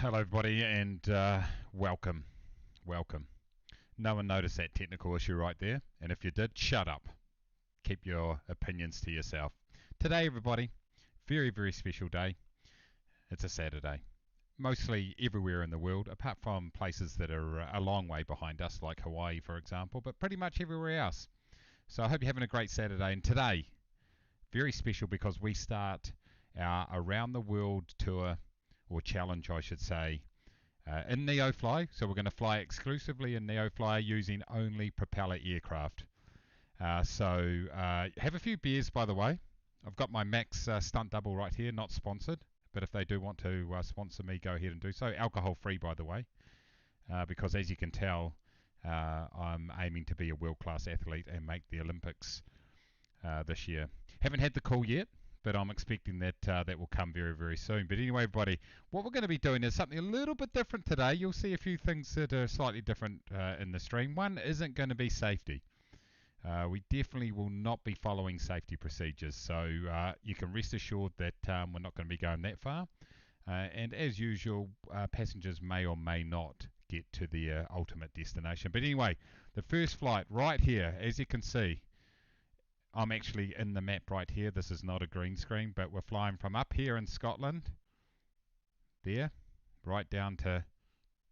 Hello everybody and welcome. No one noticed that technical issue right there, and if you did, shut up. Keep your opinions to yourself. Today everybody, very special day. It's a Saturday. Mostly everywhere in the world, apart from places that are a long way behind us, like Hawaii for example, but pretty much everywhere else. So I hope you're having a great Saturday, and today, very special because we start our Around the World tour, or challenge I should say, in NEOFLY. So we're going to fly exclusively in NEOFLY using only propeller aircraft. So have a few beers, by the way. I've got my Max stunt double right here, not sponsored, but if they do want to sponsor me, go ahead and do so. Alcohol free, by the way, because as you can tell, I'm aiming to be a world-class athlete and make the Olympics this year. Haven't had the call yet, but I'm expecting that that will come very soon. But anyway, everybody, what we're going to be doing is something a little bit different today. You'll see a few things that are slightly different in the stream. One isn't going to be safety. We definitely will not be following safety procedures, so you can rest assured that we're not going to be going that far. And as usual, passengers may or may not get to their ultimate destination. But anyway, the first flight right here, as you can see, I'm actually in the map right here. This is not a green screen, but we're flying from up here in Scotland, there, right down to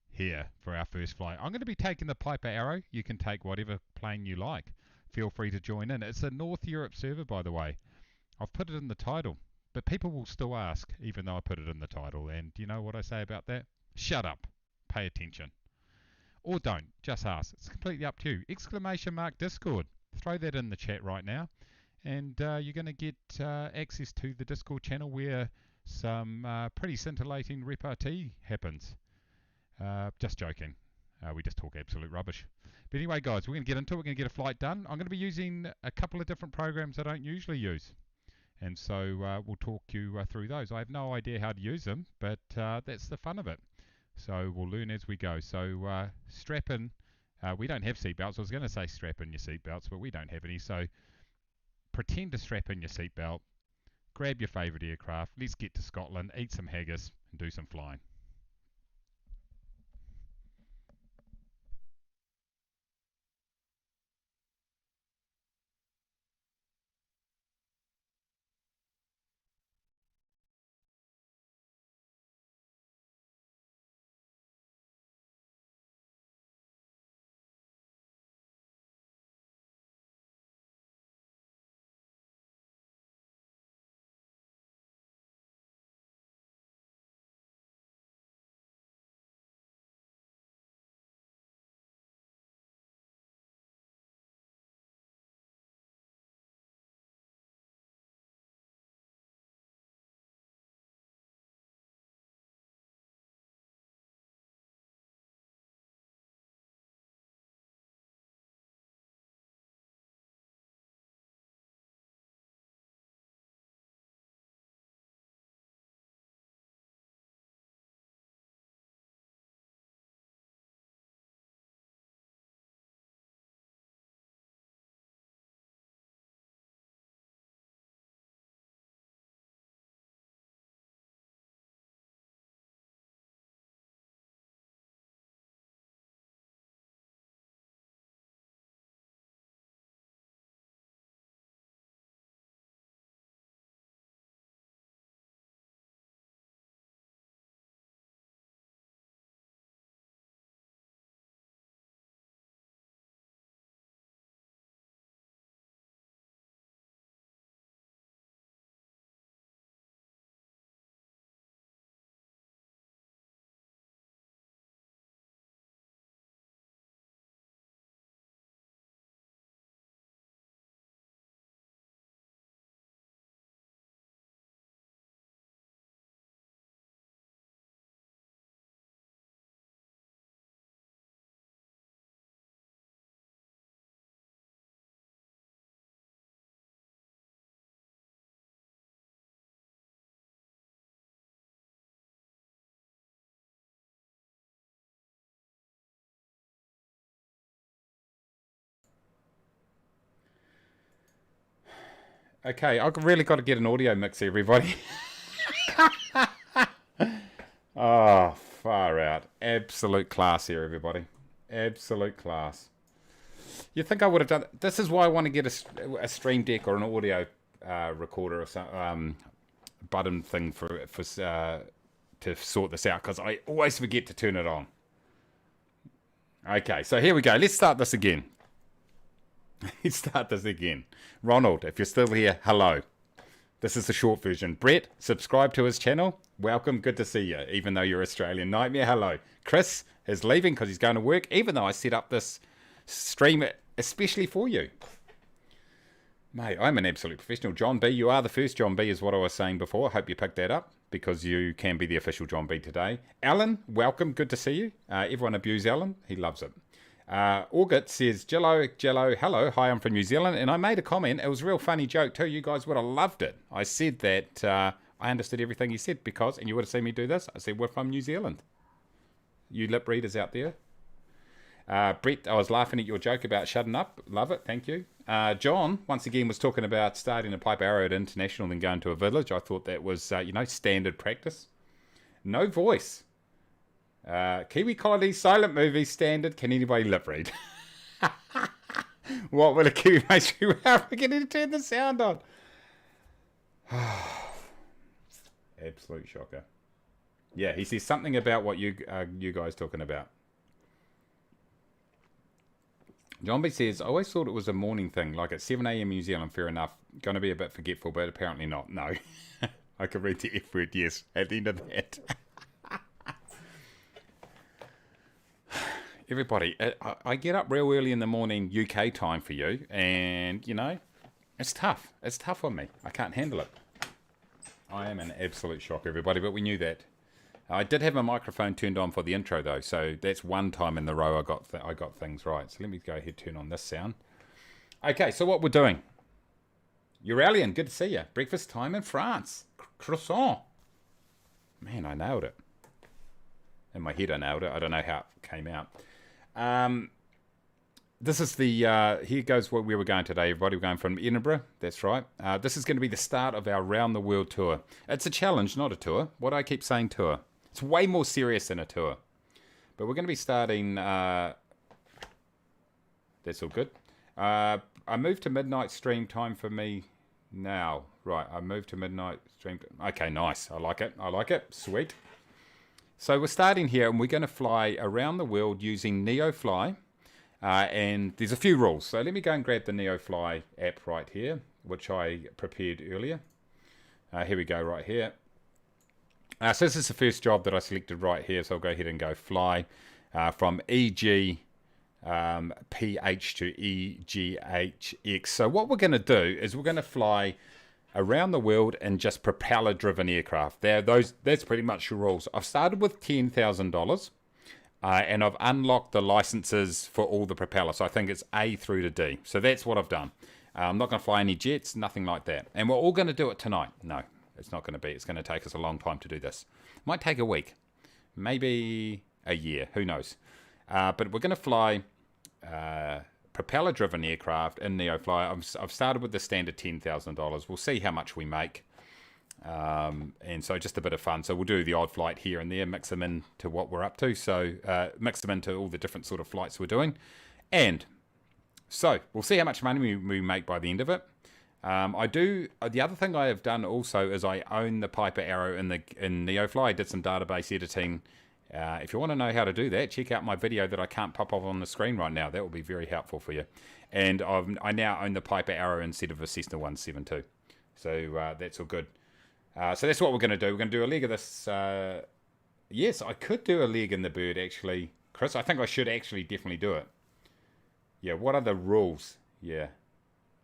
here for our first flight. I'm going to be taking the Piper Arrow. You can take whatever plane you like. Feel free to join in. It's a North Europe server, by the way. I've put it in the title, but people will still ask, even though I put it in the title. And do you know what I say about that? Shut up. Pay attention. Or don't. Just ask. It's completely up to you. ! Discord. Throw that in the chat right now, and you're going to get access to the Discord channel where some pretty scintillating repartee happens. Just joking. We just talk absolute rubbish. But anyway, guys, we're going to get into it. We're going to get a flight done. I'm going to be using a couple of different programs I don't usually use, and so we'll talk you through those. I have no idea how to use them, but that's the fun of it. So we'll learn as we go. So strap in. We don't have seatbelts. I was going to say strap in your seatbelts, but we don't have any. So pretend to strap in your seatbelt, grab your favourite aircraft, let's get to Scotland, eat some haggis, and do some flying. Okay, I've really got to get an audio mix, everybody. Oh, Far out. Absolute class here, everybody. Absolute class. You'd think I would have done... This is why I want to get a Stream Deck or an audio recorder or some button thing to sort this out, because I always forget to turn it on. Okay, so here we go. Let's start this again. Let's start this again. Ronald, if you're still here, hello. This is the short version. Brett, subscribe to his channel. Welcome, good to see you, even though you're Australian. Nightmare, hello. Chris is leaving because he's going to work, even though I set up this stream especially for you. Mate, I'm an absolute professional. John B, you are the first John B, is what I was saying before. I hope you picked that up, because you can be the official John B today. Alan, welcome, good to see you. Everyone abuse Alan, he loves it. August says, Jello, hello, hi, I'm from New Zealand, and I made a comment. It was a real funny joke too. You guys would have loved it. I said that I understood everything you said because, and you would have seen me do this, I said, we're from New Zealand. You lip readers out there. Brett, I was laughing at your joke about shutting up. Love it, thank you. John, once again, was talking about starting a pipe arrow at international and then going to a village. I thought that was, standard practice. No voice. Kiwi Quality Silent Movie Standard. Can anybody lip read? What will a Kiwi Mace do? We're getting to turn the sound on. Absolute shocker. Yeah, he says something about what you guys talking about. John B says, I always thought it was a morning thing, like at 7 a.m. New Zealand, fair enough. Going to be a bit forgetful, but apparently not. No. I could read the F word, yes, at the end of that. Everybody, I get up real early in the morning UK time for you, and, it's tough. It's tough on me. I can't handle it. I am an absolute shock, everybody, but we knew that. I did have my microphone turned on for the intro, though, so that's one time in the row I got things right. So let me go ahead and turn on this sound. Okay, so what we're doing. Euralian, good to see you. Breakfast time in France. Croissant. Man, I nailed it. In my head I nailed it. I don't know how it came out. This is the, here goes where we were going today, everybody. We're going from Edinburgh, that's right. This is going to be the start of our round the world tour. It's a challenge, not a tour. What do I keep saying, tour? It's way more serious than a tour. But we're going to be starting, that's all good. I moved to midnight stream time for me now. Right, I moved to midnight stream. Okay, nice. I like it. I like it. Sweet. So we're starting here, and we're going to fly around the world using NEOFLY. And there's a few rules. So let me go and grab the NEOFLY app right here, which I prepared earlier. Here we go, right here. So this is the first job that I selected right here. So I'll go ahead and go fly from EGPH to EGHX. So what we're going to do is we're going to fly around the world in just propeller-driven aircraft. That's pretty much your rules. I've started with $10,000. And I've unlocked the licenses for all the propellers. So I think it's A through to D. So that's what I've done. I'm not going to fly any jets, nothing like that. And we're all going to do it tonight. No, it's not going to be. It's going to take us a long time to do this. Might take a week. Maybe a year. Who knows? But we're going to fly propeller-driven aircraft in NEOFLY. I've started with the standard $10,000. We'll see how much we make. And so just a bit of fun. So we'll do the odd flight here and there, mix them into what we're up to. So mix them into all the different sort of flights we're doing. And so we'll see how much money we make by the end of it. The other thing I have done also is I own the Piper Arrow in NEOFLY. I did some database editing. If you want to know how to do that, check out my video that I can't pop up on the screen right now. That will be very helpful for you. And I now own the Piper Arrow instead of a Cessna 172. So that's all good. So that's what we're going to do. We're going to do a leg of this. Yes, I could do a leg in the bird, actually. Chris, I think I should actually definitely do it. Yeah, what are the rules? Yeah.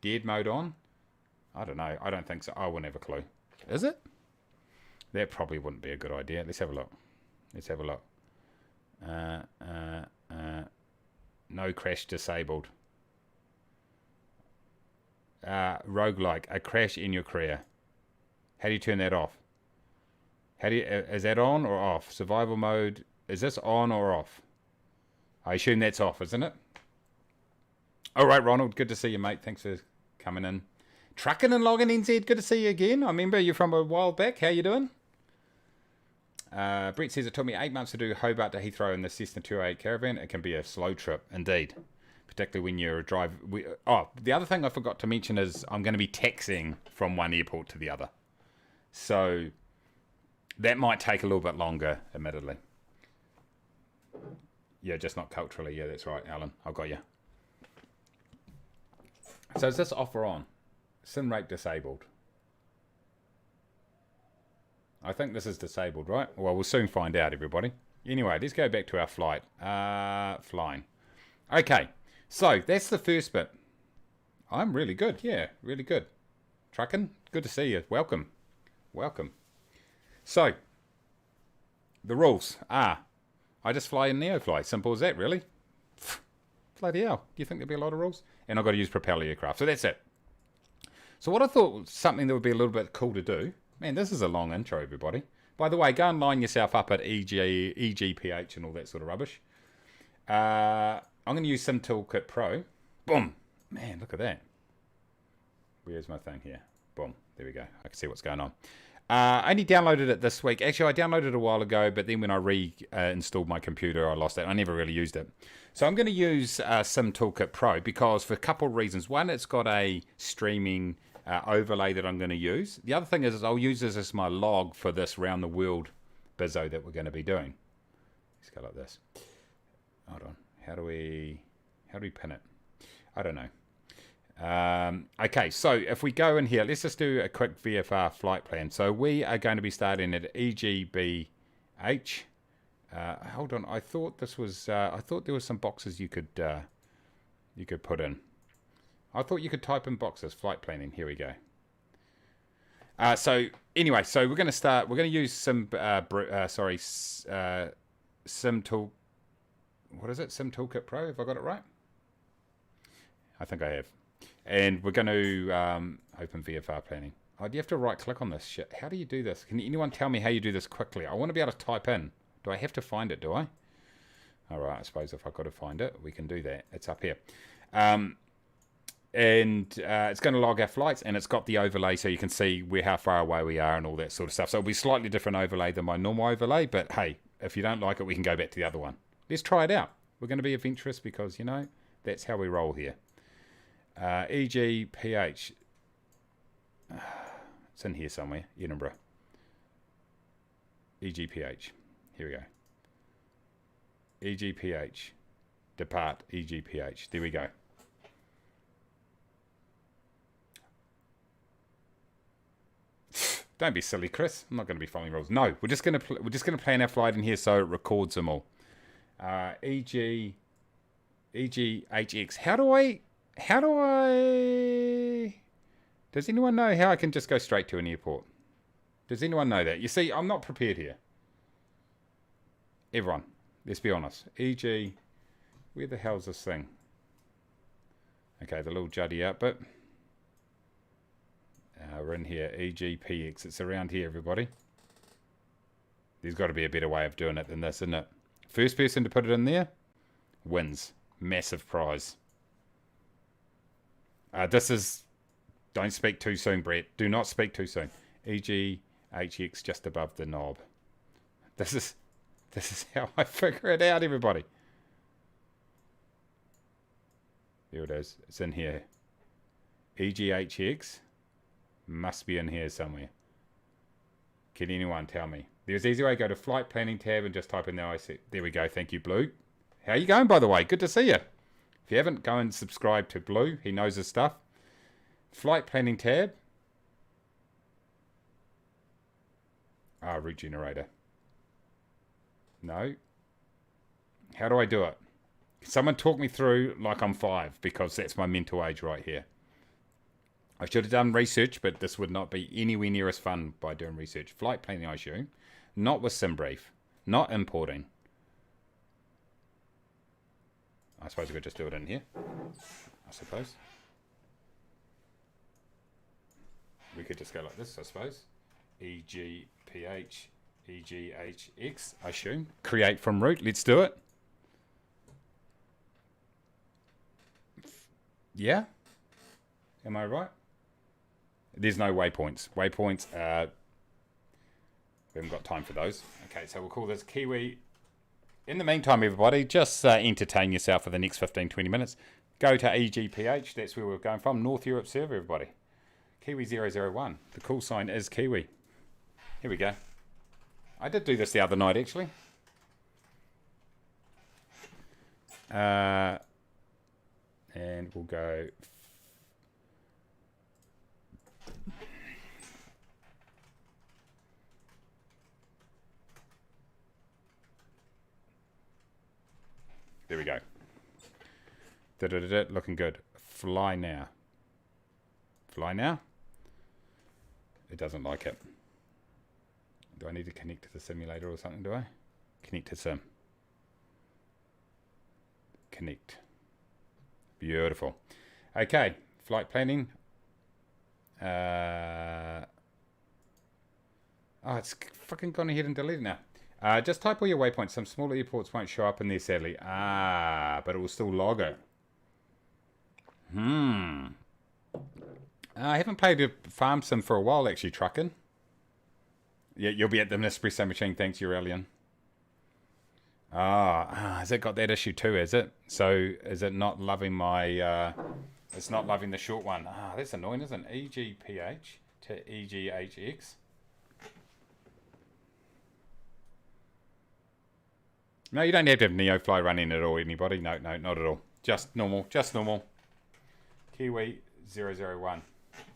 Dead mode on? I don't know. I don't think so. I wouldn't have a clue. Is it? That probably wouldn't be a good idea. Let's have a look. Let's have a look. No crash disabled. Roguelike. A crash in your career. How do you turn that off? Is that on or off? Survival mode, is this on or off? I assume that's off, isn't it? All right, Ronald, good to see you, mate. Thanks for coming in. Trucking and logging NZ, good to see you again. I remember you from a while back. How you doing? Brett says, it took me 8 months to do Hobart to Heathrow in the Cessna 208 Caravan. It can be a slow trip, indeed. Particularly when you're the other thing I forgot to mention is I'm going to be taxiing from one airport to the other. So that might take a little bit longer, admittedly. Yeah, just not culturally. Yeah, that's right, Alan. I've got you. So is this off or on? Sim rate disabled. I think this is disabled, right? Well, we'll soon find out, everybody. Anyway, let's go back to our flight. Flying. Okay, so that's the first bit. I'm really good. Yeah, really good. Trucking, good to see you. Welcome. Welcome. So, the rules are, I just fly in NEOFLY. Simple as that, really. Bloody hell. Do you think there'll be a lot of rules? And I've got to use propeller aircraft. So that's it. So what I thought was something that would be a little bit cool to do. Man, this is a long intro, everybody. By the way, go and line yourself up at EGPH and all that sort of rubbish. I'm going to use some Toolkit Pro. Boom. Man, look at that. Where's my thing here? Boom. There we go. I can see what's going on. I only downloaded it this week. Actually, I downloaded it a while ago, but then when I reinstalled my computer, I lost it. I never really used it. So I'm going to use Sim Toolkit Pro because for a couple of reasons. One, it's got a streaming overlay that I'm going to use. The other thing is I'll use this as my log for this round the world bizzo that we're going to be doing. Let's go like this. Hold on. How do we pin it? I don't know. Okay, so if we go in here, let's just do a quick VFR flight plan. So we are going to be starting at EGBH. Hold on, I thought this was. I thought there were some boxes you could put in. I thought you could type in boxes. Flight planning. Here we go. So anyway, so we're going to start. We're going to use some. Sim Tool. What is it? Sim Toolkit Pro. Have I got it right? I think I have. And we're going to open VFR planning. Oh, do you have to right click on this shit? How do you do this? Can anyone tell me how you do this quickly? I want to be able to type in. Do I have to find it, do I? All right, I suppose if I've got to find it, we can do that. It's up here. It's going to log our flights, and it's got the overlay so you can see how far away we are and all that sort of stuff. So it'll be slightly different overlay than my normal overlay, but hey, if you don't like it, we can go back to the other one. Let's try it out. We're going to be adventurous because, you know, that's how we roll here. EGPH. It's in here somewhere. Edinburgh. EGPH. Here we go. EGPH. Depart EGPH. There we go. Don't be silly, Chris. I'm not going to be following rules. No, we're just going to plan our flight in here so it records them all. EGHX. How do I? Does anyone know how I can just go straight to an airport? Does anyone know that? You see, I'm not prepared here. Everyone, let's be honest. EG, where the hell's this thing? Okay, the little juddy outbit. We're in here. EGPX. It's around here, everybody. There's got to be a better way of doing it than this, isn't it? First person to put it in there wins. Massive prize. This is... Don't speak too soon, Brett. Do not speak too soon. EGHX just above the knob. This is how I figure it out, everybody. There it is. It's in here. EGHX must be in here somewhere. Can anyone tell me? There's an easy way. Go to Flight Planning tab and just type in the IC. There we go. Thank you, Blue. How you going, by the way? Good to see you. If you haven't, go and subscribe to Blue. He knows his stuff. Flight Planning tab. Route generator. No. How do I do it? Someone talk me through like I'm 5, because that's my mental age right here. I should have done research, but this would not be anywhere near as fun by doing research. Flight planning, I assume. Not with SimBrief. Not importing. I suppose we could just do it in here. I suppose. We could just go like this, I suppose. EGPH, EGHX, I assume. Create from root. Let's do it. Yeah? Am I right? There's no waypoints. Waypoints are We haven't got time for those. Okay, so we'll call this Kiwi. In the meantime, everybody, just entertain yourself for the next 15-20 minutes. Go to EGPH. That's where we're going from. North Europe server, everybody. Kiwi 001. The call sign is Kiwi. Here we go. I did do this the other night, actually. And we'll go... There we go. Looking good. Fly now. Fly now? It doesn't like it. Do I need to connect to the simulator or something, do I? Connect to sim. Connect. Beautiful. Okay, flight planning. Oh, it's fucking gone ahead and deleted now. Just type all your waypoints. Some smaller airports won't show up in there, sadly. But it will still log it. I haven't played a farm sim for a while, actually, trucking. Yeah, you'll be at the Nespresso machine. Thanks, Aurelian. Has it got that issue too, is it? So, is it not loving my... it's not loving the short one. That's annoying, isn't it? EGPH to EGHX. No, you don't have to have NEOFLY running at all, anybody. No, not at all. Just normal. Just normal. Kiwi 001.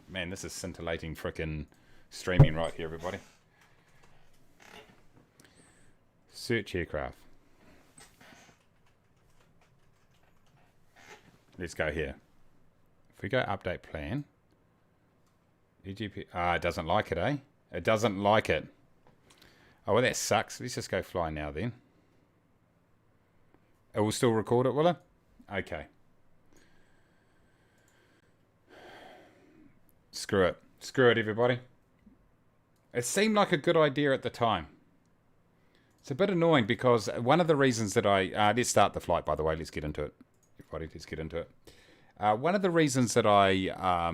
Man, this is scintillating frickin' streaming right here, everybody. Search aircraft. Let's go here. If we go update plan. EGP. It doesn't like it, eh? It doesn't like it. Oh, well, that sucks. Let's just go fly now then. It will still record it, will it? Okay. Screw it. Screw it, everybody. It seemed like a good idea at the time. It's a bit annoying because one of the reasons that I... let's start the flight, by the way. Let's get into it. Everybody, let's get into it. One of the reasons that I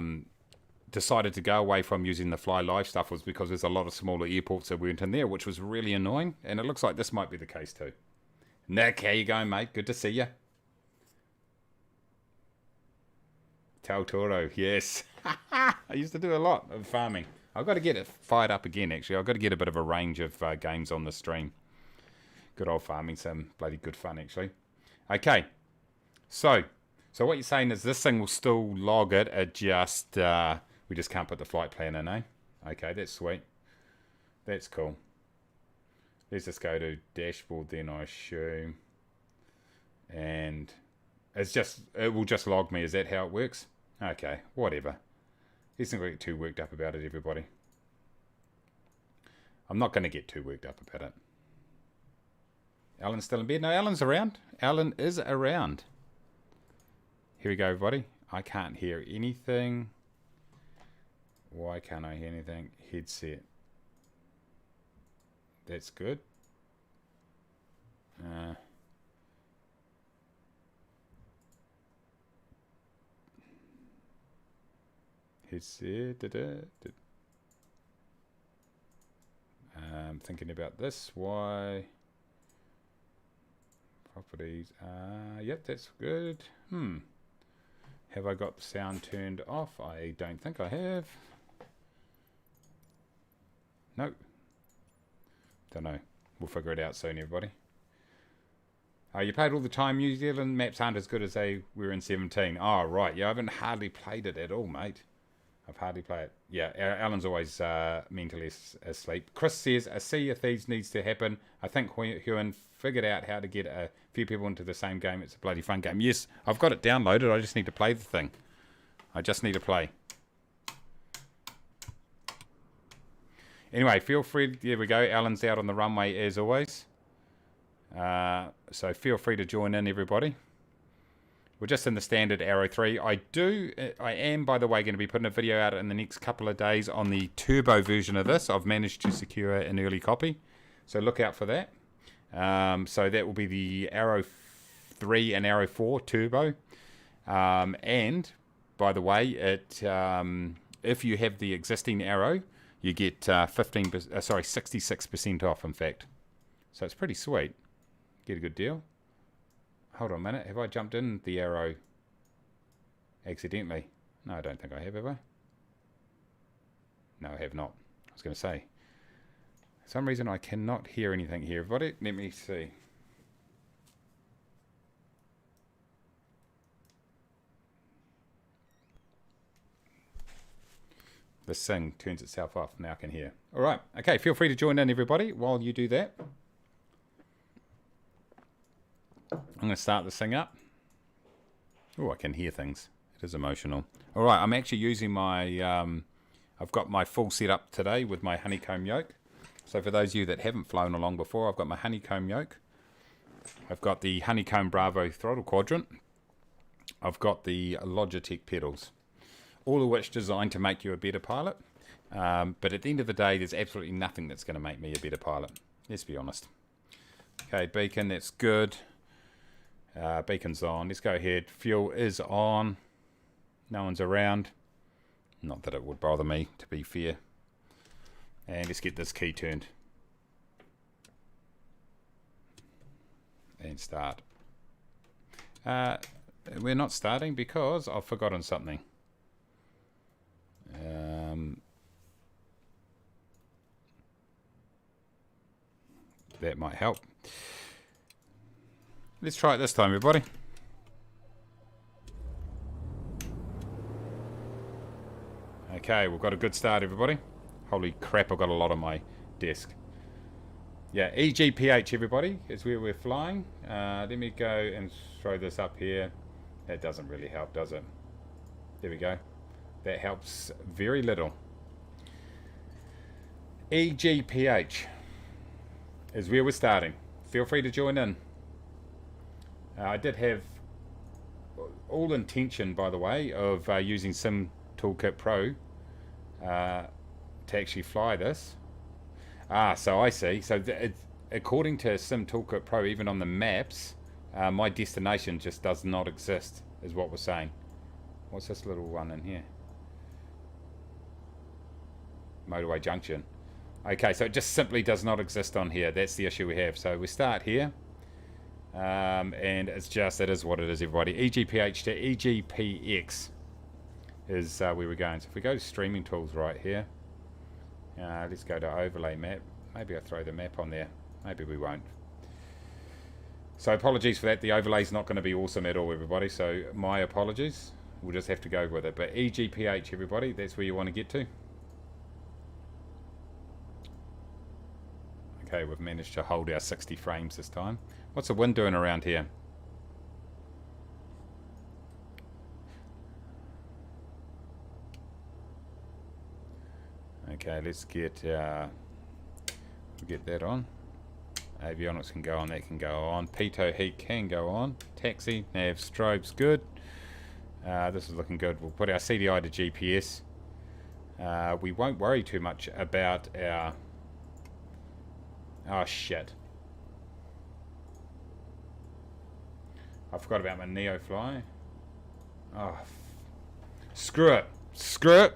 decided to go away from using the Fly Live stuff was because there's a lot of smaller airports that weren't in there, which was really annoying. And it looks like this might be the case too. Nick, how you going, mate? Good to see you. Tal Toro, yes. I used to do a lot of farming. I've got to get it fired up again, actually. I've got to get a bit of a range of games on the stream. Good old farming sim. Bloody good fun, actually. Okay. So what you're saying is this thing will still log it. It just, we just can't put the flight plan in, eh? Okay, that's sweet. That's cool. Let's just go to dashboard then, I assume. And it will just log me. Is that how it works? Okay, whatever. Let's not get too worked up about it, everybody. I'm not going to get too worked up about it. Alan's still in bed? No, Alan's around. Alan is around. Here we go, everybody. I can't hear anything. Why can't I hear anything? Headset. That's good. Headset. I'm thinking about this. Why? Properties. Yep, that's good. Have I got the sound turned off? I don't think I have. No. Don't know. We'll figure it out soon, everybody. You played all the time. New Zealand maps aren't as good as they were in 17. Oh, right. Yeah, I haven't hardly played it at all, mate. I've hardly played it. Yeah, Alan's always mentally asleep. Chris says a Sea of Thieves needs to happen. I think Huan figured out how to get a few people into the same game. It's a bloody fun game. Yes, I've got it downloaded. I just need to play the thing. I just need to play. Anyway, feel free. There we go. Alan's out on the runway as always. So feel free to join in, everybody. We're just in the standard Arrow 3. I am, by the way, going to be putting a video out in the next couple of days on the turbo version of this. I've managed to secure an early copy. So look out for that. So that will be the Arrow 3 and Arrow 4 turbo. And, by the way, if you have the existing Arrow, you get 66% off, in fact. So it's pretty sweet. Get a good deal. Hold on a minute. Have I jumped in the arrow accidentally? No, I don't think I have I? No, I have not. I was going to say. For some reason I cannot hear anything here, everybody. Let me see. This thing turns itself off. Now I can hear. All right. Okay, feel free to join in, everybody, while you do that. I'm going to start this thing up. Oh, I can hear things. It is emotional. All right, I'm actually using my... I've got my full setup today with my honeycomb yoke. So for those of you that haven't flown along before, I've got my honeycomb yoke. I've got the honeycomb Bravo throttle quadrant. I've got the Logitech pedals. All of which designed to make you a better pilot. But at the end of the day, there's absolutely nothing that's going to make me a better pilot. Let's be honest. Okay, beacon, that's good. Beacon's on. Let's go ahead. Fuel is on. No one's around. Not that it would bother me, to be fair. And let's get this key turned. And start. We're not starting because I've forgotten something. That might help. Let's try it this time, everybody. Okay, we've got a good start, everybody. Holy crap, I've got a lot on my desk. Yeah, EGPH, everybody, is where we're flying. Let me go and throw this up here. That doesn't really help, does it? There we go. That helps very little. EGPH is where we're starting. Feel free to join in. I did have all intention, by the way, of using Sim Toolkit Pro to actually fly this. So I see. So according to Sim Toolkit Pro, even on the maps, my destination just does not exist, is what we're saying. What's this little one in here? Motorway junction. Okay, so it just simply does not exist on here. That's the issue we have. So we start here. And it's just, it is what it is, everybody. EGPH to EGPX is where we're going. So if we go to streaming tools right here, let's go to overlay map. Maybe I'll throw the map on there. Maybe we won't. So apologies for that. The overlay's not going to be awesome at all, everybody. So my apologies. We'll just have to go with it. But EGPH, everybody, that's where you want to get to. Okay, we've managed to hold our 60 frames this time. What's the wind doing around here? Okay, let's get that on. Avionics can go on, that can go on. Pitot heat can go on. Taxi, nav, strobes, good. This is looking good. We'll put our CDI to GPS. We won't worry too much about our... Oh, shit. I forgot about my NEOFLY. Oh, screw it. Screw it.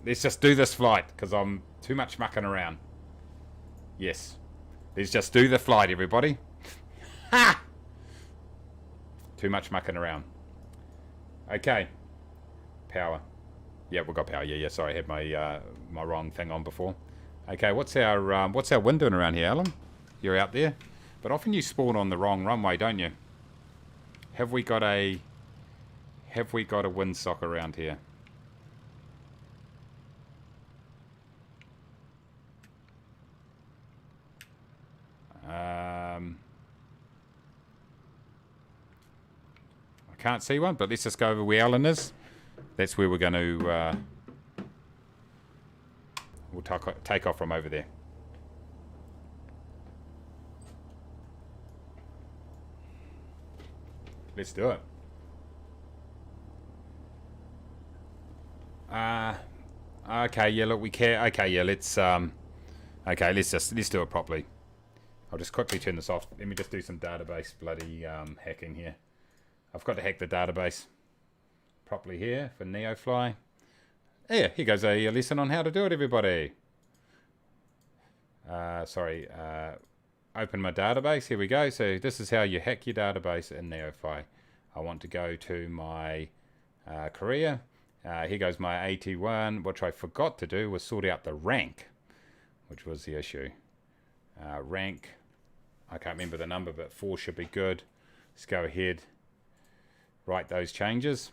Let's just do this flight, because I'm too much mucking around. Yes. Let's just do the flight, everybody. Ha! Too much mucking around. Okay. Power. Yeah, we've got power. Yeah, sorry, I had my my wrong thing on before. Okay, what's our wind doing around here, Alan? You're out there. But often you spawn on the wrong runway, don't you? Have we got a windsock around here? I can't see one, but let's just go over where Alan is. That's where we're going to we'll take off from over there. Let's do it. Okay, yeah, look, we care. Okay, yeah, let's do it properly. I'll just quickly turn this off. Let me just do some database bloody hacking here. I've got to hack the database properly here for NEOFLY. Yeah, here goes a lesson on how to do it, everybody. open my database. Here we go. So this is how you hack your database in NEOFLY. I want to go to my career. Here goes my AT1. What I forgot to do was sort out the rank, which was the issue. Rank, I can't remember the number, but 4 should be good. Let's go ahead, write those changes.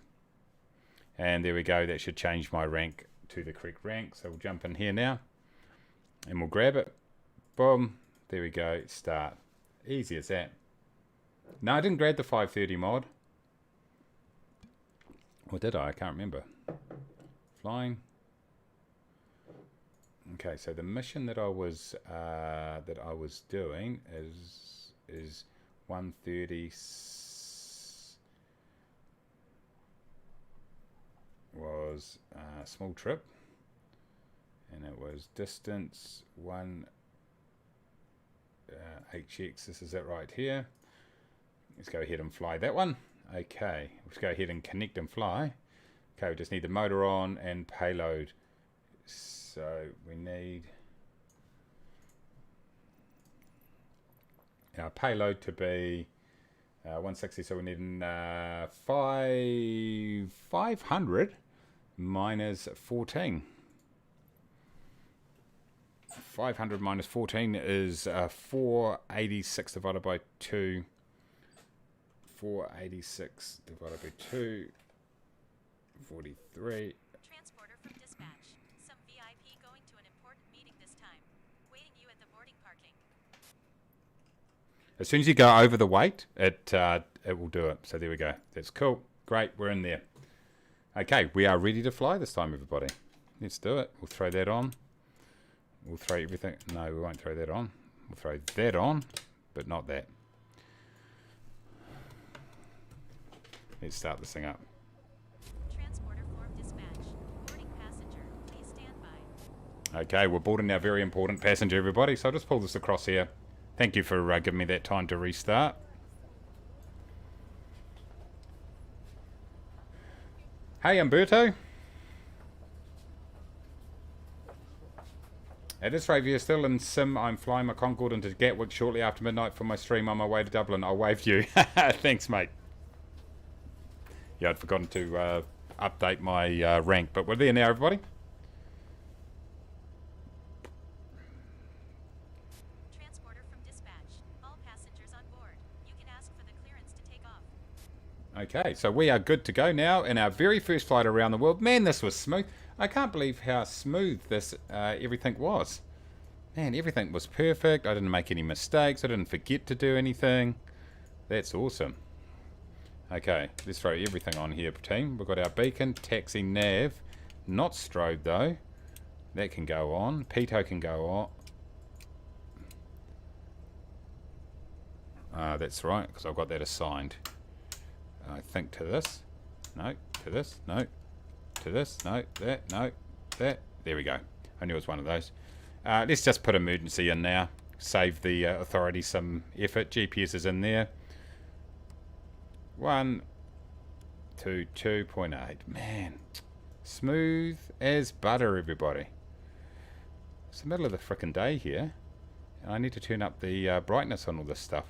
And there we go. That should change my rank to the correct rank. So we'll jump in here now and we'll grab it. Boom. There we go. Start. Easy as that. No, I didn't grab the 530 mod. Or did I? I can't remember. Flying. Okay, so the mission that I was doing is 130 was a small trip, and it was distance 1 HX. This is it right here. Let's go ahead and fly that one. Okay, let's go ahead and connect and fly. Okay, we just need the motor on and payload. So we need our payload to be 160. So we need 500 minus 14. 500 minus 14 is 486 divided by 2. 486 divided by 2. 43. Transporter from dispatch. Some VIP going to an important meeting this time. Waiting you at the boarding parking. As soon as you go over the weight, it will do it. So there we go. That's cool. Great. We're in there. Okay, we are ready to fly this time, everybody. Let's do it. We'll throw that on. We'll throw everything. No, we won't throw that on. We'll throw that on, but not that. Let's start this thing up. Transporter form dispatch. Boarding passenger. Please stand by. Okay, we're boarding our very important passenger, everybody. So I'll just pull this across here. Thank you for giving me that time to restart. Hey, Umberto. At this rate, you're still in Sim. I'm flying my Concorde into Gatwick shortly after midnight for my stream on my way to Dublin. I'll wave you. Thanks, mate. Yeah, I'd forgotten to update my rank, but we're there now, everybody. Transporter from dispatch. All passengers on board. You can ask for the clearance to take off. Okay, so we are good to go now in our very first flight around the world. Man, this was smooth. I can't believe how smooth this everything was. Man, everything was perfect. I didn't make any mistakes. I didn't forget to do anything. That's awesome. Okay, let's throw everything on here, team. We've got our beacon, taxi, nav. Not strobe, though. That can go on. Pitot can go on. That's right, because I've got that assigned. I think to this. No, to this. No. To this. No. That. No. That. There we go. I knew it was one of those. Let's just put emergency in now. Save the authority some effort. GPS is in there. 1, 2, 2.8. Man. Smooth as butter, everybody. It's the middle of the frickin' day here. And I need to turn up the brightness on all this stuff.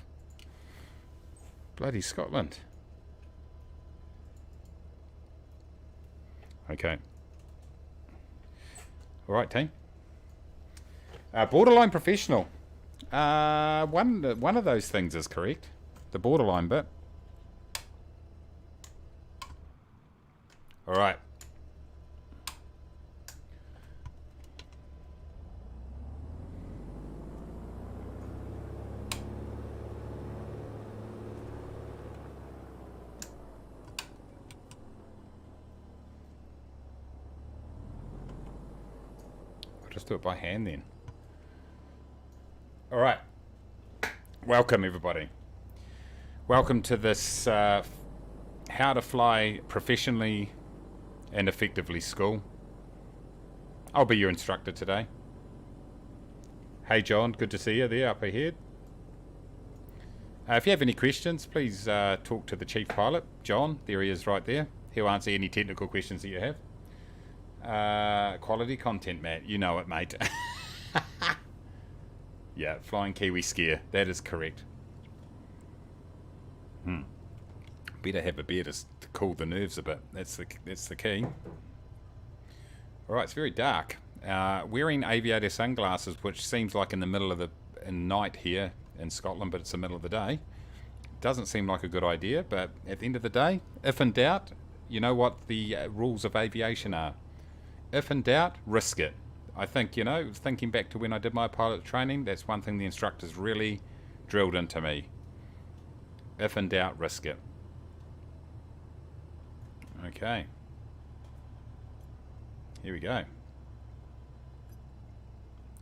Bloody Scotland. Okay. Alright, team. Borderline professional. One of those things is correct. The borderline bit. Alright. I'll just do it by hand then. Alright. Welcome, everybody. Welcome to this How to Fly Professionally and Effectively school. I'll be your instructor today. Hey John, good to see you there up ahead. If you have any questions, please talk to the chief pilot, John. There he is right there. He'll answer any technical questions that you have. Quality content, Matt. You know it, mate. Yeah, flying Kiwi scare. That is correct. Better have a beer to cool the nerves a bit. That's the key. All right, it's very dark. Wearing aviator sunglasses, which seems like in the middle of the night here in Scotland, but it's the middle of the day. Doesn't seem like a good idea, but at the end of the day, if in doubt, you know what the rules of aviation are. If in doubt, risk it. I think, you know, thinking back to when I did my pilot training, that's one thing the instructors really drilled into me. If in doubt, risk it. Okay. Here we go.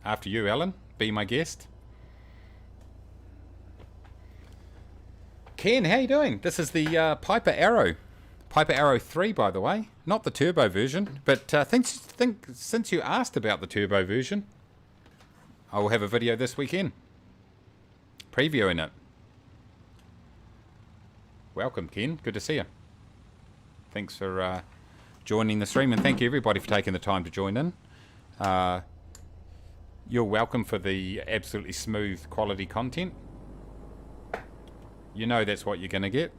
After you, Alan. Be my guest. Ken, how you doing? This is the Piper Arrow. Piper Arrow 3, by the way. Not the turbo version. But since you asked about the turbo version, I will have a video this weekend. Previewing it. Welcome, Ken. Good to see you. Thanks for joining the stream, and thank you everybody for taking the time to join in. You're welcome for the absolutely smooth quality content. You know that's what you're going to get.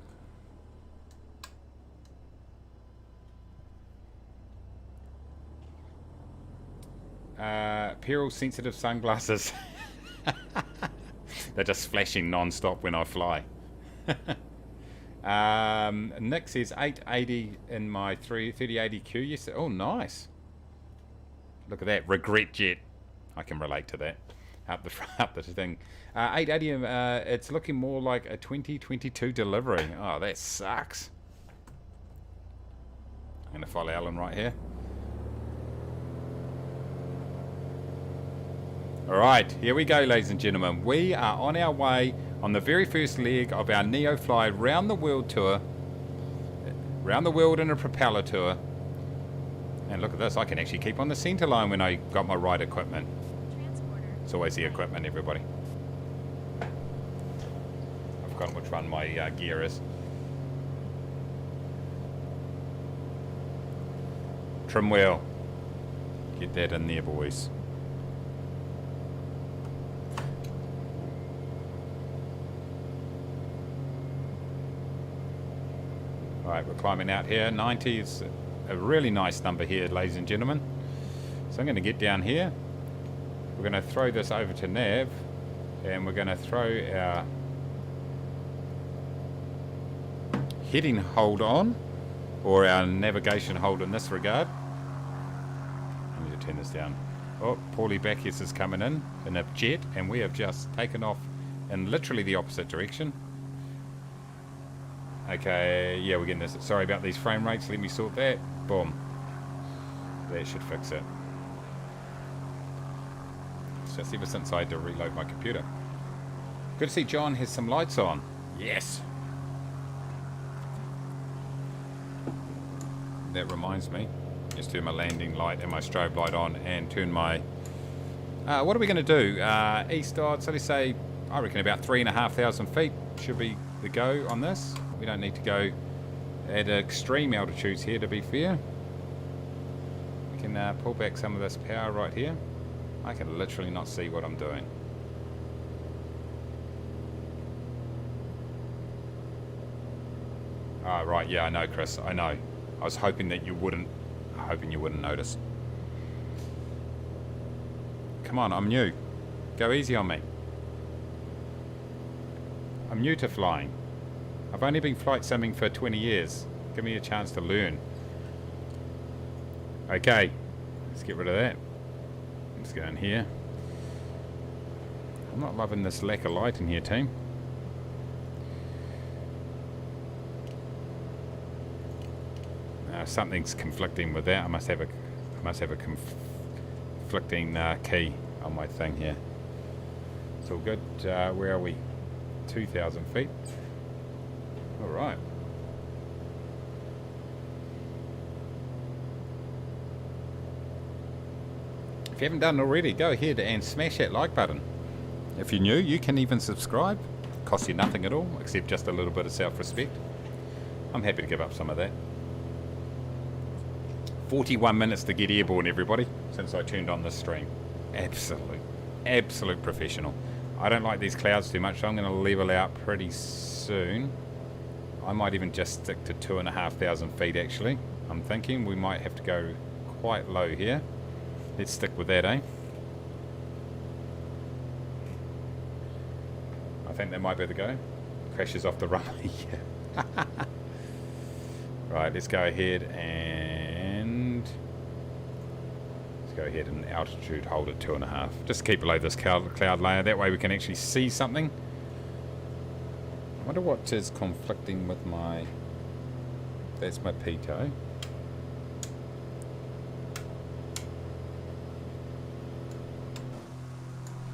Peril sensitive sunglasses. They're just flashing non-stop when I fly. Nick says 880 in my 3080Q. Yes. Oh, nice. Look at that. Regret jet. I can relate to that. Up the thing. 880, it's looking more like a 2022 delivery. Oh, that sucks. I'm going to follow Alan right here. Alright, here we go, ladies and gentlemen. We are on our way on the very first leg of our NEOFLY round the world tour. Round the world in a propeller tour. And look at this, I can actually keep on the centre line when I got my right equipment. It's always the equipment, everybody. I've forgotten which one my gear is. Trim wheel. Get that in there, boys. Alright, we're climbing out here. 90 is a really nice number here, ladies and gentlemen. So I'm going to get down here. We're going to throw this over to nav, and we're going to throw our heading hold on, or our navigation hold in this regard. I need to turn this down. Oh, Paulie Bacchus is coming in a jet, and we have just taken off in literally the opposite direction. Okay, yeah, we're getting this. Sorry about these frame rates. Let me sort that. Boom. That should fix it. It's just ever since I had to reload my computer. Good to see John has some lights on. Yes. That reminds me. Just turn my landing light and my strobe light on and turn my... what are we going to do? East odds, so let's say, I reckon about 3,500 feet should be the go on this. We don't need to go at extreme altitudes here, to be fair. We can pull back some of this power right here. I can literally not see what I'm doing. Ah, right, yeah, I know, Chris, I know. I was hoping that you wouldn't, notice. Come on, I'm new. Go easy on me. I'm new to flying. I've only been flight simming for 20 years. Give me a chance to learn. Okay, let's get rid of that. Let's go in here. I'm not loving this lack of light in here, team. Something's conflicting with that. I must have a conflicting key on my thing here. It's all good. Where are we? 2,000 feet. All right. If you haven't done it already, go ahead and smash that like button. If you're new, you can even subscribe. Costs you nothing at all, except just a little bit of self-respect. I'm happy to give up some of that. 41 minutes to get airborne, everybody, since I turned on this stream. Absolute absolute professional. I don't like these clouds too much, so I'm going to level out pretty soon. I might even just stick to 2,500 feet actually. I'm thinking we might have to go quite low here. Let's stick with that, eh? I think that might be the go. Crashes off the runway. Yeah. Right, let's go ahead and altitude hold at 2.5. Just keep below this cloud layer. That way we can actually see something. I wonder what is conflicting with my... That's my pitot.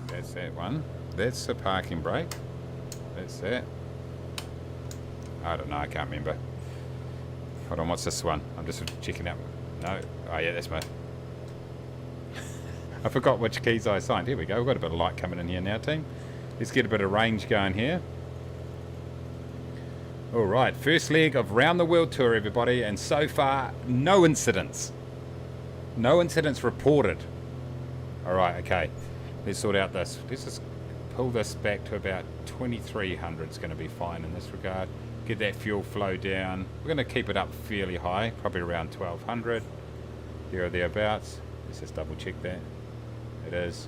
That's that one. That's the parking brake. That's that. I don't know, I can't remember. Hold on, what's this one? I'm just checking out. No. Oh yeah, that's my... I forgot which keys I assigned. Here we go. We've got a bit of light coming in here now, team. Let's get a bit of range going here. Alright, first leg of round the world tour, everybody. And so far, no incidents. No incidents reported. Alright, okay. Let's sort out this. Let's just pull this back to about 2,300. It's going to be fine in this regard. Get that fuel flow down. We're going to keep it up fairly high, probably around 1,200. There or thereabouts. Let's just double check that. It is.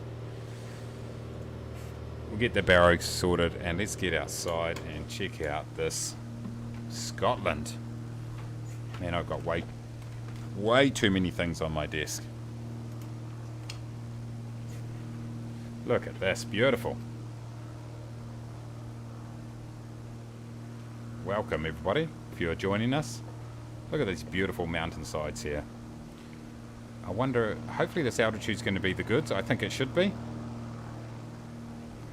We'll get the barrow sorted and let's get outside and check out this Scotland. Man, I've got way too many things on my desk. Look at this, beautiful. Welcome everybody, if you are joining us. Look at these beautiful mountainsides here. I wonder, hopefully this altitude is going to be the goods. I think it should be.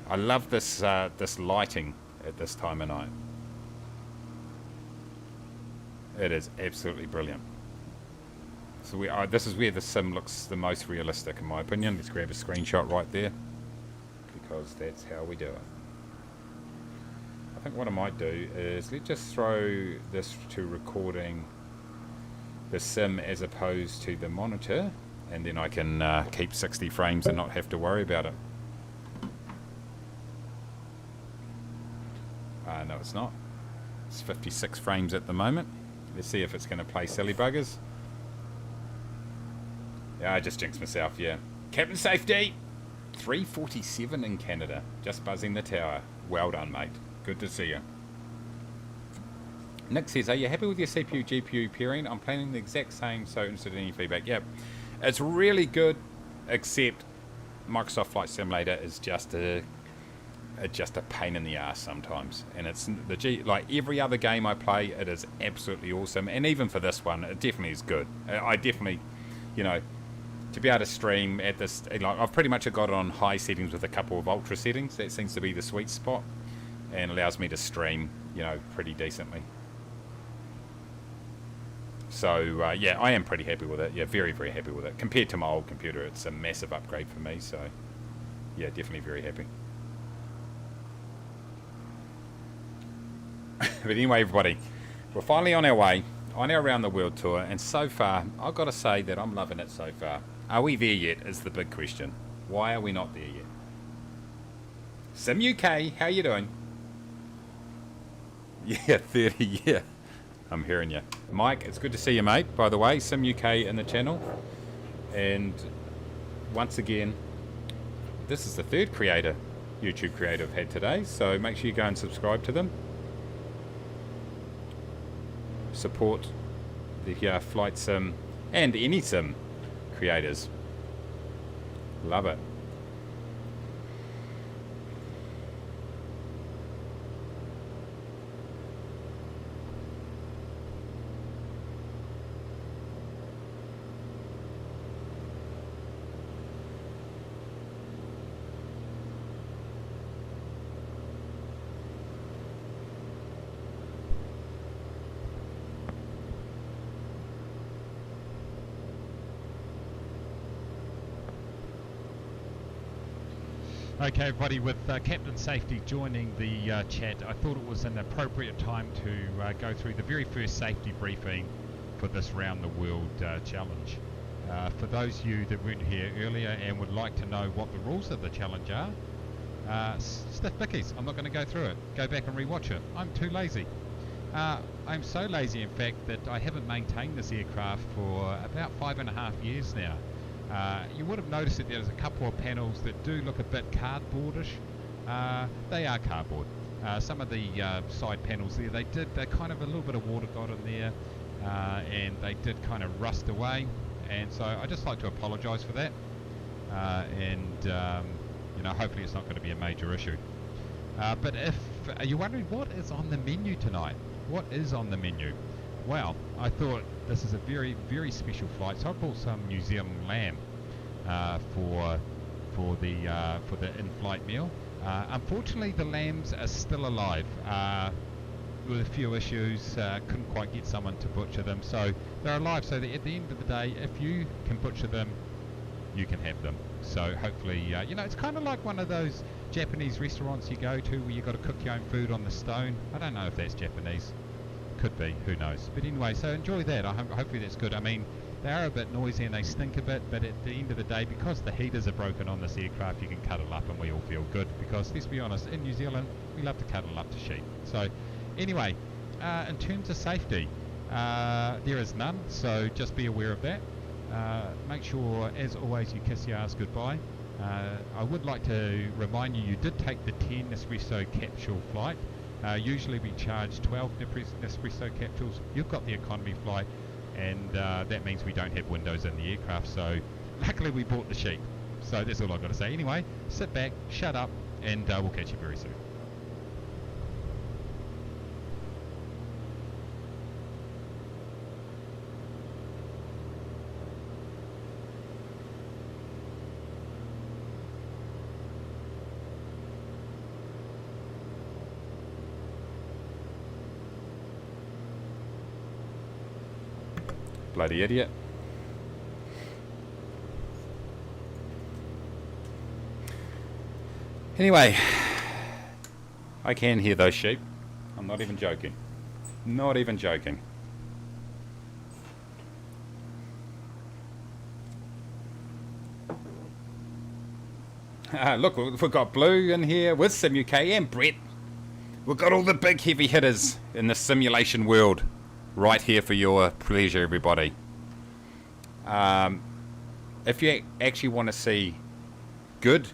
I love this this lighting at this time of night. It is absolutely brilliant. So this is where the sim looks the most realistic in my opinion. Let's grab a screenshot right there, because that's how we do it. I think what I might do is let's just throw this to recording the sim as opposed to the monitor, and then I can keep 60 frames and not have to worry about it. No, it's not. It's 56 frames at the moment. Let's see if it's going to play silly buggers. Yeah, I just jinxed myself, yeah. Captain Safety! 347 in Canada. Just buzzing the tower. Well done, mate. Good to see you. Nick says, are you happy with your CPU GPU pairing? I'm planning the exact same, so interested in any feedback. Yep, it's really good, except Microsoft Flight Simulator is just a pain in the ass sometimes. And it's like every other game I play, it is absolutely awesome. And even for this one, it definitely is good. I definitely, you know, to be able to stream at this, like I've pretty much got it on high settings with a couple of ultra settings. That seems to be the sweet spot, and allows me to stream, you know, pretty decently. So, yeah, I am pretty happy with it. Yeah, very, very happy with it. Compared to my old computer, it's a massive upgrade for me. So, yeah, definitely very happy. But anyway, everybody, we're finally on our way, on our Around the World tour. And so far, I've got to say that I'm loving it so far. Are we there yet is the big question. Why are we not there yet? Sim UK, how you doing? Yeah, 30, yeah. I'm hearing you. Mike, it's good to see you, mate. By the way, Sim UK in the channel. And once again, this is the third YouTube creator I've had today. So make sure you go and subscribe to them. Support the Flight Sim and any Sim creators. Love it. Okay, everybody, with Captain Safety joining the chat, I thought it was an appropriate time to go through the very first safety briefing for this Round the World challenge. For those of you that weren't here earlier and would like to know what the rules of the challenge are, stiff bickies, I'm not going to go through it. Go back and rewatch it. I'm too lazy. I'm so lazy, in fact, that I haven't maintained this aircraft for about 5.5 years now. You would have noticed that there's a couple of panels that do look a bit cardboardish. They are cardboard. Some of the side panels there, they're kind of a little bit of water got in there, and they did kind of rust away. And so I just like to apologise for that. You know, hopefully it's not going to be a major issue. But if you're wondering what is on the menu tonight, what is on the menu? Well, I thought this is a very, very special flight, so I brought some New Zealand lamb for the in-flight meal. Unfortunately, the lambs are still alive. With a few issues, couldn't quite get someone to butcher them, so they're alive. So that at the end of the day, if you can butcher them, you can have them. So hopefully, you know, it's kind of like one of those Japanese restaurants you go to where you got to cook your own food on the stone. I don't know if that's Japanese. Could be, who knows. But anyway, so enjoy that. Hopefully that's good. I mean, they are a bit noisy and they stink a bit, but at the end of the day, because the heaters are broken on this aircraft, you can cuddle up and we all feel good. Because let's be honest, in New Zealand, we love to cuddle up to sheep. So anyway, in terms of safety, there is none, so just be aware of that. Make sure, as always, you kiss your ass goodbye. I would like to remind you, you did take the 10 Nespresso capsule flight. Usually we charge 12 Nespresso capsules. You've got the economy flight, and that means we don't have windows in the aircraft, so luckily we bought the sheep. So that's all I've got to say. Anyway, sit back, shut up, and we'll catch you very soon. Bloody idiot. Anyway, I can hear those sheep. I'm not even joking. Not even joking. Look, we've got Blue in here with SimUK and Brett. We've got all the big heavy hitters in the simulation world right here for your pleasure, everybody. If you actually want to see good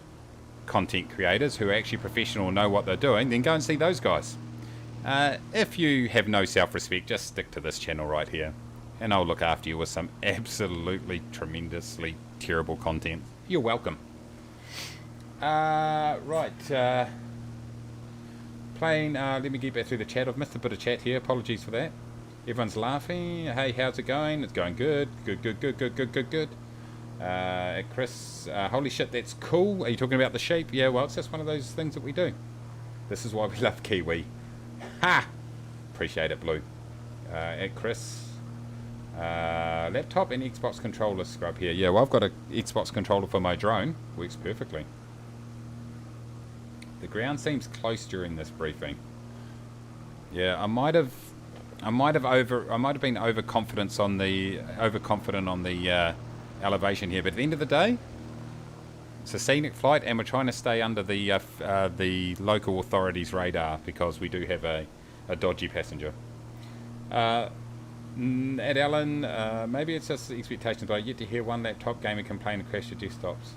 content creators who are actually professional and know what they're doing, then go and see those guys. If you have no self-respect, just stick to this channel right here, and I'll look after you with some absolutely tremendously terrible content. You're welcome. Right. Playing, let me get back through the chat. I've missed a bit of chat here. Apologies for that. Everyone's laughing. Hey, how's it going? It's going good. Good. Chris, holy shit, that's cool. Are you talking about the sheep? Yeah, well, it's just one of those things that we do. This is why we love Kiwi. Ha! Appreciate it, Blue. Chris, laptop and Xbox controller scrub here. Yeah, well, I've got an Xbox controller for my drone. Works perfectly. The ground seems close during this briefing. Yeah, I might have been overconfident on the elevation here, but at the end of the day, it's a scenic flight, and we're trying to stay under the local authorities' radar because we do have a dodgy passenger. Ed Allen, maybe it's just the expectations, but I yet to hear one laptop gamer complain and crash your desktops.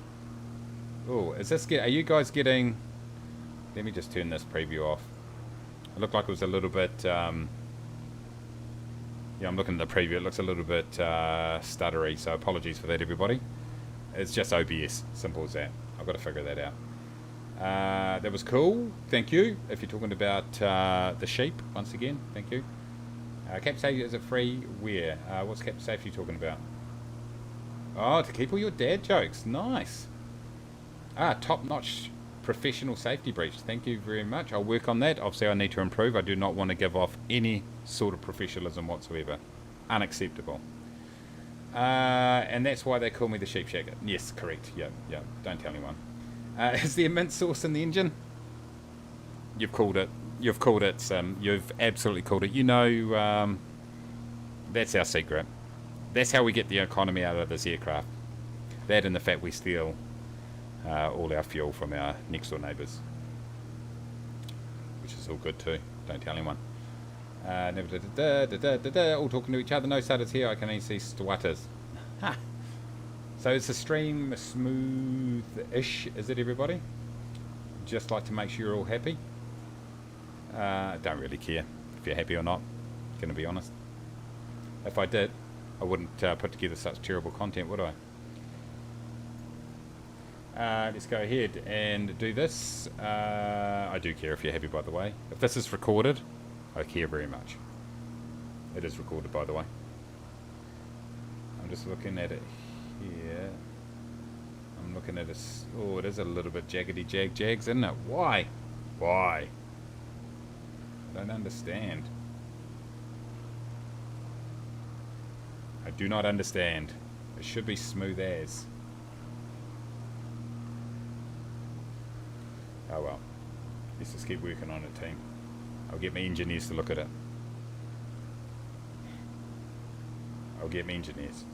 Oh, is this are you guys getting? Let me just turn this preview off. It looked like it was a little bit. Yeah, I'm looking at the preview. It looks a little bit stuttery, so apologies for that, everybody. It's just OBS, simple as that. I've got to figure that out. That was cool. Thank you. If you're talking about the sheep, once again, thank you. Cap safety, is it free? Where? What's cap safety talking about? Oh, to keep all your dad jokes. Nice. Top-notch professional safety breach. Thank you very much. I'll work on that. Obviously, I need to improve. I do not want to give off any sort of professionalism whatsoever. Unacceptable. And that's why they call me the sheep shaker. Yes, correct. Yeah. Don't tell anyone. Is there mint sauce in the engine? You've called it. You've called it. You've absolutely called it. You know, that's our secret. That's how we get the economy out of this aircraft. That and the fact we steal all our fuel from our next door neighbours, which is all good too. Don't tell anyone. All talking to each other. No stutters here. I can only see stutters. So is the stream smooth-ish? Is it, everybody? Just like to make sure you're all happy. Don't really care if you're happy or not. Gonna be honest. If I did, I wouldn't put together such terrible content, would I? Let's go ahead and do this. I do care if you're happy, by the way. If this is recorded, I care very much. It is recorded, by the way. I'm just looking at it here. I'm looking at this. Oh, it is a little bit jaggedy jags, isn't it? Why? Why? I don't understand. I do not understand. It should be smooth as. Oh well. Let's just keep working on it, team. I'll get my engineers to look at it. I'll get my engineers.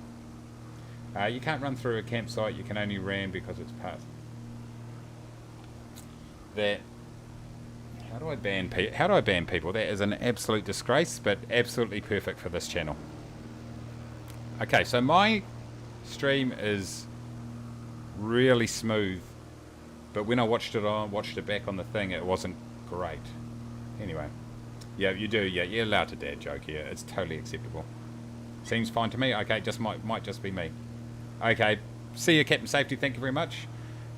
You can't run through a campsite. You can only ram because it's part. That. How do I ban people? That is an absolute disgrace, but absolutely perfect for this channel. Okay, so my stream is really smooth, but when I watched it back on the thing, it wasn't great. Anyway, yeah, you do. Yeah, you're allowed to dad joke here. It's totally acceptable. Seems fine to me. Okay, just might just be me. Okay, see you, Captain Safety. Thank you very much.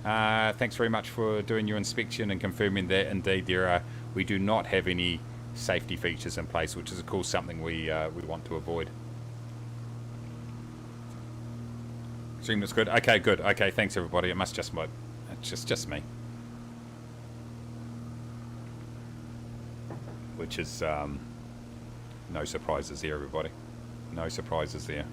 Thanks very much for doing your inspection and confirming that indeed we do not have any safety features in place, which is of course something we want to avoid. Stream looks good. Okay, good. Okay, thanks everybody. It must just it's just me. Which is no surprises there, everybody. No surprises there.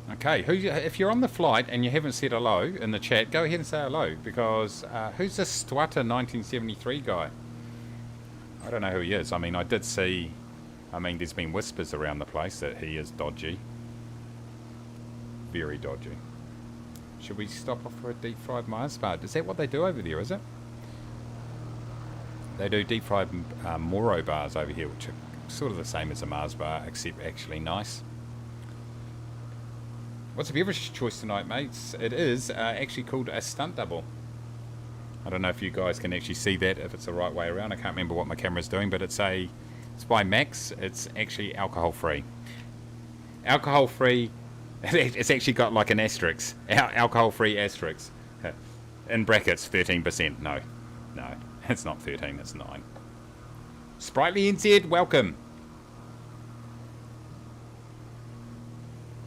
Okay, if you're on the flight and you haven't said hello in the chat, go ahead and say hello, because who's this Stutter 1973 guy? I don't know who he is. I mean, I did see, there's been whispers around the place that he is dodgy. Very dodgy. Should we stop off for a deep fried Mars bar? Is that what they do over there, is it? They do deep fried Moro bars over here, which are sort of the same as a Mars bar, except actually nice. What's the beverage choice tonight, mates? It is actually called a stunt double. I don't know if you guys can actually see that, if it's the right way around. I can't remember what my camera's doing, but it's by Max. It's actually alcohol free. Alcohol free. It's actually got like an asterisk. Alcohol free asterisk. In brackets, 13%. No, it's not 13. It's 9. Sprightly NZ, welcome.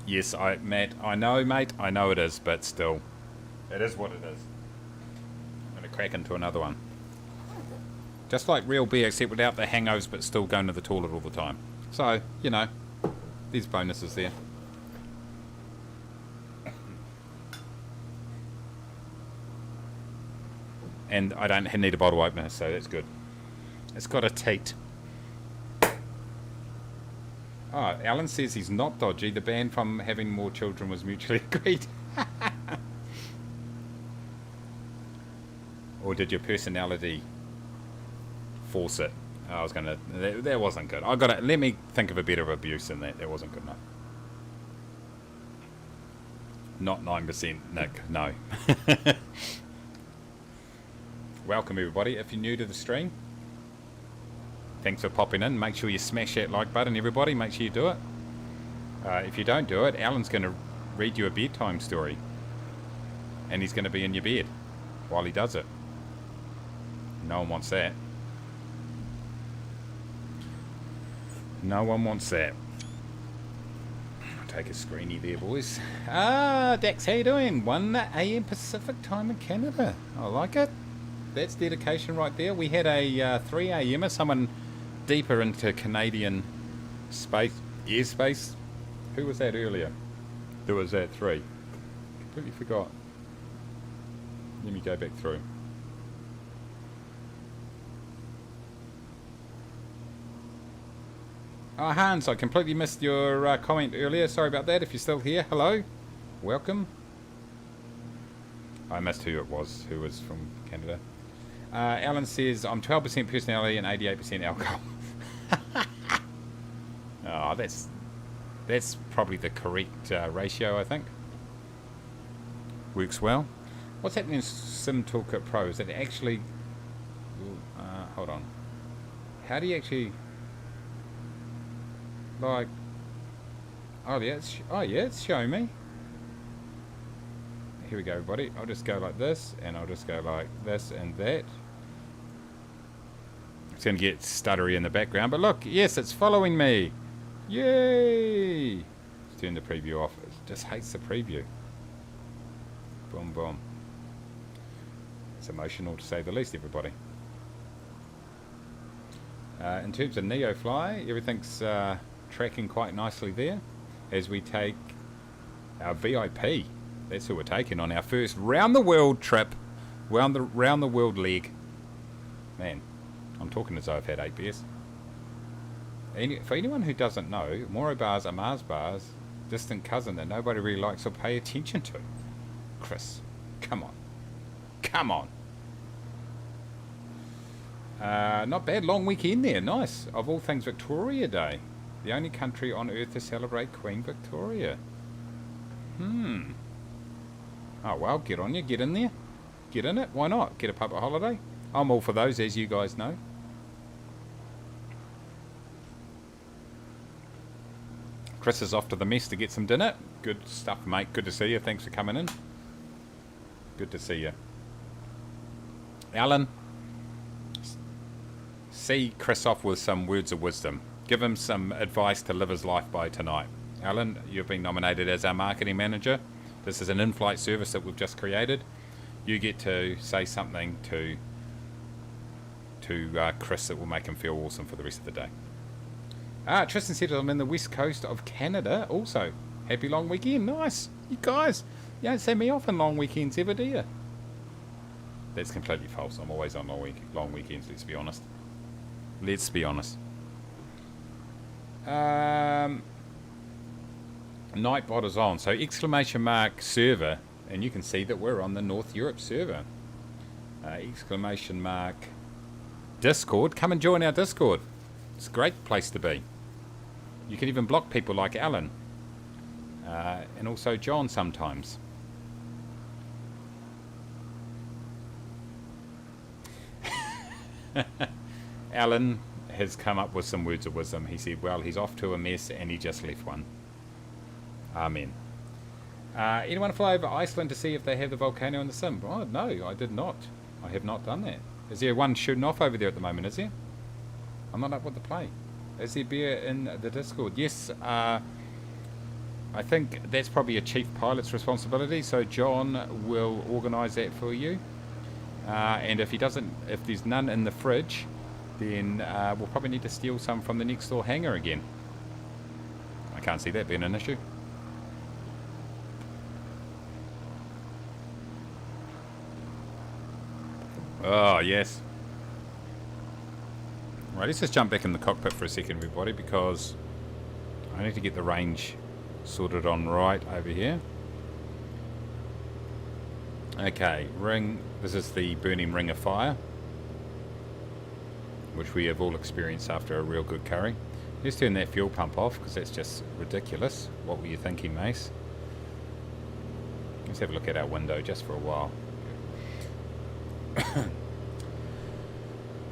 Yes, Matt, I know, mate. I know it is, but still, it is what it is. I'm going to crack into another one. Just like real beer, except without the hangovers, but still going to the toilet all the time. So, you know, there's bonuses there. And I don't need a bottle opener, so that's good. It's got a teat. Oh, Alan says he's not dodgy. The ban from having more children was mutually agreed. Or did your personality force it? I was gonna. That wasn't good. Let me think of a bit of abuse than that. That wasn't good enough. Not 9%, Nick. No. Welcome everybody. If you're new to the stream, thanks for popping in. Make sure you smash that like button, everybody. Make sure you do it. If you don't do it, Alan's going to read you a bedtime story. And he's going to be in your bed while he does it. No one wants that. No one wants that. I'll take a screeny there, boys. Dax, how you doing? 1 AM Pacific time in Canada. I like it. That's dedication right there. We had a 3 AM, someone deeper into Canadian airspace. Who was that earlier? There was that 3. Completely forgot. Let me go back through. Oh, Hans, I completely missed your comment earlier. Sorry about that. If you're still here, hello. Welcome. I missed who it was, who was from Canada. Alan says, I'm 12% personality and 88% alcohol. Oh, that's probably the correct ratio, I think. Works well. What's happening in Sim Toolkit Pro? Is it actually... hold on. How do you actually... Like... Oh, yeah, it's showing me. Here we go, everybody. I'll just go like this, and I'll just go like this and that. It's going to get stuttery in the background, but look, yes, it's following me. Yay! Let's turn the preview off. It just hates the preview. Boom, boom. It's emotional to say the least, everybody. In terms of NEOFLY, everything's tracking quite nicely there as we take our VIP. That's who we're taking on our first round the world trip, round the world leg. Man, I'm talking as though I've had 8 beers. For anyone who doesn't know, Moro bars are Mars bars, distant cousin that nobody really likes or pay attention to. Chris, come on. Come on. Not bad, long weekend there, nice. Of all things, Victoria Day. The only country on earth to celebrate Queen Victoria. Oh well, get on you, get in there. Get in it, why not? Get a public holiday. I'm all for those, as you guys know. Chris is off to the mess to get some dinner. Good stuff, mate. Good to see you. Thanks for coming in. Good to see you. Alan, see Chris off with some words of wisdom. Give him some advice to live his life by tonight. Alan, you've been nominated as our marketing manager. This is an in-flight service that we've just created. You get to say something to Chris that will make him feel awesome for the rest of the day. Tristan said I'm in the west coast of Canada also. Happy long weekend. Nice. You guys, you don't send me off on long weekends ever, do you? That's completely false. I'm always on long weekends, let's be honest. Let's be honest. Nightbot is on. So exclamation mark server. And you can see that we're on the North Europe server. Exclamation mark Discord. Come and join our Discord. It's a great place to be. You can even block people like Alan. And also John sometimes. Alan has come up with some words of wisdom. He said, well, he's off to a mess and he just left one. Amen. Anyone fly over Iceland to see if they have the volcano in the sim? Oh, no, I did not. I have not done that. Is there one shooting off over there at the moment, is there? I'm not up with the play. Is there beer in the Discord? Yes, I think that's probably a chief pilot's responsibility, so John will organise that for you. And if there's none in the fridge, then we'll probably need to steal some from the next door hangar again. I can't see that being an issue. Oh, yes. Right, let's just jump back in the cockpit for a second, everybody, because I need to get the range sorted on right over here. Okay, ring. This is the burning ring of fire, which we have all experienced after a real good curry. Let's turn that fuel pump off, because that's just ridiculous. What were you thinking, Mace? Let's have a look at our window just for a while.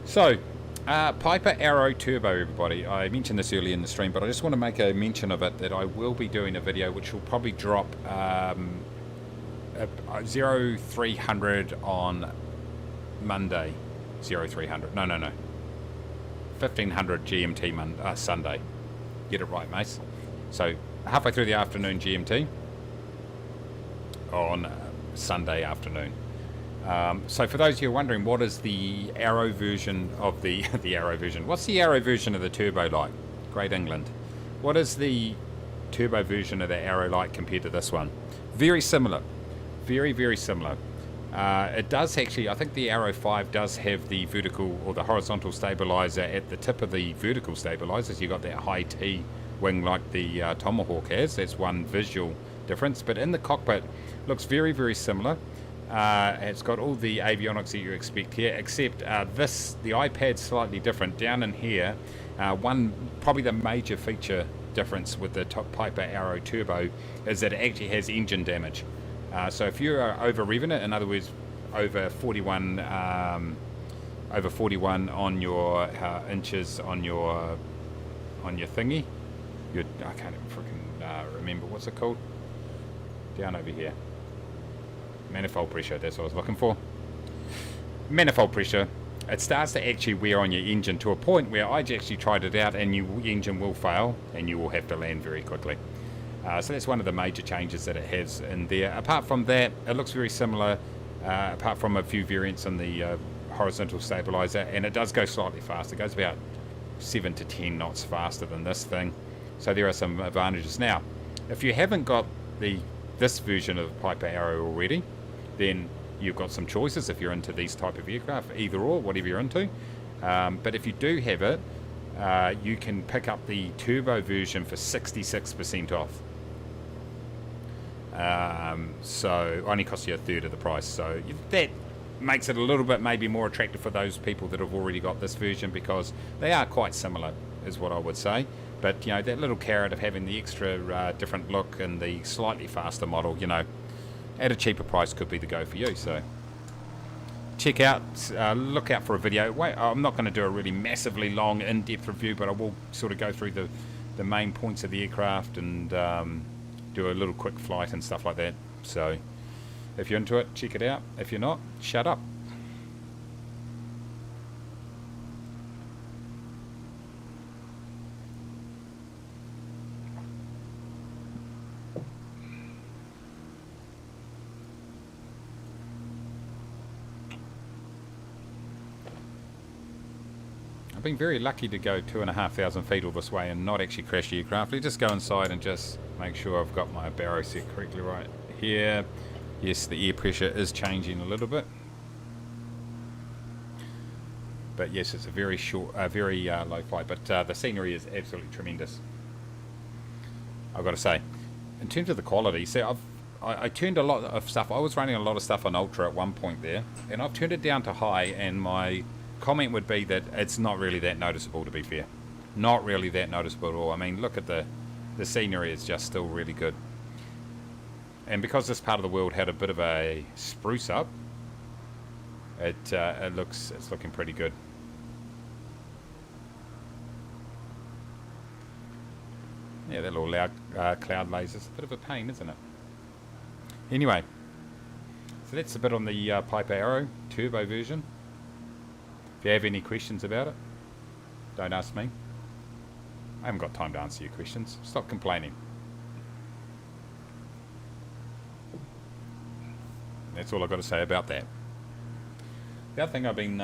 So, Piper Arrow Turbo, everybody. I mentioned this earlier in the stream, but I just want to make a mention of it, that I will be doing a video which will probably drop 0300 on Monday. 0300. No. 1500 GMT Sunday. Get it right, Mace. So, halfway through the afternoon GMT on Sunday afternoon. So for those of you wondering, what is the Arrow version of the Arrow version? What's the Arrow version of the Turbo like? Great England. What is the Turbo version of the Arrow like compared to this one? Very similar. Very, very similar. It does actually, I think the Arrow 5 does have the vertical or the horizontal stabilizer at the tip of the vertical stabilizers. You got that high T wing like the Tomahawk has. That's one visual difference. But in the cockpit, looks very, very similar. It's got all the avionics that you expect here, except the iPad's slightly different. Down in here, probably the major feature difference with the Piper Arrow Turbo is that it actually has engine damage. So if you're over revving it, in other words, over 41 on your inches on your thingy, I can't even freaking remember what's it called. Down over here, manifold pressure. That's what I was looking for. Manifold pressure. It starts to actually wear on your engine to a point where I actually tried it out, and your engine will fail, and you will have to land very quickly. So that's one of the major changes that it has in there. Apart from that, it looks very similar, apart from a few variants on the horizontal stabilizer, and it does go slightly faster. It goes about 7 to 10 knots faster than this thing. So there are some advantages. Now, if you haven't got this version of Piper Arrow already, then you've got some choices if you're into these type of aircraft, either or, whatever you're into. But if you do have it, you can pick up the turbo version for 66% off. So only costs you a third of the price. So that makes it a little bit maybe more attractive for those people that have already got this version, because they are quite similar, is what I would say. But you know, that little carrot of having the extra different look and the slightly faster model, you know, at a cheaper price could be the go for you. So check out, look out for a video. I'm not going to do a really massively long in-depth review, but I will sort of go through the main points of the aircraft and do a little quick flight and stuff like that. So if you're into it, check it out. If you're not, shut up. I've been very lucky to go 2,500 feet all this way and not actually crash the aircraft. Let's just go inside and just make sure I've got my barrow set correctly right here. Yes, the air pressure is changing a little bit, but yes, it's a very short, very low flight. But the scenery is absolutely tremendous, I've got to say. In terms of the quality, see, I turned a lot of stuff. I was running a lot of stuff on Ultra at one point there, and I've turned it down to high, and my comment would be that it's not really that noticeable, to be fair. Not really that noticeable at all. I mean, look at the scenery is just still really good. And because this part of the world had a bit of a spruce up, it's looking pretty good. Yeah, that little loud cloud laser's a bit of a pain, isn't it? Anyway, so that's a bit on the Piper Arrow Turbo version. If you have any questions about it, don't ask me. I haven't got time to answer your questions. Stop complaining. That's all I've got to say about that. The other thing I've been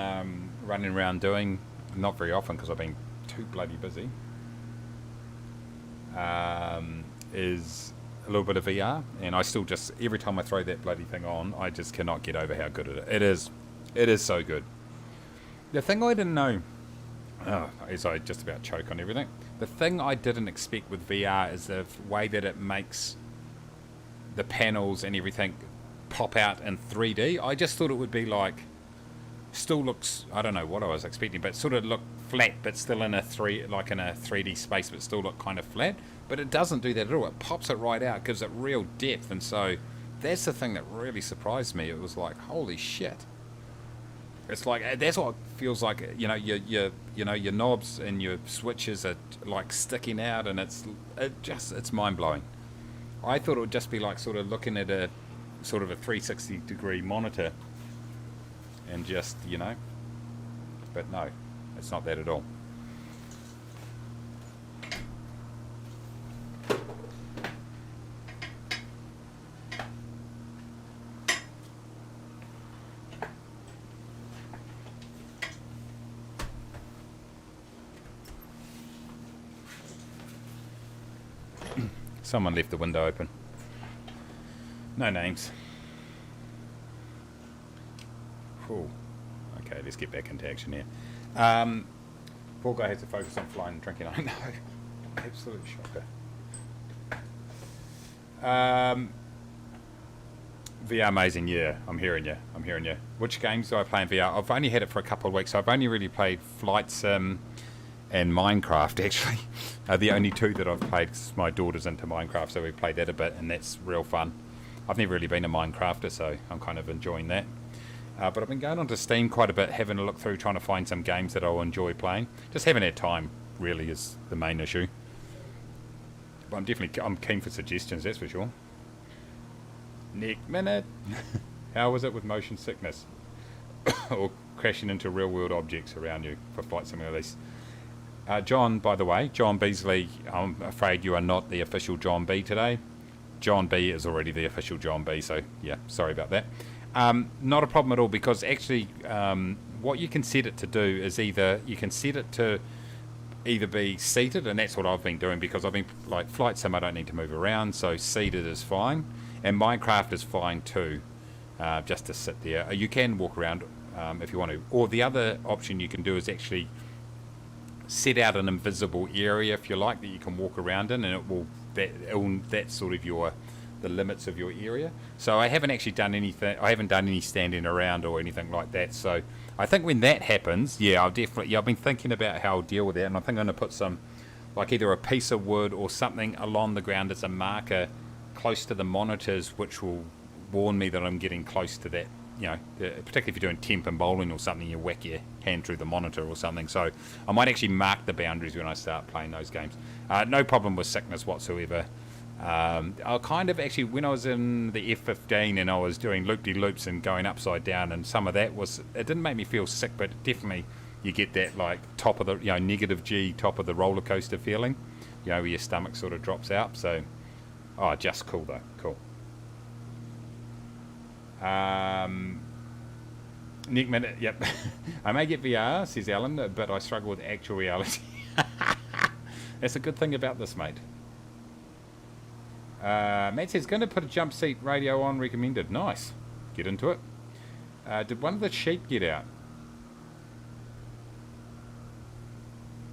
running around doing, not very often because I've been too bloody busy, is a little bit of VR. And I still just, every time I throw that bloody thing on, I just cannot get over how good it is. It is so good. The thing I didn't know, is I just about choke on everything. The thing I didn't expect with VR is the way that it makes the panels and everything pop out in 3D. I just thought it would be like, still looks, I don't know what I was expecting, but sort of look flat, but still in a 3D space, but still look kind of flat. But it doesn't do that at all. It pops it right out, gives it real depth, and so that's the thing that really surprised me. It was like, holy shit. It's like, that's what it feels like, you know, your knobs and your switches are like sticking out, and it's mind blowing. I thought it would just be like sort of looking at a sort of a 360 degree monitor and just, you know, but no, it's not that at all. Someone left the window open. No names. Whew. Okay, let's get back into action here. Poor guy has to focus on flying and drinking. I know. Absolute shocker. VR amazing, yeah. I'm hearing you. Which games do I play in VR? I've only had it for a couple of weeks. So I've only really played Flight Sim and Minecraft, actually. The only two that I've played, because my daughter's into Minecraft, so we played that a bit, and that's real fun. I've never really been a Minecrafter, so I'm kind of enjoying that. But I've been going onto Steam quite a bit, having a look through, trying to find some games that I'll enjoy playing. Just haven't had time, really, is the main issue. But I'm keen for suggestions, that's for sure. Nick Minute. How was it with motion sickness? Or crashing into real-world objects around you for Flight Simulators? John, by the way, John Beasley, I'm afraid you are not the official John B today. John B is already the official John B, so yeah, sorry about that. Not a problem at all, because actually what you can set it to do is either be seated, and that's what I've been doing, because I've been like Flight Sim, I don't need to move around, so seated is fine, and Minecraft is fine too, just to sit there. You can walk around if you want to, or the other option you can do is actually set out an invisible area, if you like, that you can walk around in, and that's sort of the limits of your area. So I haven't actually done anything. I haven't done any standing around or anything like that. So I think when that happens, yeah, I've been thinking about how I'll deal with that, and I think I'm going to put some, like either a piece of wood or something along the ground as a marker close to the monitors, which will warn me that I'm getting close to that. You know, particularly if you're doing temp and bowling or something, you whack your hand through the monitor or something. So I might actually mark the boundaries when I start playing those games. No problem with sickness whatsoever. I kind of actually, when I was in the F-15 and I was doing loop-de-loops and going upside down, and some of that it didn't make me feel sick, but definitely you get that like top of the, negative G, top of the roller coaster feeling, where your stomach sort of drops out. So, just cool though, cool. Nick Minute, yep. I may get VR, says Alan, but I struggle with actual reality. That's a good thing about this, mate. Matt says, going to put a jump seat radio on, recommended. Nice. Get into it. Did one of the sheep get out?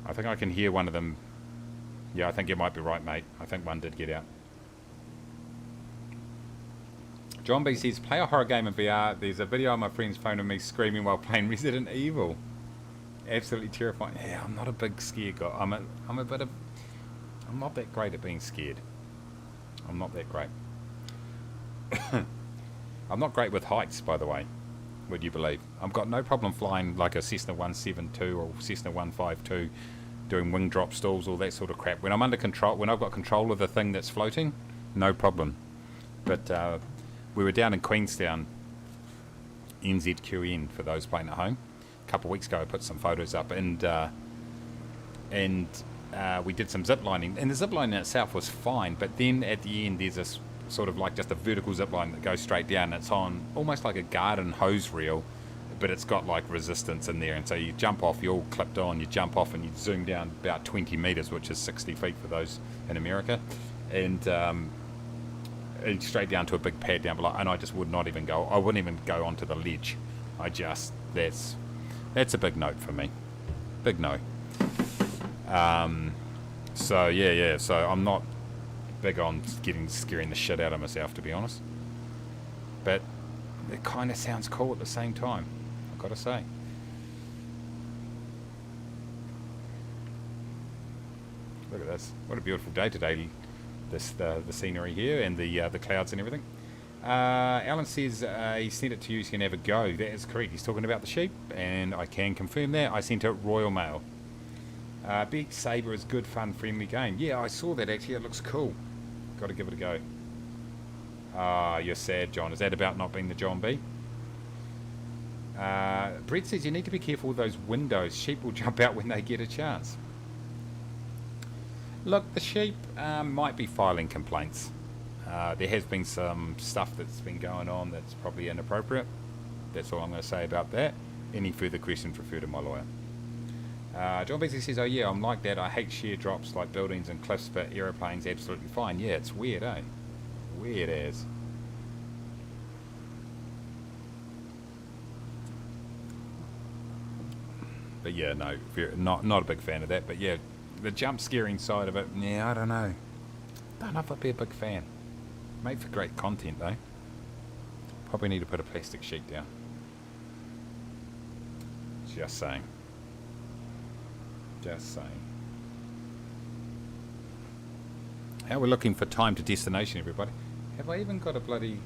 I think I can hear one of them. Yeah, I think you might be right, mate. I think one did get out. John B says, play a horror game in VR. There's a video on my friend's phone of me screaming while playing Resident Evil. Absolutely terrifying. Yeah, I'm not a big scared guy. I'm not that great at being scared. I'm not that great. I'm not great with heights, by the way. Would you believe? I've got no problem flying like a Cessna 172 or Cessna 152, doing wing drop stalls, all that sort of crap. When I'm under control, when I've got control of the thing that's floating, no problem. But we were down in Queenstown, NZQN, for those playing at home. A couple of weeks ago, I put some photos up, and we did some zip lining, and the zip line in itself was fine, but then at the end there's this sort of like just a vertical zip line that goes straight down. It's on almost like a garden hose reel, but it's got like resistance in there, and so you jump off, you're all clipped on, you jump off and you zoom down about 20 meters, which is 60 feet for those in America, and straight down to a big pad down below, and I just would not even go. I wouldn't even go onto the ledge. That's a big note for me. Big no. So yeah. So I'm not big on scaring the shit out of myself, to be honest. But it kind of sounds cool at the same time, I've got to say. Look at this. What a beautiful day today. The scenery here and the clouds and everything. Alan says he sent it to you so you can have a go. That is correct. He's talking about the sheep, and I can confirm that. I sent it Royal Mail. Big Saber is good, fun, friendly game. Yeah, I saw that actually. It looks cool. Got to give it a go. You're sad, John. Is that about not being the John B? Brett says you need to be careful with those windows. Sheep will jump out when they get a chance. Look, the sheep might be filing complaints. There has been some stuff that's been going on that's probably inappropriate. That's all I'm going to say about that. Any further questions, refer to my lawyer. John Beasley says, oh yeah, I'm like that. I hate sheer drops like buildings and cliffs, but aeroplanes absolutely fine. Yeah, it's weird, eh? Weird as. But yeah, no, not a big fan of that. But yeah, the jump scaring side of it, yeah, I don't know. Don't know if I'd be a big fan. Made for great content though. Probably need to put a plastic sheet down. Just saying. Just saying. How we're looking for time to destination, everybody. Have I even got a bloody...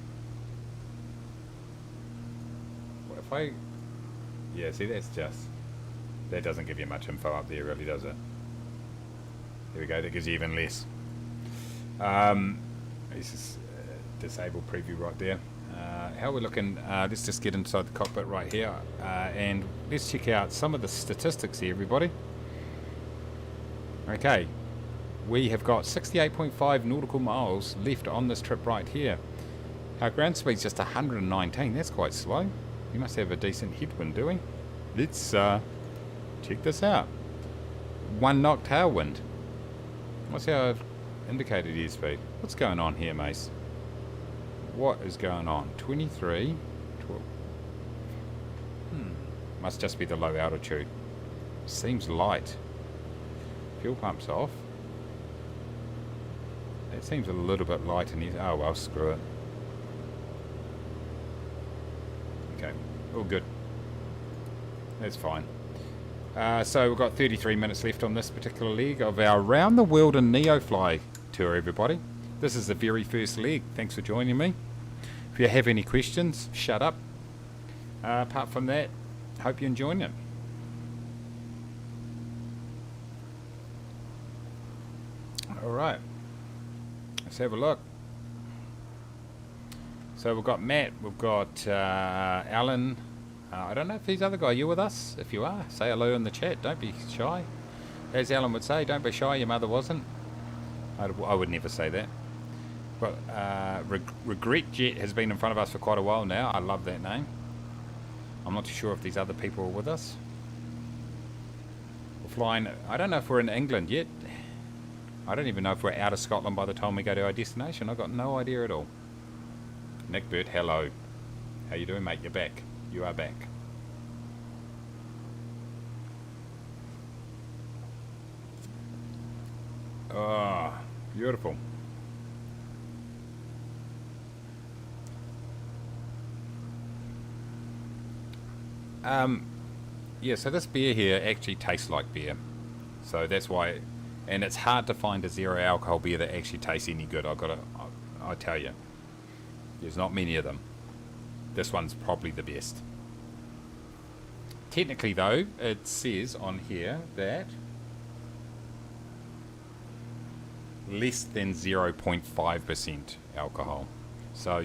What if I... Yeah, see, that's just... That doesn't give you much info up there, really, does it? There we go, that gives you even less. This is disabled preview right there. How we're looking, let's just get inside the cockpit right here, and let's check out some of the statistics here, everybody. Okay, we have got 68.5 nautical miles left on this trip right here. Our ground speed's just 119, that's quite slow. We must have a decent headwind, do we? Let's check this out. 1 knot tailwind. What's our indicated airspeed? What's going on here, Mace? What is going on? 23, 12. Must just be the low altitude. Seems light. Fuel pump's off. That seems a little bit light in here. Oh well, screw it. Okay, all good. That's fine. So we've got 33 minutes left on this particular leg of our Round the World in NEOFLY tour, everybody. This is the very first leg. Thanks for joining me. If you have any questions, shut up. Apart from that, hope you're enjoying it. Alright, let's have a look. So we've got Matt, we've got Alan. I don't know if these other guy, you with us? If you are, say hello in the chat. Don't be shy. As Alan would say, don't be shy, your mother wasn't. I would never say that. But Regret Jet has been in front of us for quite a while now. I love that name. I'm not too sure if these other people are with us. We're flying, I don't know if we're in England yet. I don't even know if we're out of Scotland by the time we go to our destination. I've got no idea at all. Nick Burt, hello. How you doing, mate? You're back. You are back. Oh, beautiful. Yeah, so this beer here actually tastes like beer. So that's why, and it's hard to find a zero alcohol beer that actually tastes any good. I tell you, there's not many of them. This one's probably the best. Technically though, it says on here that less than 0.5% alcohol. So,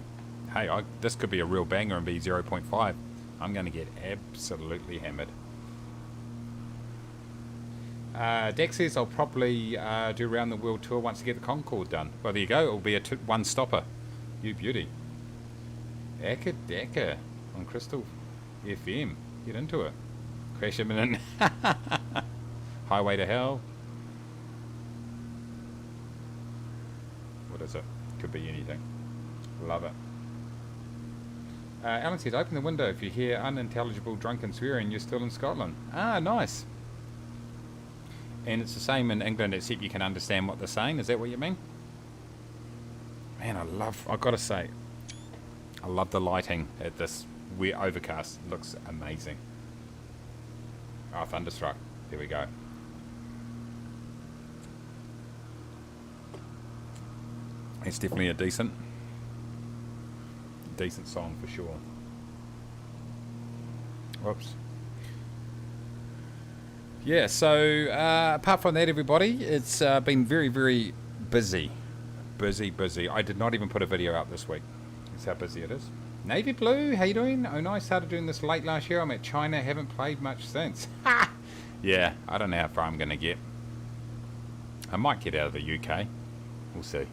hey, this could be a real banger and be 0.5. I'm going to get absolutely hammered. Dex says I'll probably do around the world tour once I get the Concorde done. Well, there you go. It'll be a one stopper. You beauty. Akadaka on Crystal FM. Get into it. Crash imminent. Highway to Hell. What is it? Could be anything. Love it. Alan says, open the window if you hear unintelligible drunken swearing, you're still in Scotland. Ah, nice. And it's the same in England, except you can understand what they're saying. Is that what you mean? Man, I've got to say, I love the lighting at this overcast. It looks amazing. Oh, Thunderstruck. There we go. It's definitely a decent song for sure. Whoops. Yeah, so apart from that, everybody, it's been very, very busy. Busy. I did not even put a video out this week. That's how busy it is. Navy Blue, how you doing? Oh, no, I started doing this late last year. I'm at China, haven't played much since. Yeah, I don't know how far I'm going to get. I might get out of the UK. We'll see.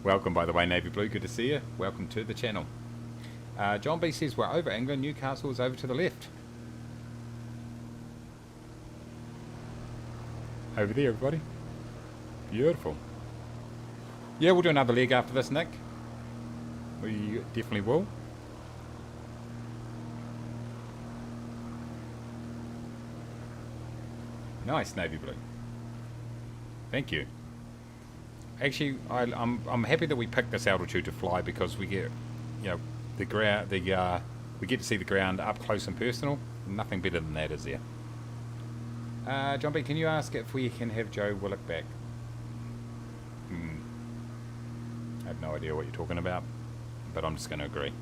Welcome, by the way, Navy Blue. Good to see you. Welcome to the channel. John B says we're over England. Newcastle is over to the left. Over there, everybody. Beautiful. Yeah, we'll do another leg after this, Nick. We definitely will. Nice navy blue. Thank you. Actually, I'm happy that we picked this altitude to fly because we get, you know, the ground. We get to see the ground up close and personal. Nothing better than that, is there? John B, can you ask if we can have Joe Willock back? I have no idea what you're talking about, but I'm just going to agree.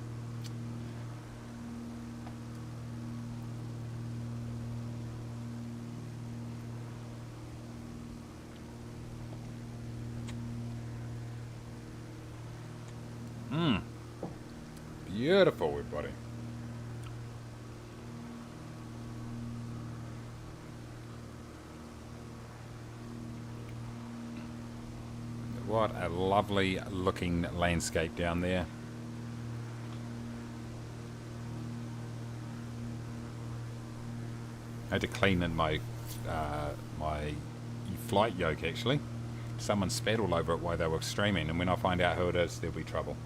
Beautiful, everybody. What a lovely looking landscape down there. I had to clean in my my flight yoke actually. Someone spat all over it while they were streaming, and when I find out who it is, there'll be trouble.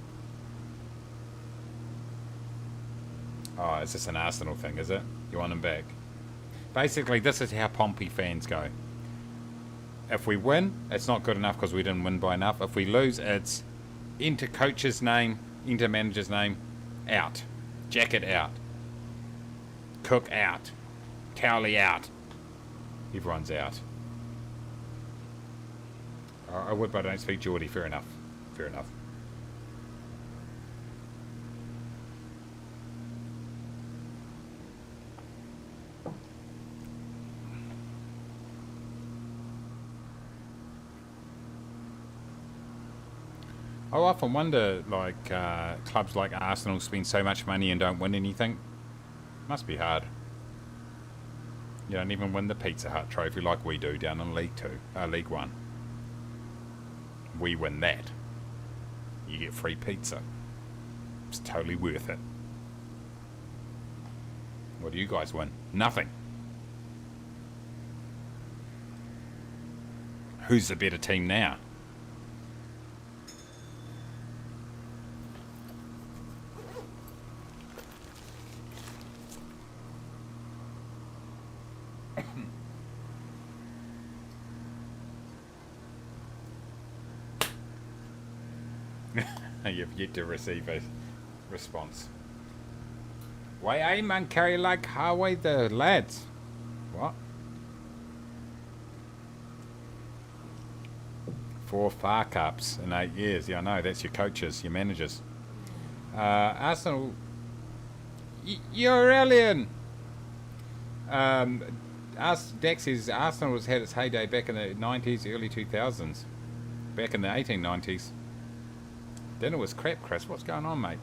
Oh, is this an Arsenal thing, is it? You want them back? Basically, this is how Pompey fans go. If we win, it's not good enough because we didn't win by enough. If we lose, it's enter coach's name, enter manager's name, out. Jacket out. Cook out. Cowley out. Everyone's out. I would, but I don't speak Geordie. Fair enough. Fair enough. I often wonder, like, clubs like Arsenal spend so much money and don't win anything. Must be hard. You don't even win the Pizza Hut trophy like we do down in League One. We win that. You get free pizza. It's totally worth it. What do you guys win? Nothing. Who's the better team now? You've yet to receive a response. Why I man carry like highway the lads? What? 4 far cups in 8 years. Yeah, I know. That's your coaches, your managers. Arsenal. You're alien. Dex says Arsenal has had its heyday back in the 90s, early 2000s. Back in the 1890s. Dinner was crap, Chris. What's going on, mate?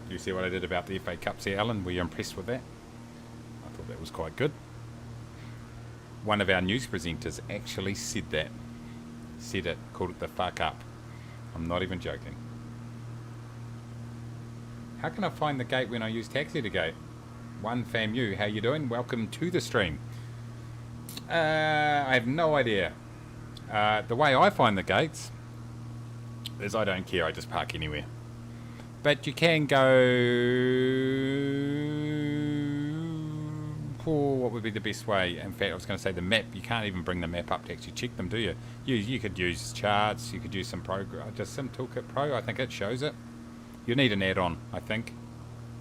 You see what I did about the FA Cups here, Alan? Were you impressed with that? I thought that was quite good. One of our news presenters actually said that. Said it. Called it the fuck up. I'm not even joking. How can I find the gate when I use Taxi to Gate? One FAMU, how you doing? Welcome to the stream. I have no idea. The way I find the gates is I don't care, I just park anywhere. But you can go... Oh, what would be the best way? In fact, I was going to say the map. You can't even bring the map up to actually check them, do you? You could use charts, you could use some program, just some Toolkit Pro, I think it shows it. You need an add-on, I think.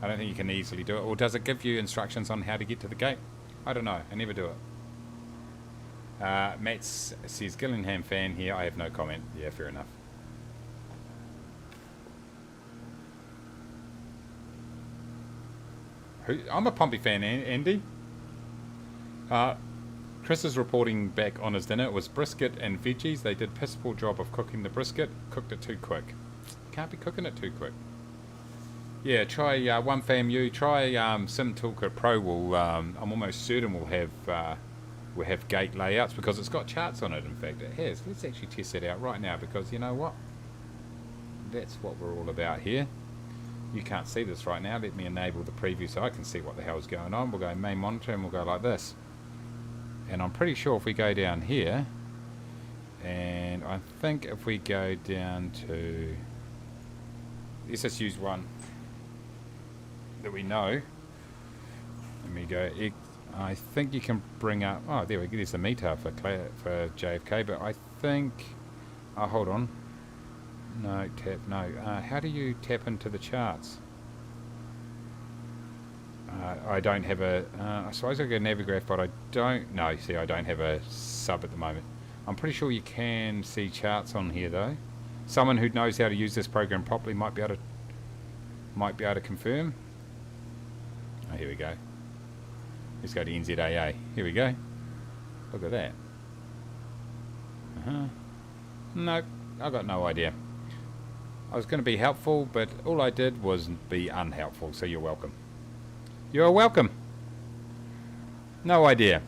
I don't think you can easily do it. Or does it give you instructions on how to get to the gate? I don't know. I never do it. Matt says, Gillingham fan here. I have no comment. Yeah, fair enough. I'm a Pompey fan, Andy. Chris is reporting back on his dinner. It was brisket and veggies. They did piss poor job of cooking the brisket. Cooked it too quick. Can't be cooking it too quick. Yeah, try one FAMU. Try Sim Toolkit Pro. Will I'm almost certain we'll have gate layouts because it's got charts on it. In fact, it has. Let's actually test that out right now because you know what? That's what we're all about here. You can't see this right now. Let me enable the preview so I can see what the hell's going on. We'll go main monitor and we'll go like this. And I'm pretty sure if we go down here And I think if we go down to, let's just use one that we know. Let me go. I think you can bring up. Oh, there we go. There's the meter for JFK. But I think. Oh, hold on. No, tap. No. How do you tap into the charts? I don't have a. I suppose I got a Navigraph, but I don't. No, see, I don't have a sub at the moment. I'm pretty sure you can see charts on here, though. Someone who knows how to use this program properly might be able to confirm. Oh, here we go. Let's go to NZAA. Here we go. Look at that. Nope, I got no idea. I was going to be helpful, but all I did was be unhelpful, so you're welcome. You're welcome. No idea.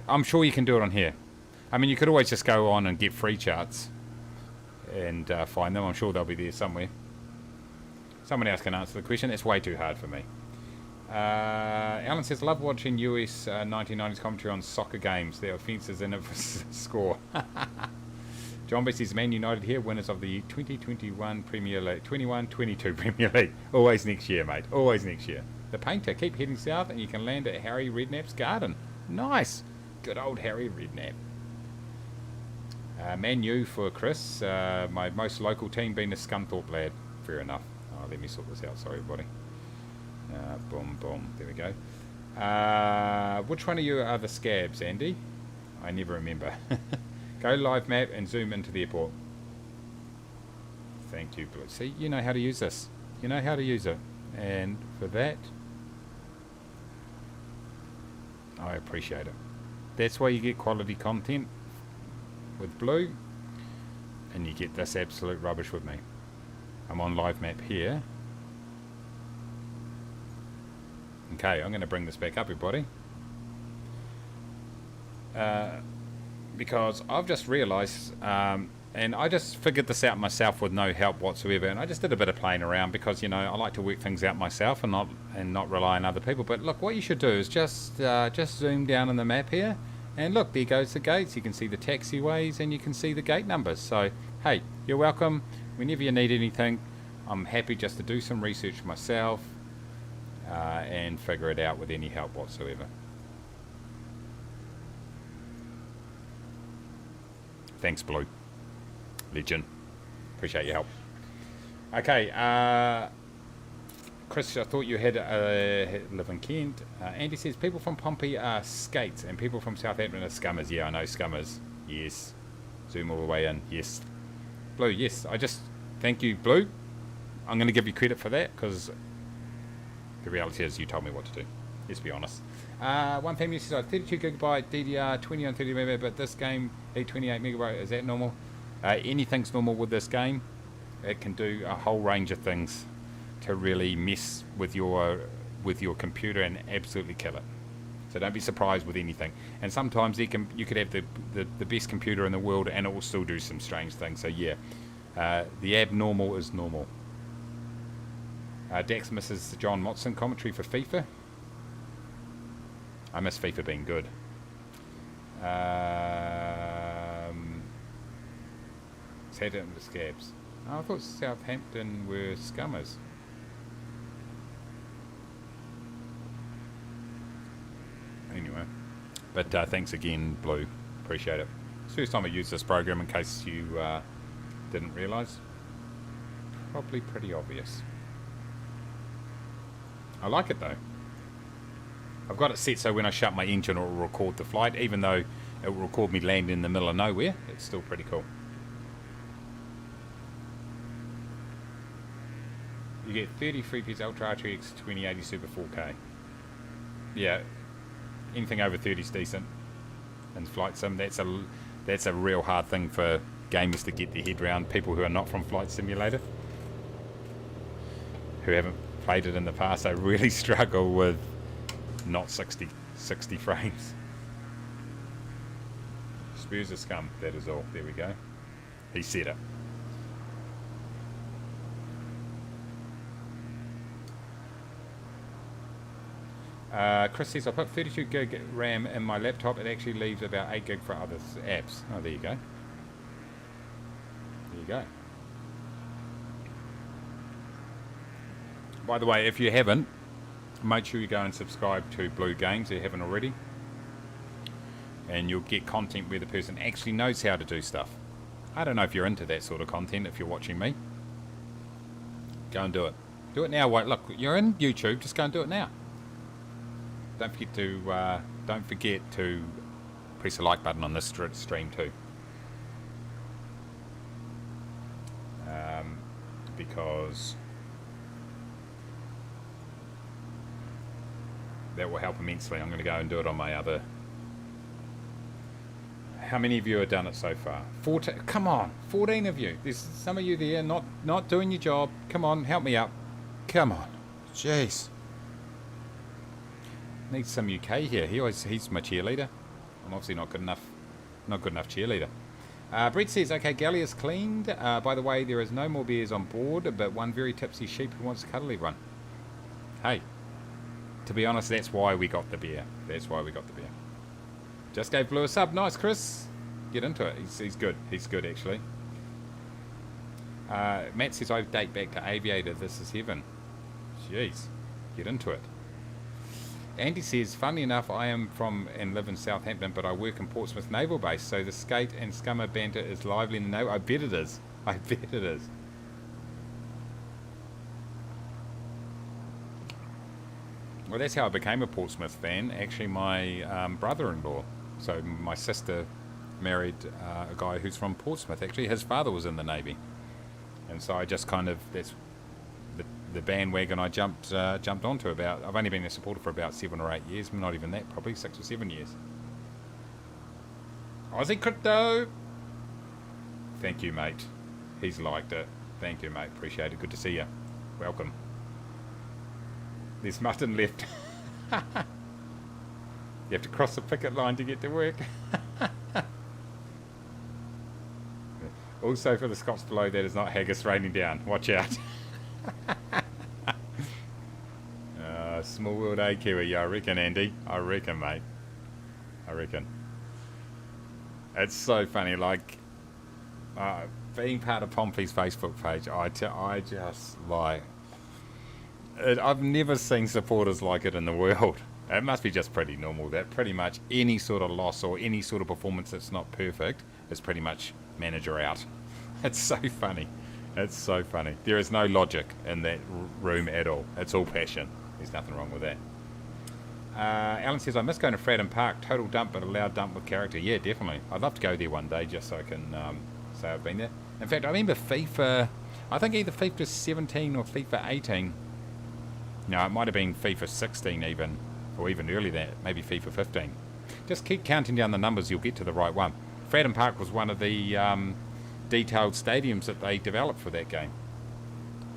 I'm sure you can do it on here. I mean, you could always just go on and get free charts and find them. I'm sure they'll be there somewhere. Someone else can answer the question. It's way too hard for me. Alan says, love watching US 1990s commentary on soccer games. Their offences and score. John B says, Man United here, winners of the 2021 Premier League, 21-22 Premier League. Always next year, mate. Always next year. The Painter, keep heading south and you can land at Harry Redknapp's garden. Nice. Good old Harry Redknapp. Man U for Chris. My most local team being the Scunthorpe lad. Fair enough. Oh, let me sort this out. Sorry, everybody. Boom, boom. There we go. Which one of you are the scabs, Andy? I never remember. Go live map and zoom into the airport. Thank you, Blue. See, you know how to use this. You know how to use it. And for that, I appreciate it. That's why you get quality content with Blue, and you get this absolute rubbish with me. I'm on live map here. Okay, I'm going to bring this back up, everybody. Because I've just realised, and I just figured this out myself with no help whatsoever, and I just did a bit of playing around because, you know, I like to work things out myself and not rely on other people. But look, what you should do is just zoom down on the map here, and look, there goes the gates. You can see the taxiways and you can see the gate numbers. So, hey, you're welcome. Whenever you need anything, I'm happy just to do some research myself and figure it out with any help whatsoever. Thanks, Blue. Legend. Appreciate your help. Okay, Chris, I thought you had live in Kent. Andy says, people from Pompey are skates and people from Southampton are scummers. Yeah, I know, scummers. Yes. Zoom all the way in. Yes. Blue, yes. Thank you, Blue. I'm going to give you credit for that because the reality is you told me what to do. Let's be honest. One family says, 32 gigabyte DDR, 20 on 30 megabyte, but this game, 28 megabyte, is that normal? Anything's normal with this game. It can do a whole range of things to really mess with your computer and absolutely kill it. So don't be surprised with anything. And sometimes you could have the best computer in the world and it will still do some strange things. So yeah, the abnormal is normal. Dax misses the John Motson commentary for FIFA. I miss FIFA being good. Southampton the scabs. Oh, I thought Southampton were scummers. Anyway, but thanks again, Blue. Appreciate it. It's the first time I used this program, in case you didn't realise. Probably pretty obvious. I like it though. I've got it set so when I shut my engine it will record the flight, even though it will record me landing in the middle of nowhere. It's still pretty cool. You get 30 free-piece Ultra RTX 2080 Super 4K. Yeah, anything over 30 is decent. And Flight Sim, that's a real hard thing for gamers to get their head around. People who are not from Flight Simulator, who haven't played it in the past, I really struggle with not 60 frames. Spurs a scum, that is all. There we go. He said it. Chris says, I put 32 gig RAM in my laptop. It actually leaves about 8 gig for other apps. Oh, there you go. you go. By the way, if you haven't, make sure you go and subscribe to Blue Games if you haven't already. And you'll get content where the person actually knows how to do stuff. I don't know if you're into that sort of content if you're watching me. Go and do it. Do it now. Wait, look, you're in YouTube. Just go and do it now. Don't forget to press the like button on this stream too. Because that will help immensely. I'm going to go and do it on my other. How many of you have done it so far? 14. Come on, 14 of you. There's some of you there not doing your job. Come on, help me out. Come on, jeez. Need some UK here. He's my cheerleader. I'm obviously not good enough. Not good enough cheerleader. Brett says, okay, galley is cleaned. By the way, there is no more bears on board, but one very tipsy sheep who wants to cuddle everyone. Hey, to be honest, that's why we got the beer. That's why we got the beer. Just gave Blue a sub. Nice, Chris. Get into it. He's good. He's good, actually. Matt says, I date back to Aviator. This is heaven. Jeez. Get into it. Andy says, funny enough, I am from and live in Southampton, but I work in Portsmouth Naval Base, so the skate and scummer banter is lively in the naval. I bet it is. I bet it is. Well, that's how I became a Portsmouth fan. Actually, my brother-in-law. So my sister married a guy who's from Portsmouth. Actually, his father was in the Navy. And so I just kind of, that's the bandwagon I jumped onto about. I've only been a supporter for about 7 or 8 years, not even that, probably 6 or 7 years. Aussie Crypto! Thank you, mate. He's liked it. Thank you, mate. Appreciate it. Good to see you. Welcome. There's mutton left. You have to cross the picket line to get to work. Also for the Scots below, that is not haggis raining down. Watch out. Small world, eh, Kiwi? Yeah, I reckon, Andy. I reckon, mate. I reckon. It's so funny, like, being part of Pompey's Facebook page, I just, like, I've never seen supporters like it in the world. It must be just pretty normal that pretty much any sort of loss or any sort of performance that's not perfect is pretty much manager out. It's so funny. It's so funny. There is no logic in that room at all. It's all passion. There's nothing wrong with that. Alan says, I miss going to Fradden Park. Total dump, but a loud dump with character. Yeah, definitely. I'd love to go there one day just so I can say I've been there. In fact, I remember FIFA, I think either FIFA 17 or FIFA 18. No, it might have been FIFA 16 even, or even earlier than that, maybe FIFA 15. Just keep counting down the numbers, you'll get to the right one. Fradden Park was one of the detailed stadiums that they developed for that game.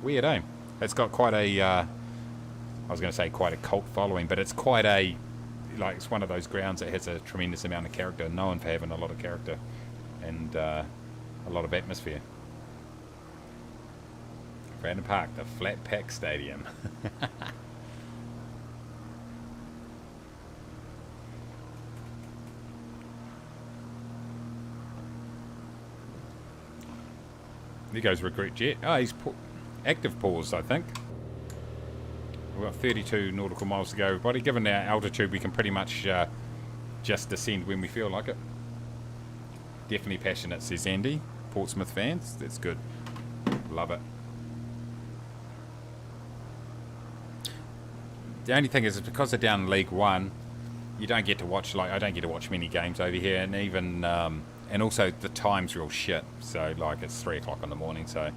Weird, eh? It's got quite a, I was going to say quite a cult following, but it's quite a, like, it's one of those grounds that has a tremendous amount of character, known for having a lot of character and a lot of atmosphere. Fradden Park, the Flat Pack Stadium. There goes Recruit Jet. Oh, he's active pause, I think. We've got 32 nautical miles to go, everybody. Given our altitude, we can pretty much just descend when we feel like it. Definitely passionate, says Andy. Portsmouth fans, that's good. Love it. The only thing is because they're down in League One, you don't get to watch, like, I don't get to watch many games over here, and even, and also the time's real shit, so, like, it's 3 o'clock in the morning, so,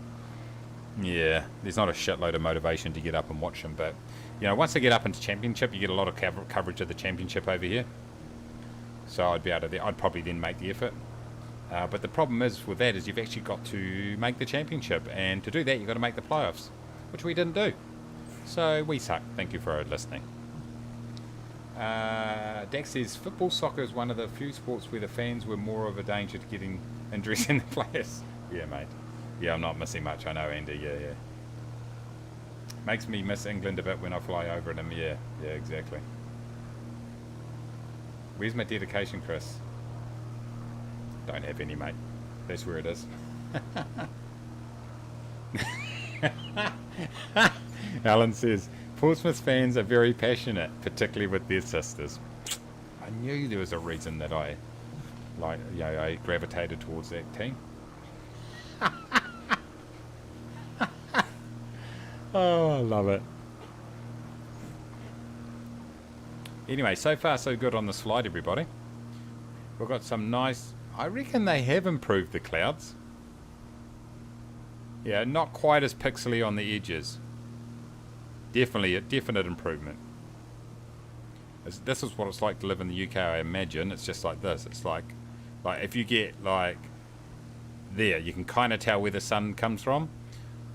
yeah, there's not a shitload of motivation to get up and watch them, but, you know, once they get up into Championship, you get a lot of coverage of the Championship over here, so I'd be able to, I'd probably then make the effort, but the problem is with that is you've actually got to make the Championship, and to do that, you've got to make the playoffs, which we didn't do. So we suck. Thank you for listening. Dex says, football soccer is one of the few sports where the fans were more of a danger to getting injuries than the players. Yeah, mate. Yeah, I'm not missing much. I know, Andy. Yeah. Makes me miss England a bit when I fly over them. Yeah, exactly. Where's my dedication, Chris? Don't have any, mate. That's where it is. Alan says, Portsmouth fans are very passionate, particularly with their sisters. I knew there was a reason that I gravitated towards that team. Oh, I love it. Anyway, so far so good on this flight, everybody. We've got some nice... I reckon they have improved the clouds. Yeah, not quite as pixely on the edges. Definitely a definite improvement. This is what it's like to live in the UK, I imagine. It's just like this. It's like if you get like there, you can kind of tell where the sun comes from,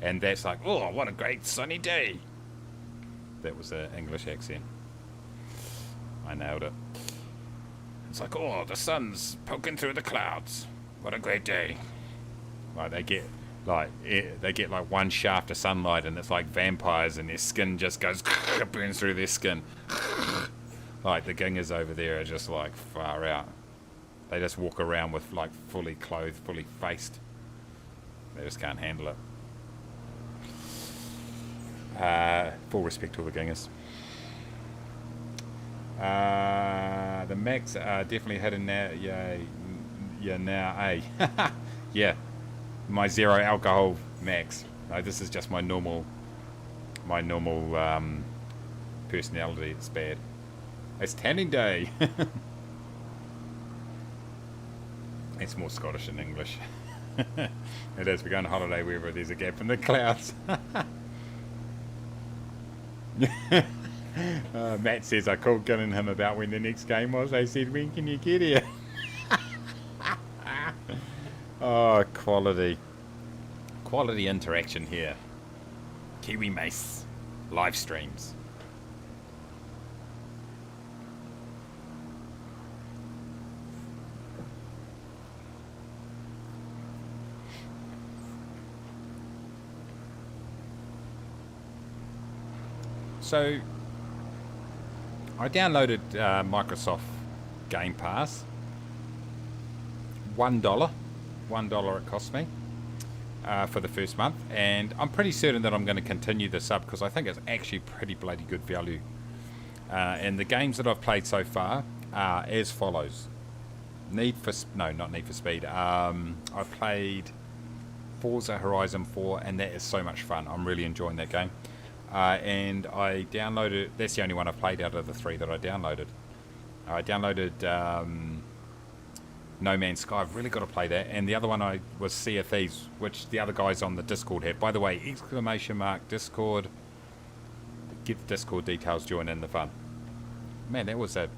and that's like, oh, what a great sunny day. That was an English accent. I nailed it. It's like, oh, the sun's poking through the clouds. What a great day. Like they get like one shaft of sunlight, and it's like vampires, and their skin just goes burns through their skin. Like the gingers over there are just like far out. They just walk around with like fully clothed, fully faced. They just can't handle it. Full respect to all the gingers. The Macs are definitely hitting now. Yeah, now, eh? Yeah, my zero alcohol Macs. No, this is just my normal personality. It's bad. It's tanning day. It's more Scottish than English. It is. We're going on holiday wherever there's a gap in the clouds. Matt says, I called Gil and him about when the next game was. They said, when can you get here? Oh, quality interaction here. Kiwi Mace live streams. So I downloaded Microsoft Game Pass. $1 it cost me for the first month, and I'm pretty certain that I'm going to continue this up because I think it's actually pretty bloody good value. And the games that I've played so far are as follows. Not Need for Speed. I've played Forza Horizon 4, and that is so much fun. I'm really enjoying that game. And I downloaded, that's the only one I've played out of the three that I downloaded. I downloaded No Man's Sky. I've really got to play that. And the other one was Sea of Thieves, which the other guys on the Discord had. By the way, !Discord. Get the Discord details, join in the fun. Man, there was a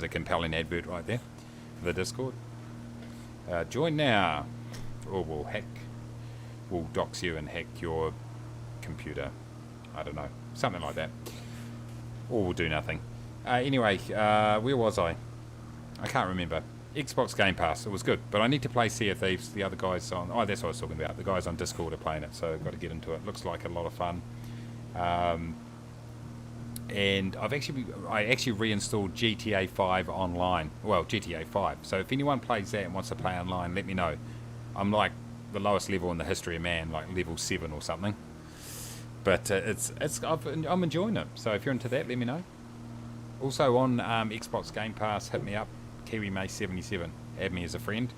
compelling advert right there for the Discord. Join now, or we'll dox you and hack your computer. I don't know, something like that. Or we'll do nothing. Anyway, where was I? I can't remember. Xbox Game Pass, it was good, but I need to play Sea of Thieves. The other guys on, that's what I was talking about. The guys on Discord are playing it, so I've got to get into it. Looks like a lot of fun. And I actually reinstalled GTA 5 online. Well, GTA 5. So if anyone plays that and wants to play online, let me know. I'm like the lowest level in the history of man, like level 7 or something. But I'm enjoying it. So if you're into that, let me know. Also on Xbox Game Pass, hit me up, Kiwi Mace 77. Add me as a friend,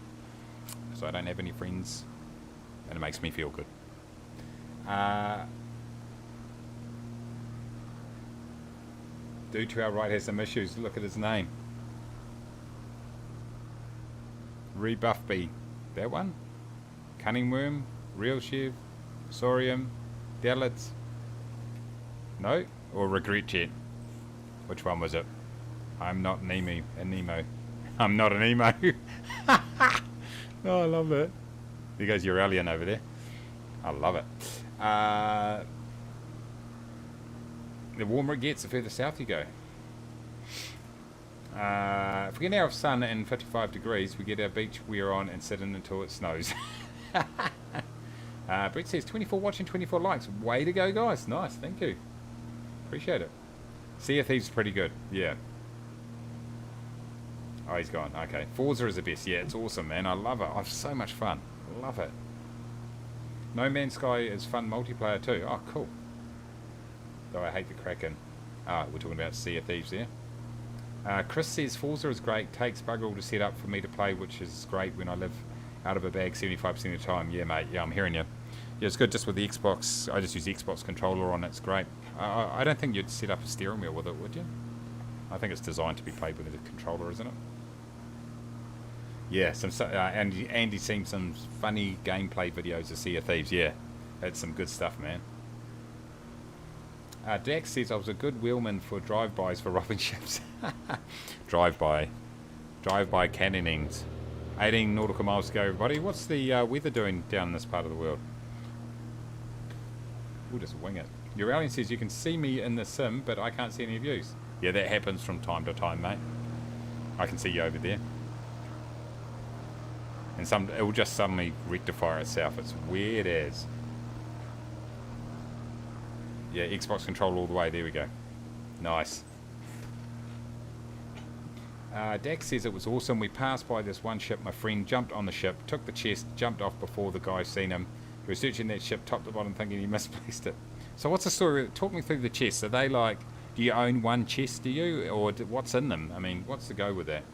so I don't have any friends, and it makes me feel good. Dude to our right has some issues. Look at his name. Rebuffby. That one? Cunningworm? Real Chev? Sorium? Dalits? No? Or Regret Jet? Which one was it? I'm not an emu. An emo. I'm not an emo. Oh, I love it. There goes your alien over there. I love it. The warmer it gets, the further south you go. If we get an hour of sun and 55 degrees, we get our beach wear on and sit in until it snows. Brett says 24 watching, 24 likes. Way to go, guys. Nice, thank you. Appreciate it. Sea of Thieves is pretty good. Yeah. Oh, he's gone. Okay. Forza is the best. Yeah, it's awesome, man. I love it. I have so much fun. Love it. No Man's Sky is fun multiplayer too. Oh, cool. Though I hate the Kraken. Ah, we're talking about Sea of Thieves there. Chris says Forza is great. Takes bugger all to set up for me to play, which is great when I live out of a bag 75% of the time. Yeah, mate. Yeah, I'm hearing you. Yeah, it's good just with the Xbox. I just use the Xbox controller on it. It's great. I don't think you'd set up a steering wheel with it, would you? I think it's designed to be played with a controller, isn't it? Yeah, Andy's seen some funny gameplay videos of Sea of Thieves. Yeah, it's some good stuff, man. Dax says I was a good wheelman for drive-bys for robbing ships. Drive-by cannonings. 18 nautical miles to go, everybody. What's the weather doing down in this part of the world? We'll just wing it. Your alien says you can see me in the sim, but I can't see any views. Yeah, that happens from time to time, mate. I can see you over there. And it will just suddenly rectify itself. It's weird as. Yeah, Xbox controller all the way. There we go. Nice. Dax says it was awesome. We passed by this one ship. My friend jumped on the ship, took the chest, jumped off before the guy seen him. He was searching that ship top to bottom thinking he misplaced it. So what's the story? Talk me through the chests. Are they like, do you own one chest, do you? Or what's in them? I mean, what's the go with that?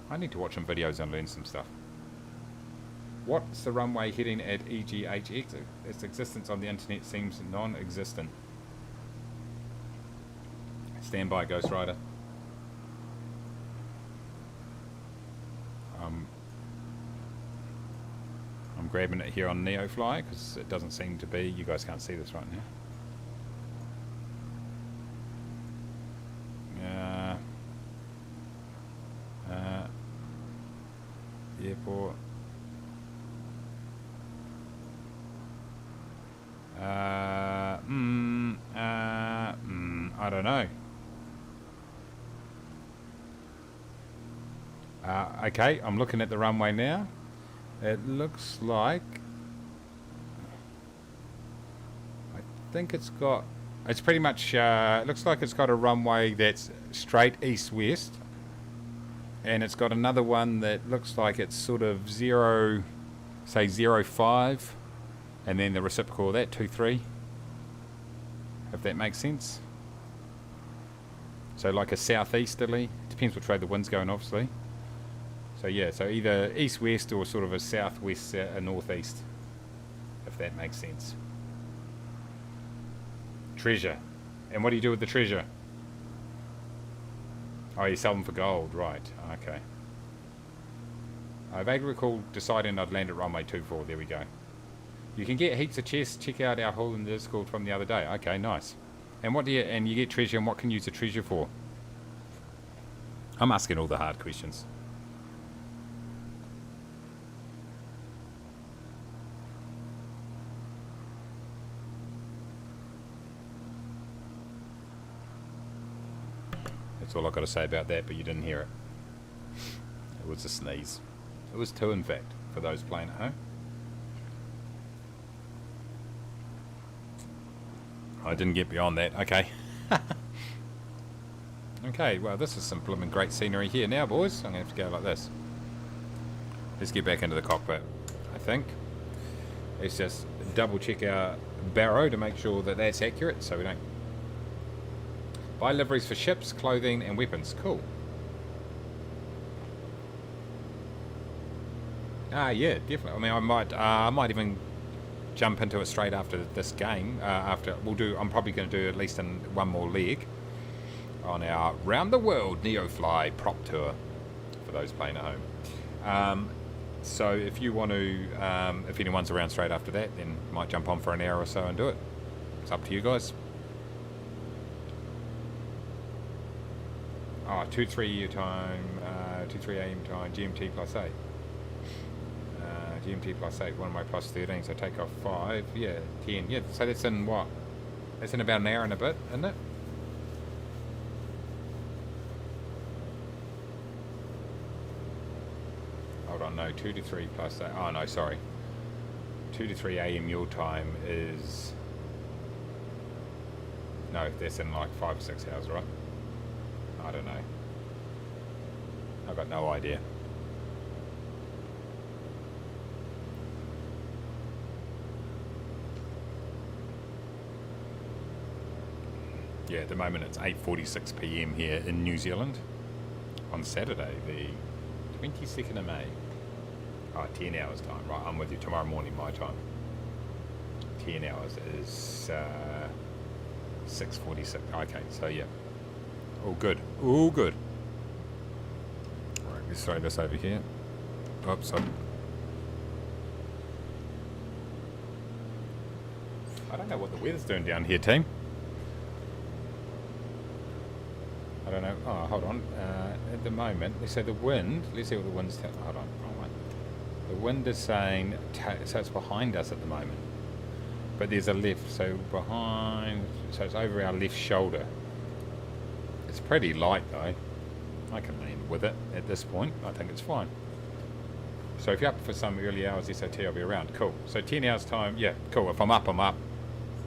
I need to watch some videos and learn some stuff. What's the runway heading at EGHX? Its existence on the internet seems non-existent. Stand by, Ghost Rider. I'm grabbing it here on NEOFLY because it doesn't seem to be. You guys can't see this right now. Airport. I don't know. Okay, I'm looking at the runway now. It looks like, I think it's pretty much, it looks like it's got a runway that's straight east-west, and it's got another one that looks like it's sort of 0, say 05, and then the reciprocal of that, 23, if that makes sense. So like a southeasterly, depends which way the wind's going, obviously. So yeah, so either east-west or sort of a southwest, northeast, if that makes sense. Treasure. And what do you do with the treasure? Oh, you sell them for gold, right, okay. I vaguely recall deciding I'd land at runway 24, there we go. You can get heaps of chests, check out our haul in the Discord from the other day. Okay, nice. And and you get treasure, and what can you use the treasure for? I'm asking all the hard questions. That's all I've got to say about that, but you didn't hear it. It was a sneeze. It was two, in fact, for those playing at home. I didn't get beyond that. Okay. Okay, well, this is some blooming great scenery here now, boys. I'm going to have to go like this. Let's get back into the cockpit, I think. Let's just double check our barrow to make sure that that's accurate, so we don't... Buy liveries for ships, clothing, and weapons. Cool. Yeah, definitely. I mean, I might even jump into it straight after this game. I'm probably going to do at least one more leg on our round the world NEOFLY prop tour for those playing at home. So if you want to, if anyone's around straight after that, then might jump on for an hour or so and do it. It's up to you guys. 2-3 time, 2-3 AM time, GMT plus 8. GMT plus 8, 1 way plus 13, so take off 5, yeah, 10, yeah, so that's in what? That's in about an hour and a bit, isn't it? Hold on, no, 2 to 3 plus 8, oh no, sorry. 2 to 3 AM your time is... No, that's in like 5 or 6 hours, right? I don't know. I've got no idea. Yeah, at the moment it's 8:46 p.m. here in New Zealand on Saturday, the 22nd of May. 10 hours time. Right, I'm with you tomorrow morning, my time. 10 hours is 6:46. Okay, so yeah. All good. All good. Right, let's throw this over here. Oops, sorry. I don't know what the weather's doing down here, team. I don't know. Oh, hold on. At the moment, let's say the wind. Let's see what the wind's telling. Hold on. Wrong one. The wind is saying, so it's behind us at the moment. But there's a left, so behind, so it's over our left shoulder. It's pretty light though. I can land with it at this point. I think it's fine. So if you're up for some early hours SOT, I'll be around. Cool. So 10 hours time, yeah, cool. If I'm up, I'm up.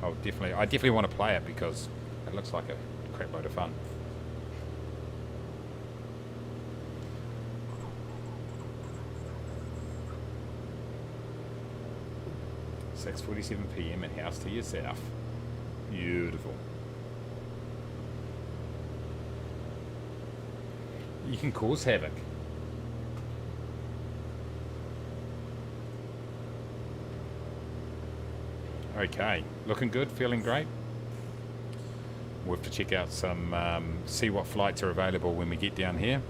I definitely want to play it because it looks like a crap load of fun. .47 p.m. and house to yourself. Beautiful. You can cause havoc. Okay, looking good, feeling great. We'll have to check out some, see what flights are available when we get down here.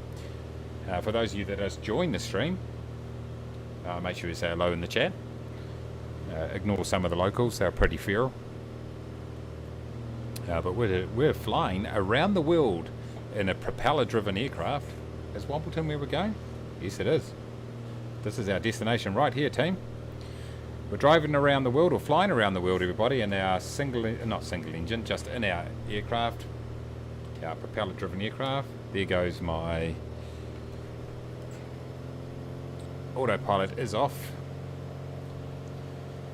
For those of you that just joined the stream, make sure you say hello in the chat. Ignore some of the locals, they're pretty feral. But we're flying around the world in a propeller-driven aircraft. Is Wombleton where we're going? Yes, it is. This is our destination right here, team. We're driving around the world, or flying around the world, everybody, in our not single engine, just in our aircraft, our propeller-driven aircraft. There goes my autopilot is off.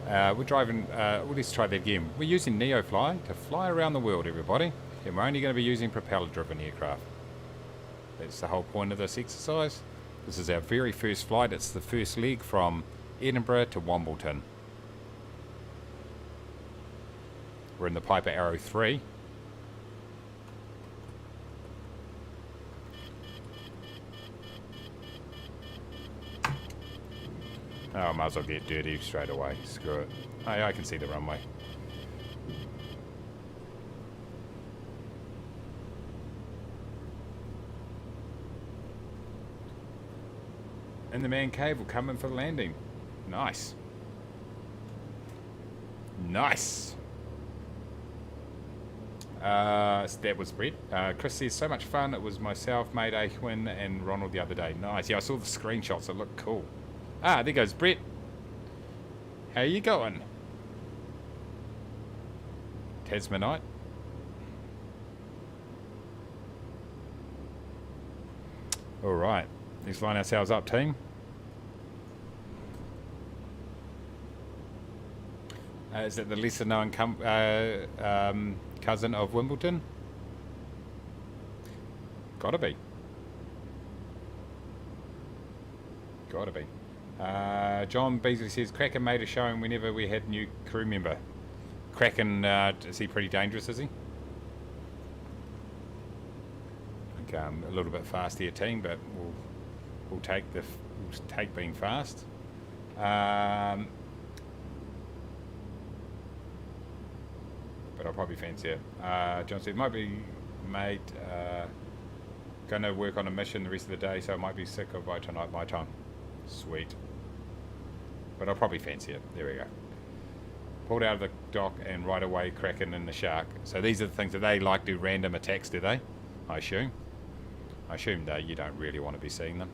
We're driving, let's try that again. We're using NEOFLY to fly around the world, everybody. And we're only going to be using propeller-driven aircraft. That's the whole point of this exercise. This is our very first flight. It's the first leg from Edinburgh to Wombleton. We're in the Piper Arrow 3. Oh, I might as well get dirty straight away. Screw it. I can see the runway. And the man cave will come in for the landing. Nice. Nice. That was Brett. Chris says, so much fun. It was myself, mate, Ahwin, and Ronald the other day. Nice. Yeah, I saw the screenshots. It looked cool. Ah, there goes Brett. How you going? Tasmanite. All right. Let's line ourselves up, team. Is it the lesser known cousin of Wimbledon? Gotta be. Gotta be. John Beasley says, Kraken made a showing whenever we had new crew member. Kraken, is he pretty dangerous, is he? Okay, I'm a little bit fast here, team, but we'll take being fast. But I'll probably fancy it. John said, might be, mate, gonna work on a mission the rest of the day, so it might be sick of by tonight, my time. Sweet. But I'll probably fancy it. There we go. Pulled out of the dock and right away Kraken and the shark. So these are the things that they like, do random attacks, do they? I assume. I assume that you don't really want to be seeing them.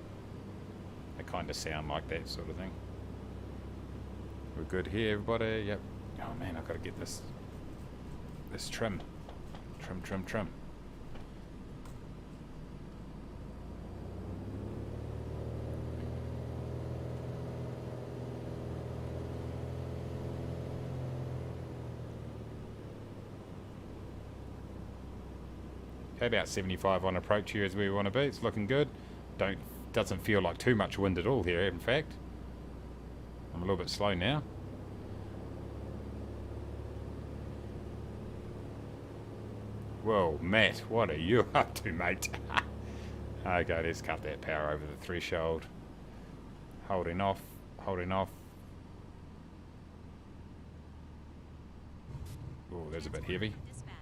They kind of sound like that sort of thing. We're good here, everybody. Yep. Oh man, I've got to get this trim. Trim. Okay, about 75 on approach here is where we want to be. It's looking good. Doesn't feel like too much wind at all here, in fact. I'm a little bit slow now. Whoa, Matt, what are you up to, mate? Okay, let's cut that power over the threshold. Holding off, holding off. Oh, that's a bit heavy. Dispatch.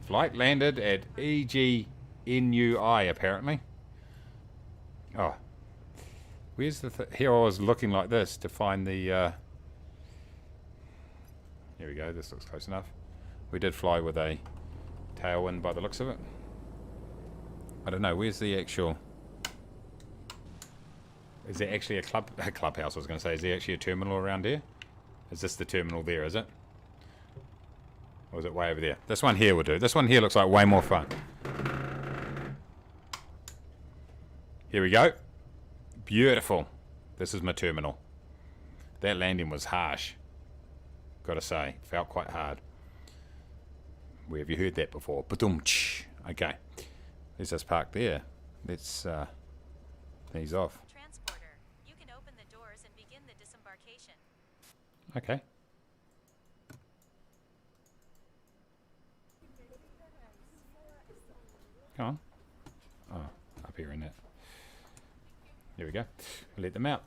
Flight landed at EGNUI, apparently. Oh. Where's the... Here I was looking like this to find the... Here we go, this looks close enough. We did fly with a tailwind by the looks of it. I don't know, where's the actual... Is there actually a clubhouse, I was going to say. Is there actually a terminal around here? Is this the terminal there, is it? Or is it way over there? This one here will do. This one here looks like way more fun. Here we go. Beautiful. This is my terminal. That landing was harsh. Gotta say. Felt quite hard. Where have you heard that before? Ba-dum-tsh. Okay. Let's just park there. Let's ease off. Transporter, you can open the doors and begin the disembarkation. Okay. Come on. Oh, up here in it. Here we go. We'll let them out.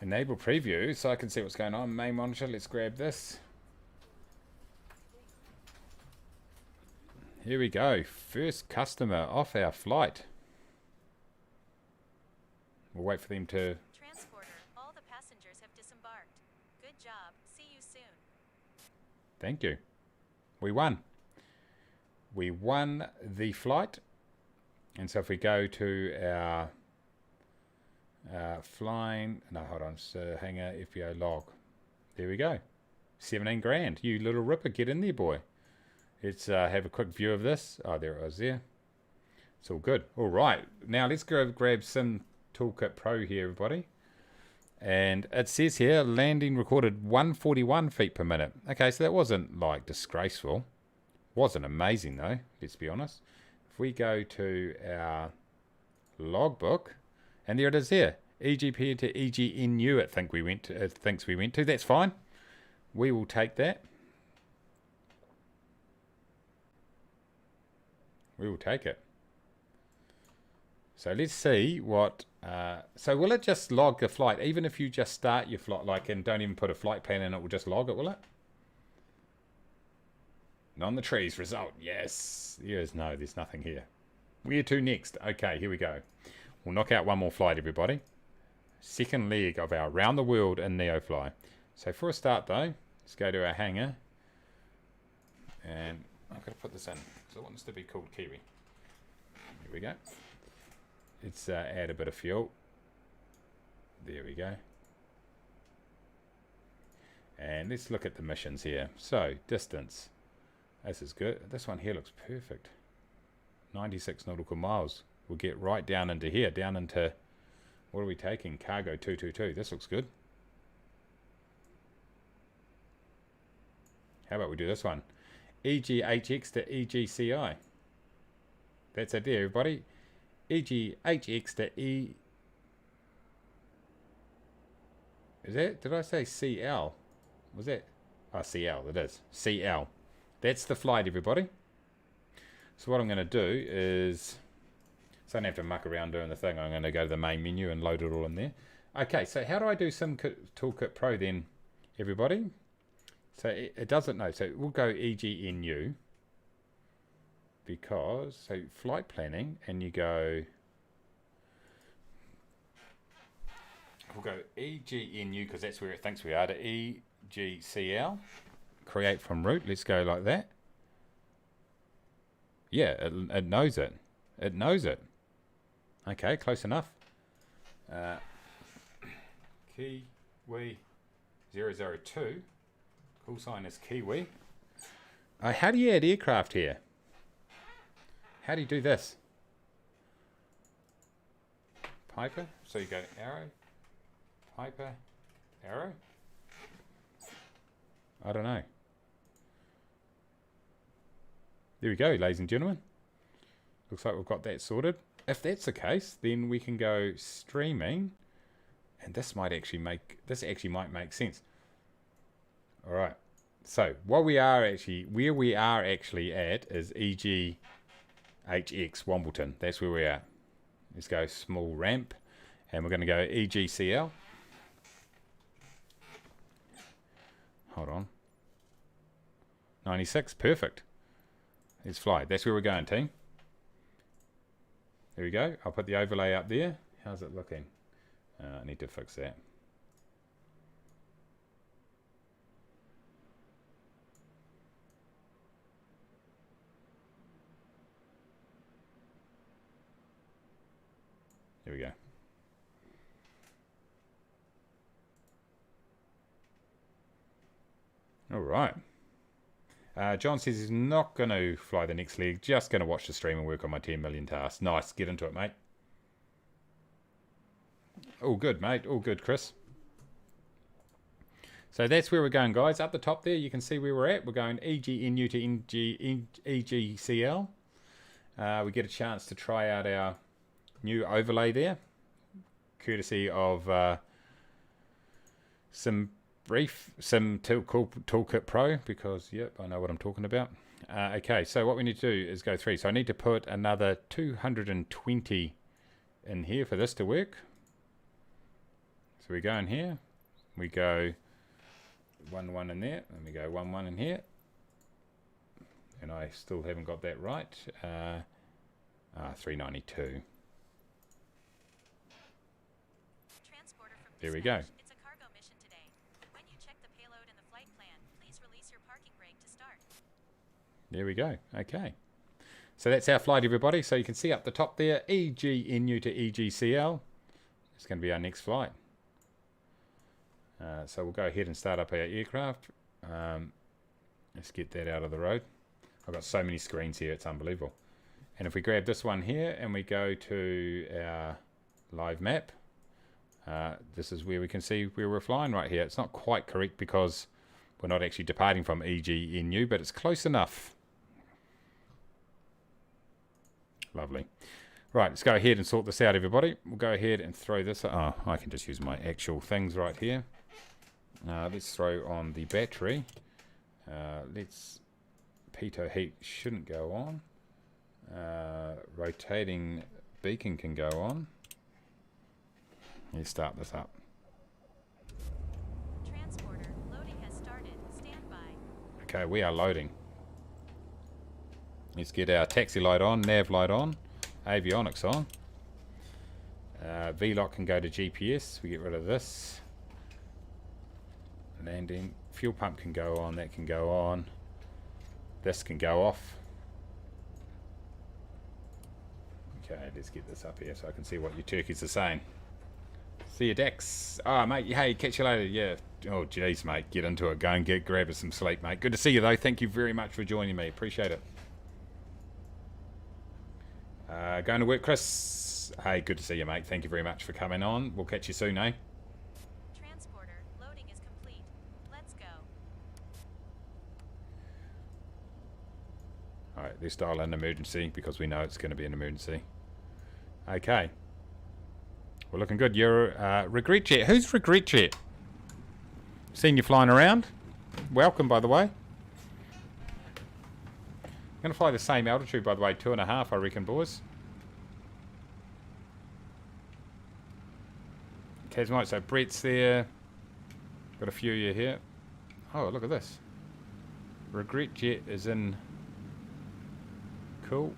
Enable preview so I can see what's going on. Main monitor, let's grab this. Here we go. First customer off our flight. We'll wait for them to... Transporter, all the passengers have disembarked. Good job. See you soon. Thank you. We won. We won the flight. And so if we go to our flying... No, hold on. So hangar FBO log. There we go. 17 grand. You little ripper. Get in there, boy. Let's have a quick view of this. Oh, there it was there. It's all good. All right. Now let's go grab some Toolkit Pro here, everybody. And it says here, landing recorded 141 feet per minute. Okay, so that wasn't, like, disgraceful. Wasn't amazing, though, let's be honest. If we go to our logbook, and there it is there. EGP to EGNU, it thinks we went to. That's fine. We will take that. We will take it. So let's see what... so will it just log the flight? Even if you just start your flight, like, and don't even put a flight plan in, it will just log it, will it? On the trees, result. Yes. There's nothing here. Where to next? Okay, here we go. We'll knock out one more flight, everybody. Second leg of our round the world in NEOFLY. So for a start, though, let's go to our hangar. And I've got to put this in. So it wants to be called Kiwi. Here we go. Let's add a bit of fuel. There we go. And let's look at the missions here. So, distance. This is good. This one here looks perfect. 96 nautical miles. We'll get right down into here. Down into... What are we taking? Cargo 222. This looks good. How about we do this one? EGHX to EGCI. That's it there, everybody. EGHX to E... Is that... Did I say CL? Was that... Oh, CL, it is. CL. That's the flight, everybody. So what I'm going to do is... So I don't have to muck around doing the thing. I'm going to go to the main menu and load it all in there. Okay, so how do I do some Toolkit Pro then, everybody? So it doesn't know. So we'll go EGNU. Because, so flight planning, and you go... We'll go EGNU, because that's where it thinks we are, to EGCL. Create from root. Let's go like that. Yeah, it knows it. It knows it. Okay, close enough. Kiwi 002. Call sign is Kiwi. How do you add aircraft here? How do you do this? Piper. So you go arrow. Piper. Arrow. I don't know. There we go, ladies and gentlemen. Looks like we've got that sorted. If that's the case, then we can go streaming And this might actually make sense. All right. So where we are actually at is EGHX Wombleton. That's where we are. Let's go small ramp, and we're going to go EGCL. Hold on. 96, perfect. Let's fly. That's where we're going, team. There we go. I'll put the overlay up there. How's it looking? I need to fix that. There we go. All right. John says he's not going to fly the next leg, just going to watch the stream and work on my 10 million tasks. Nice. Get into it, mate. All good, mate. All good, Chris. So that's where we're going, guys. Up the top there, you can see where we're at. We're going EGNU to EGCL. We get a chance to try out our new overlay there, courtesy of Toolkit Pro, because yep, I know what I'm talking about. Okay, so what we need to do is go through. So I need to put another 220 in here for this to work. So we go in here, we go 1 in there, and we go 1 in here, and I still haven't got that right. 392. There we go. It's a cargo mission today. When you check the payload and the flight plan, please release your parking brake to start. There we go. Okay. So that's our flight, everybody. So you can see up the top there, EGNU to EGCL. It's going to be our next flight. So we'll go ahead and start up our aircraft. Let's get that out of the road. I've got so many screens here, it's unbelievable. And if we grab this one here and we go to our live map, this is where we can see where we're flying right here. It's not quite correct because we're not actually departing from EGNU, but it's close enough. Lovely. Right, let's go ahead and sort this out, everybody. We'll go ahead and throw this. Oh, I can just use my actual things right here. Let's throw on the battery. Pitot heat shouldn't go on. Rotating beacon can go on. Let's start this up. Transporter loading has started. Stand by. Okay, we are loading. Let's get our taxi light on, nav light on, avionics on. VLOC can go to GPS. We get rid of this. Landing. Fuel pump can go on. That can go on. This can go off. Okay, let's get this up here so I can see what you turkeys are saying. See you, Dex. Ah, mate. Hey, catch you later. Yeah. Oh, jeez, mate. Get into it. Go and grab us some sleep, mate. Good to see you, though. Thank you very much for joining me. Appreciate it. Going to work, Chris. Hey, good to see you, mate. Thank you very much for coming on. We'll catch you soon, eh? Transporter loading is complete. Let's go. Alright, let's dial an emergency because we know it's going to be an emergency. Okay. We're looking good. You're Regret Jet. Who's Regret Jet? Seen you flying around. Welcome, by the way. I'm going to fly the same altitude, by the way. 2.5, I reckon, boys. Casmite, so Brett's there. Got a few of you here. Oh, look at this. Regret Jet is in. Cool.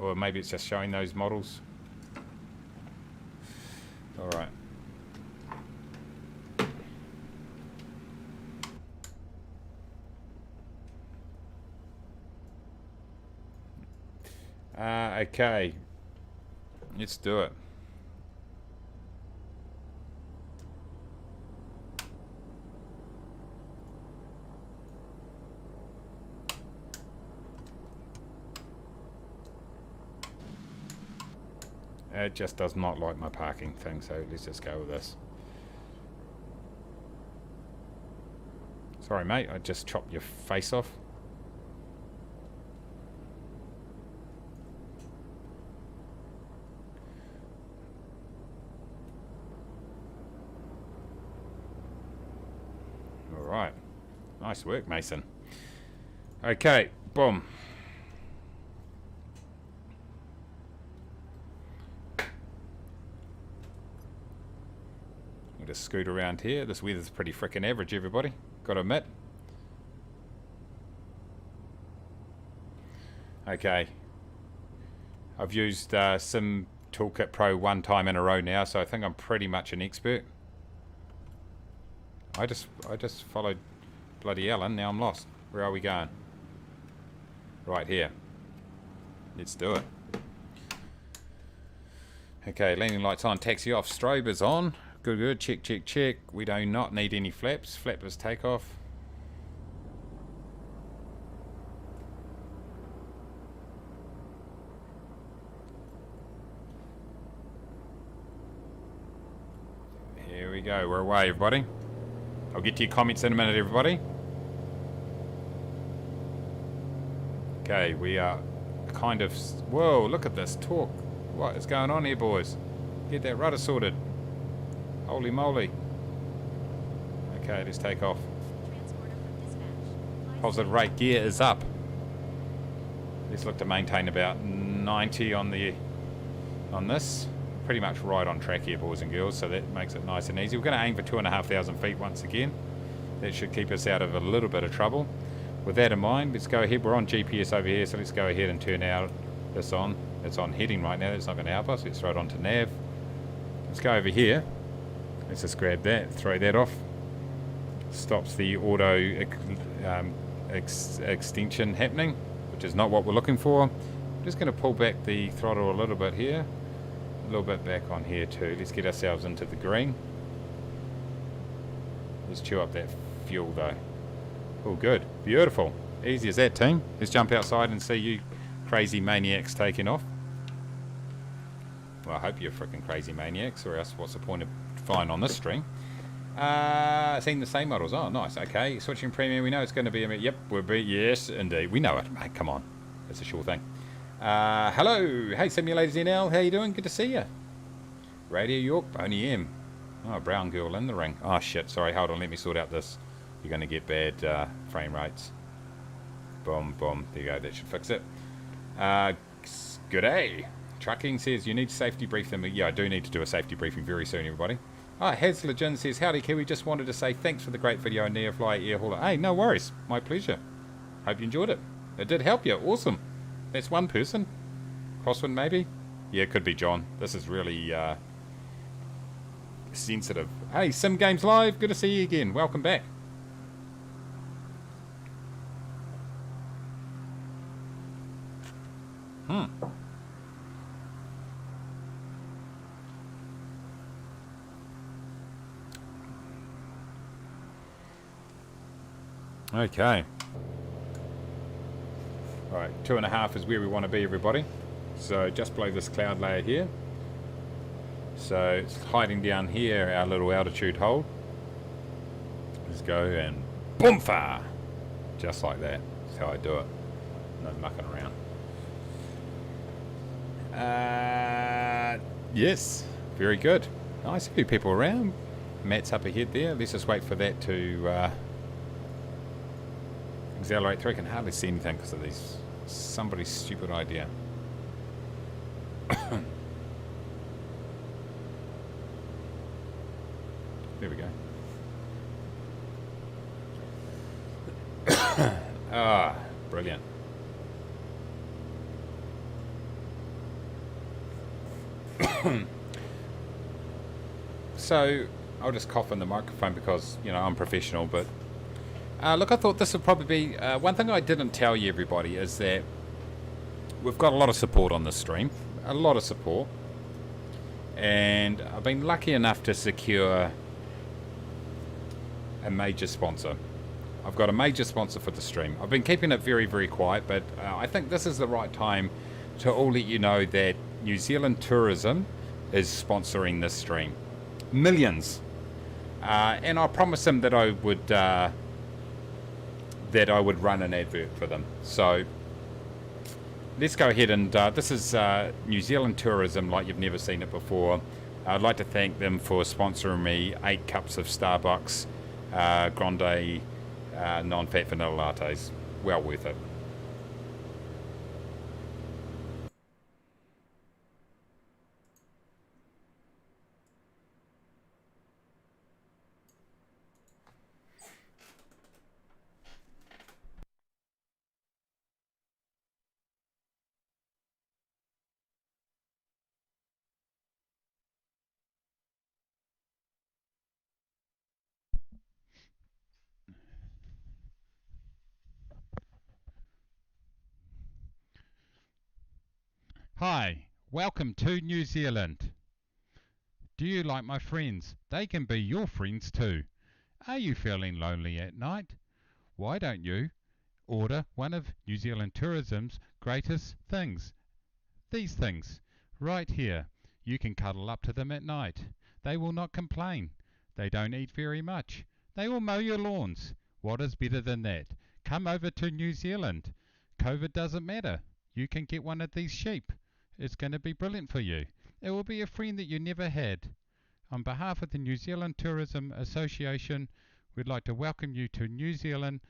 Or maybe it's just showing those models. Alright. Okay. Let's do it. It just does not like my parking thing, so let's just go with this. Sorry, mate, I just chopped your face off. right. Nice work, Mason. Okay, boom. We'll just scoot around here. This weather's pretty frickin' average, everybody. Gotta admit. Okay. I've used some Toolkit Pro 1 time in a row now, so I think I'm pretty much an expert. I just followed bloody Ellen. Now I'm lost. Where are we going? Right here. Let's do it. Okay, landing lights on, taxi off, strobe is on. Good, good. Check, check, check. We do not need any flaps. Flappers takeoff. Here we go. We're away, everybody. I'll get to your comments in a minute, everybody. Okay, we are kind of... Whoa, look at this torque. What is going on here, boys? Get that rudder sorted. Holy moly. Okay, let's take off. Positive rate gear is up. Let's look to maintain about 90 on this. Pretty much right on track here, boys and girls, so that makes it nice and easy. We're going to aim for 2,500 feet once again. That should keep us out of a little bit of trouble. With that in mind, let's go ahead. We're on GPS over here, so let's go ahead and turn out this on. It's on heading right now. That's not going to help us. Let's throw it onto nav. Let's go over here. Let's just grab that, throw that off. Stops the auto extension happening, which is not what we're looking for. I'm just going to pull back the throttle a little bit here. A little bit back on here too. Let's get ourselves into the green. Let's chew up that fuel though. Oh, good. Beautiful. Easy as that, team. Let's jump outside and see you crazy maniacs taking off. Well, I hope you're freaking crazy maniacs, or else what's the point of flying on this string? Seen the same models. Oh, nice. Okay. Switching premium. We know it's going to be a... Yep, we'll be... Yes, indeed. We know it, mate. Come on. It's a sure thing. Hello. Hey, Simulators NL. How you doing? Good to see you. Radio York. Boney M. Oh, brown girl in the ring. Oh, shit. Sorry. Hold on. Let me sort out this. You're going to get bad frame rates. Boom, boom. There you go. That should fix it. Good day. Trucking says you need to safety brief them. Yeah, I do need to do a safety briefing very soon, everybody. Haslejin says, howdy Kiwi, just wanted to say thanks for the great video on NEOFLY Air Hauler. Hey, no worries. My pleasure. Hope you enjoyed it. It did help you. Awesome. That's one person. Crosswind maybe? Yeah, it could be John. This is really sensitive. Hey, Sim Games Live. Good to see you again. Welcome back. Okay. Right, 2.5 is where we want to be, everybody. So just below this cloud layer here. So it's hiding down here, our little altitude hold. Let's go and boom far. Just like that. That's how I do it. No mucking around. Yes, very good. Nice, a few people around. Matt's up ahead there. Let's just wait for that to accelerate through. I can hardly see anything because of these somebody's stupid idea. There we go. Ah, brilliant. So I'll just cough in the microphone because, you know, I'm professional, but look, I thought this would probably be... one thing I didn't tell you, everybody, is that we've got a lot of support on this stream. A lot of support. And I've been lucky enough to secure a major sponsor. I've got a major sponsor for the stream. I've been keeping it very, very quiet, but I think this is the right time to all let you know that New Zealand Tourism is sponsoring this stream. Millions. And I promised them that I would... run an advert for them. So let's go ahead and this is New Zealand Tourism like you've never seen it before. I'd like to thank them for sponsoring me 8 cups of Starbucks grande non-fat vanilla lattes. Well worth it. Hi, welcome to New Zealand. Do you like my friends? They can be your friends too. Are you feeling lonely at night? Why don't you order one of New Zealand Tourism's greatest things? These things, right here. You can cuddle up to them at night. They will not complain. They don't eat very much. They will mow your lawns. What is better than that? Come over to New Zealand. COVID doesn't matter. You can get one of these sheep. It's going to be brilliant for you. It will be a friend that you never had. On behalf of the New Zealand Tourism Association, we'd like to welcome you to New Zealand,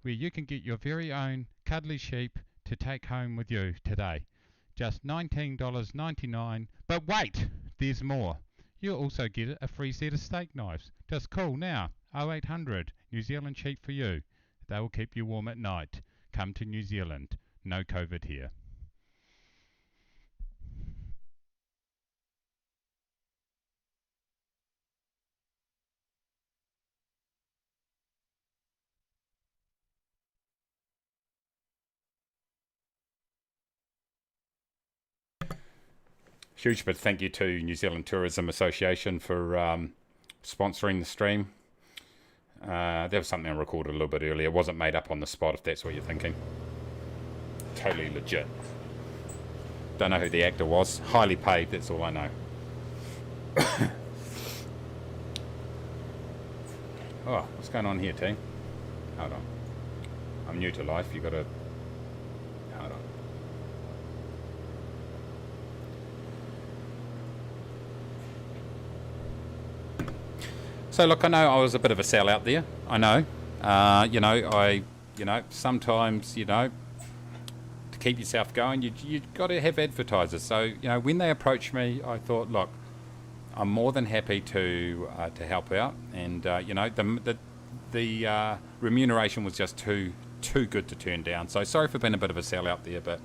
where you can get your very own cuddly sheep to take home with you today. Just $19.99. But wait, there's more. You'll also get a free set of steak knives. Just call now, 0800 New Zealand Sheep for you. They will keep you warm at night. Come to New Zealand. No COVID here. Huge big thank you to New Zealand Tourism Association for sponsoring the stream. There was something I recorded a little bit earlier. It wasn't made up on the spot, if that's what you're thinking. Totally legit. Don't know who the actor was. Highly paid, that's all I know. Oh, what's going on here, team? Hold on. I'm new to life. You've got to... Hold on. So look, I know I was a bit of a sellout there. I know. Sometimes, to keep yourself going, you've got to have advertisers. So, when they approached me, I thought, look, I'm more than happy to help out. And, the remuneration was just too good to turn down. So sorry for being a bit of a sellout there, but,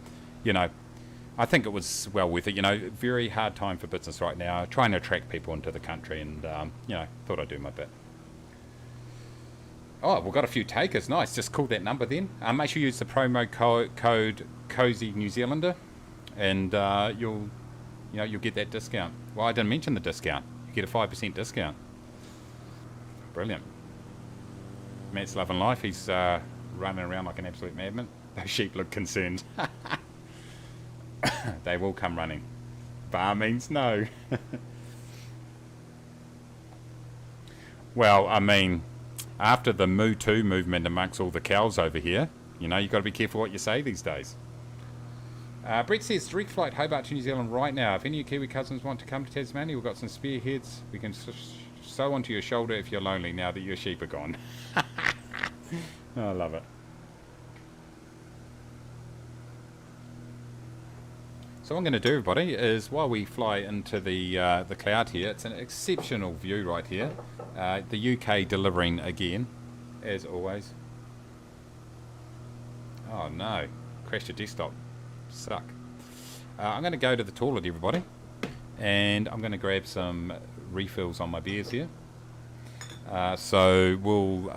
I think it was well worth it. Very hard time for business right now, trying to attract people into the country, and thought I'd do my bit. Oh, we've got a few takers. Nice. Just call that number then. Make sure you use the promo code Cozy New Zealander, and you'll get that discount. Well, I didn't mention the discount. You get a 5% discount. Brilliant. Matt's loving life. He's running around like an absolute madman. Those sheep look concerned. They will come running. Bar means no. Well, I mean, after the Moo Too movement amongst all the cows over here, you've got to be careful what you say these days. Brett says, direct flight Hobart to New Zealand right now. If any of your Kiwi cousins want to come to Tasmania, we've got some spare heads. We can sew onto your shoulder if you're lonely now that your sheep are gone. Oh, I love it. So what I'm going to do, everybody, is while we fly into the cloud here, it's an exceptional view right here. The UK delivering again, as always. Oh no, crashed your desktop. Suck. I'm going to go to the toilet, everybody, and I'm going to grab some refills on my beers here. So we'll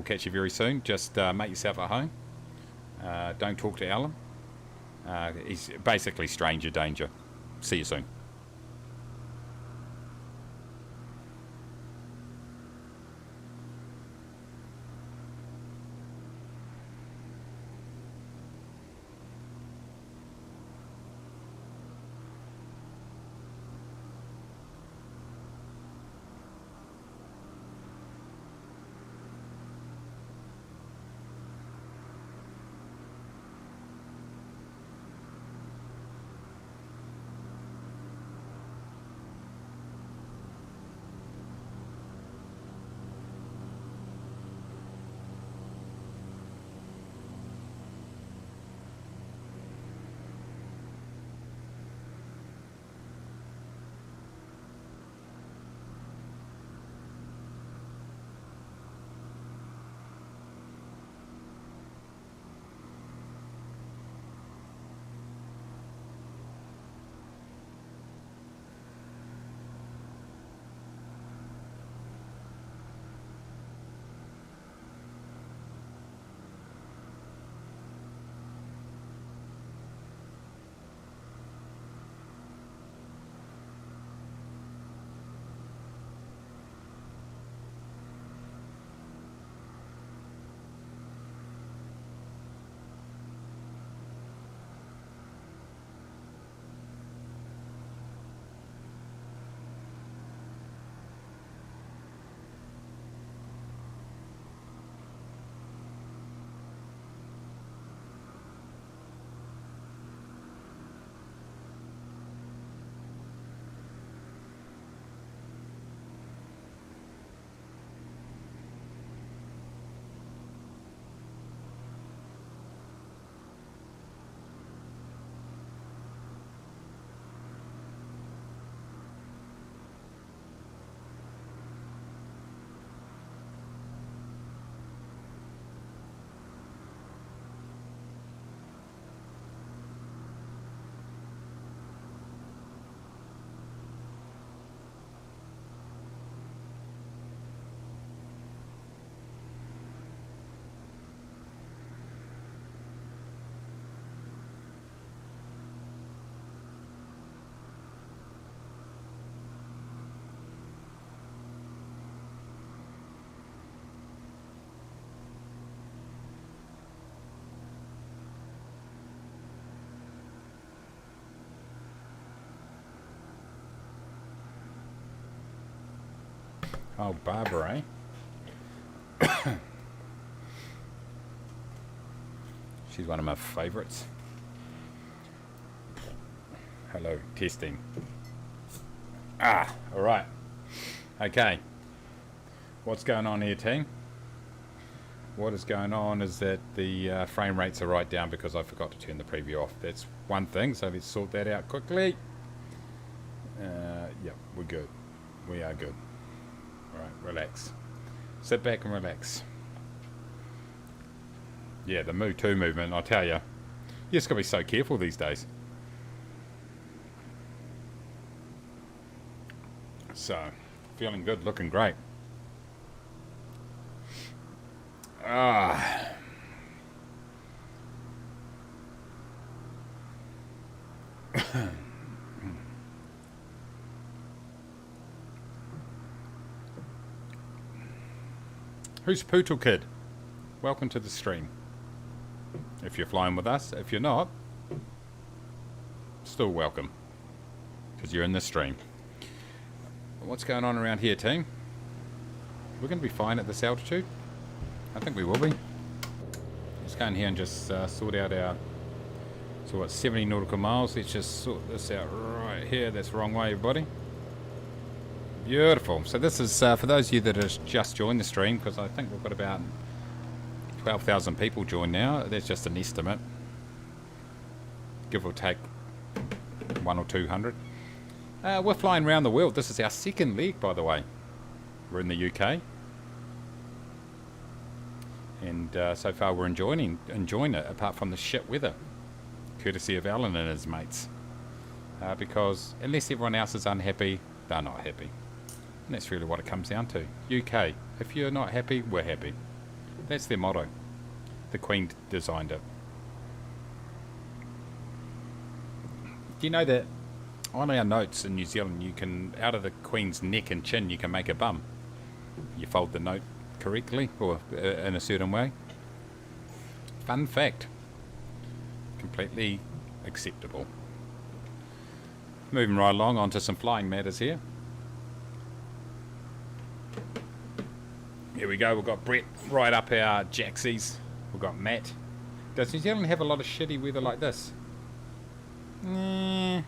catch you very soon. Just make yourself at home. Don't talk to Alan. He's basically stranger danger. See you soon. Oh, Barbara, eh? She's one of my favourites. Hello, testing. Alright. Okay. What's going on here, team? What is going on is that the frame rates are right down because I forgot to turn the preview off. That's one thing, so let's sort that out quickly. Yep, we're good. We are good. Alright, relax. Sit back and relax. Yeah, the Move 2 movement, I tell you. You just got to be so careful these days. So, feeling good, looking great. Who's Poodle Kid? Welcome to the stream. If you're flying with us, if you're not, still welcome, because you're in the stream. What's going on around here, team? We're going to be fine at this altitude. I think we will be. Let's go in here and just sort out our... So what, 70 nautical miles. Let's just sort this out right here. That's the wrong way, everybody. Beautiful. So this is, for those of you that have just joined the stream, because I think we've got about 12,000 people joined now. That's just an estimate. Give or take 100 or 200. We're flying around the world. This is our second leg, by the way. We're in the UK. And so far we're enjoying it, apart from the shit weather. Courtesy of Alan and his mates. Because unless everyone else is unhappy, they're not happy. And that's really what it comes down to. UK, if you're not happy, we're happy. That's their motto. The Queen designed it. Do you know that on our notes in New Zealand, you can, out of the Queen's neck and chin, you can make a bum. You fold the note correctly, or in a certain way. Fun fact. Completely acceptable. Moving right along onto some flying matters here. Here we go, we've got Brett right up our jacksies. We've got Matt. Does New Zealand have a lot of shitty weather like this? Not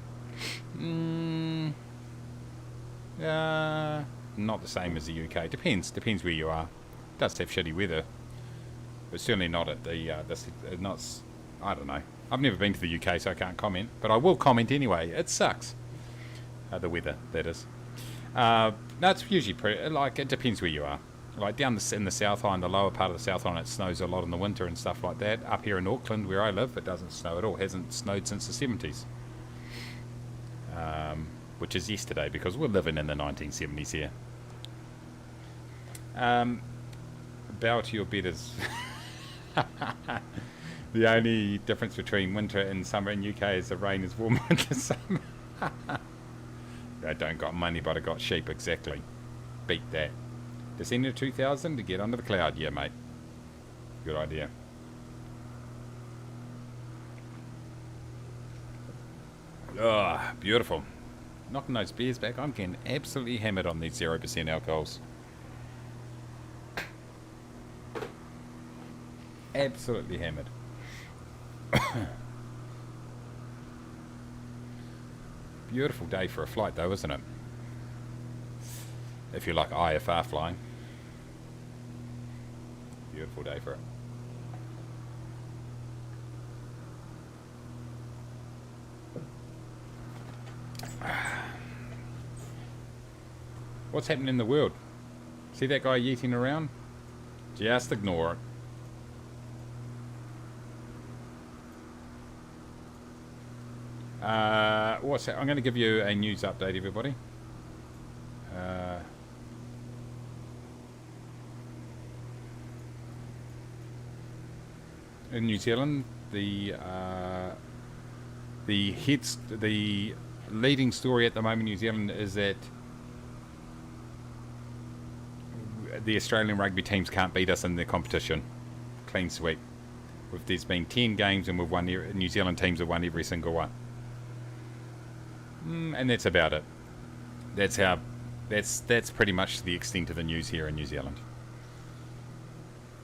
the same as the UK. Depends where you are. It does have shitty weather, but certainly not at the I don't know. I've never been to the UK, so I can't comment, but I will comment anyway. It sucks. The weather, that is. No, it's usually pretty, like, it depends where you are. Like down in the South Island, the lower part of the South Island, it snows a lot in the winter and stuff like that. Up here in Auckland, where I live, it doesn't snow at all. It hasn't snowed since the 70s. Which is yesterday, because we're living in the 1970s here. Bow to your betters. The only difference between winter and summer in UK is the rain is warmer in the summer. I don't got money, but I got sheep, exactly. Beat that. Descending to 2000 to get under the cloud. Yeah, mate. Good idea. Oh, beautiful. Knocking those beers back. I'm getting absolutely hammered on these 0% alcohols. Absolutely hammered. Beautiful day for a flight, though, isn't it? If you like IFR flying. Beautiful day for it. What's happening in the world? See that guy yeeting around? Just ignore it. What's that? I'm going to give you a news update, everybody. In New Zealand, the leading story at the moment in New Zealand is that the Australian rugby teams can't beat us in the competition. Clean sweep. There's been 10 games and we've won. New Zealand teams have won every single one. And that's about it. That's how that's pretty much the extent of the news here in New Zealand.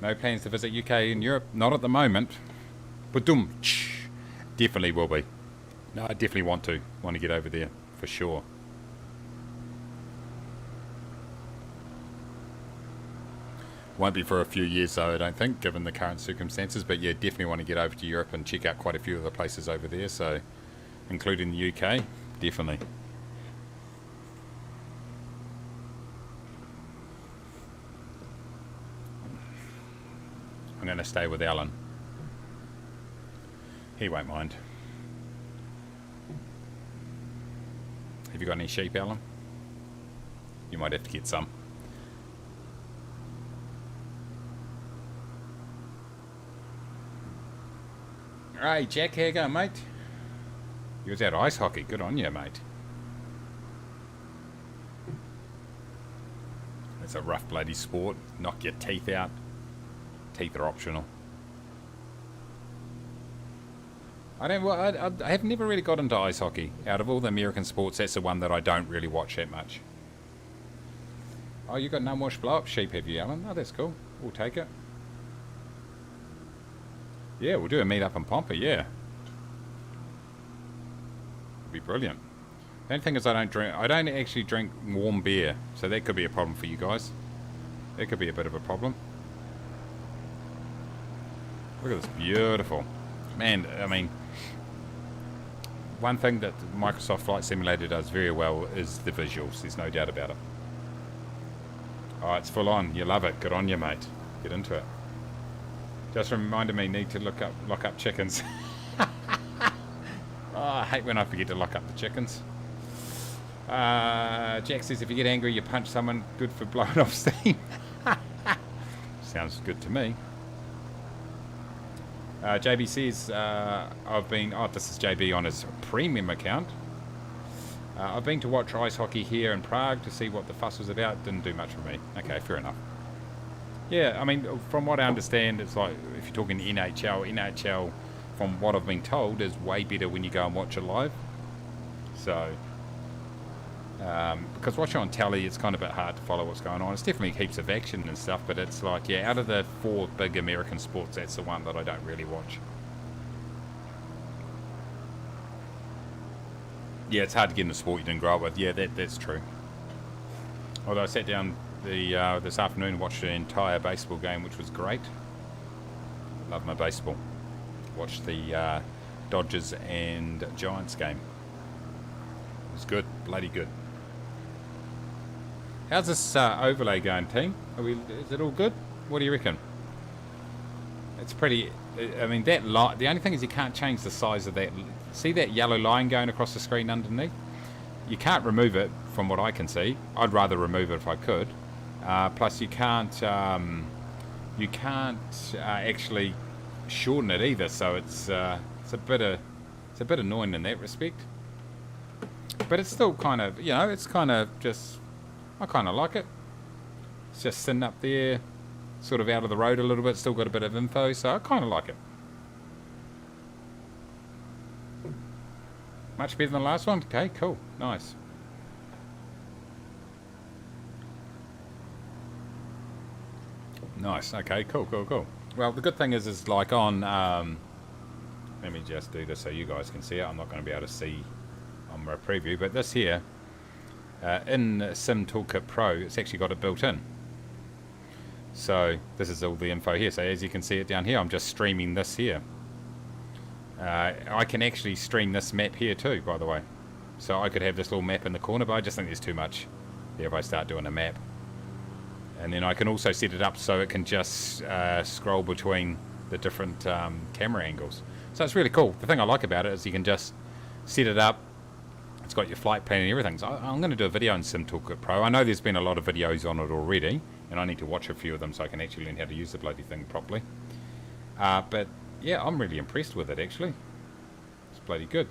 No plans to visit UK and Europe? Not at the moment. But definitely will be. No, I definitely want to get over there for sure. Won't be for a few years though, I don't think, given the current circumstances. But yeah, definitely want to get over to Europe and check out quite a few of the places over there. So, including the UK, definitely. I'm going to stay with Alan. He won't mind. Have you got any sheep, Alan? You might have to get some. Hey, Jack, how you going, mate? You was out ice hockey. Good on you, mate. It's a rough bloody sport. Knock your teeth out. Teeth are optional. I have never really got into ice hockey. Out of all the American sports, that's the one that I don't really watch that much. Oh, you got no more blow-up sheep, have you, Alan? Oh, that's cool. We'll take it. Yeah, we'll do a meet up in Pompa, yeah. It'll be brilliant. The only thing is I don't actually drink warm beer, so that could be a problem for you guys. That could be a bit of a problem. Look at this, beautiful. Man, I mean, one thing that Microsoft Flight Simulator does very well is the visuals, there's no doubt about it. Oh, it's full on, you love it, good on you, mate. Get into it. Just reminded me, need to lock up chickens. Oh, I hate when I forget to lock up the chickens. Jack says if you get angry, you punch someone, good for blowing off steam. Sounds good to me. JB says, this is JB on his premium account. I've been to watch ice hockey here in Prague to see what the fuss was about. Didn't do much for me. Okay, fair enough. Yeah, I mean, from what I understand, it's like, if you're talking NHL, from what I've been told, is way better when you go and watch it live. So, because watching on telly, it's kind of a bit hard to follow what's going on. It's definitely heaps of action and stuff, but it's like, yeah, out of the 4 big American sports, that's the one that I don't really watch. Yeah, it's hard to get in a sport you didn't grow up with. Yeah, that's true. Although I sat down this afternoon and watched the entire baseball game, which was great. Love my baseball. Watched the Dodgers and Giants game. It was good, bloody good. How's this overlay going, team? Is it all good? What do you reckon? It's pretty. I mean, that light. The only thing is you can't change the size of that. See that yellow line going across the screen underneath? You can't remove it, from what I can see. I'd rather remove it if I could. Plus, you can't actually shorten it either. So it's a bit annoying in that respect. But it's still kind of, you know, it's kind of just. I kind of like it. It's just sitting up there, sort of out of the road a little bit. Still got a bit of info, so I kind of like it. Much better than the last one? Okay, cool. Nice. Nice. Okay, cool. Well, the good thing is like on... let me just do this so you guys can see it. I'm not going to be able to see on my preview, but this here, in Sim Toolkit Pro, it's actually got it built in. So this is all the info here. So as you can see it down here, I'm just streaming this here. I can actually stream this map here too, by the way. So I could have this little map in the corner, but I just think there's too much there if I start doing a map. And then I can also set it up so it can just scroll between the different camera angles. So it's really cool. The thing I like about it is you can just set it up. It's got your flight plan and everything. So I'm going to do a video on Sim Toolkit Pro. I know there's been a lot of videos on it already, and I need to watch a few of them so I can actually learn how to use the bloody thing properly. But yeah, I'm really impressed with it actually. It's bloody good.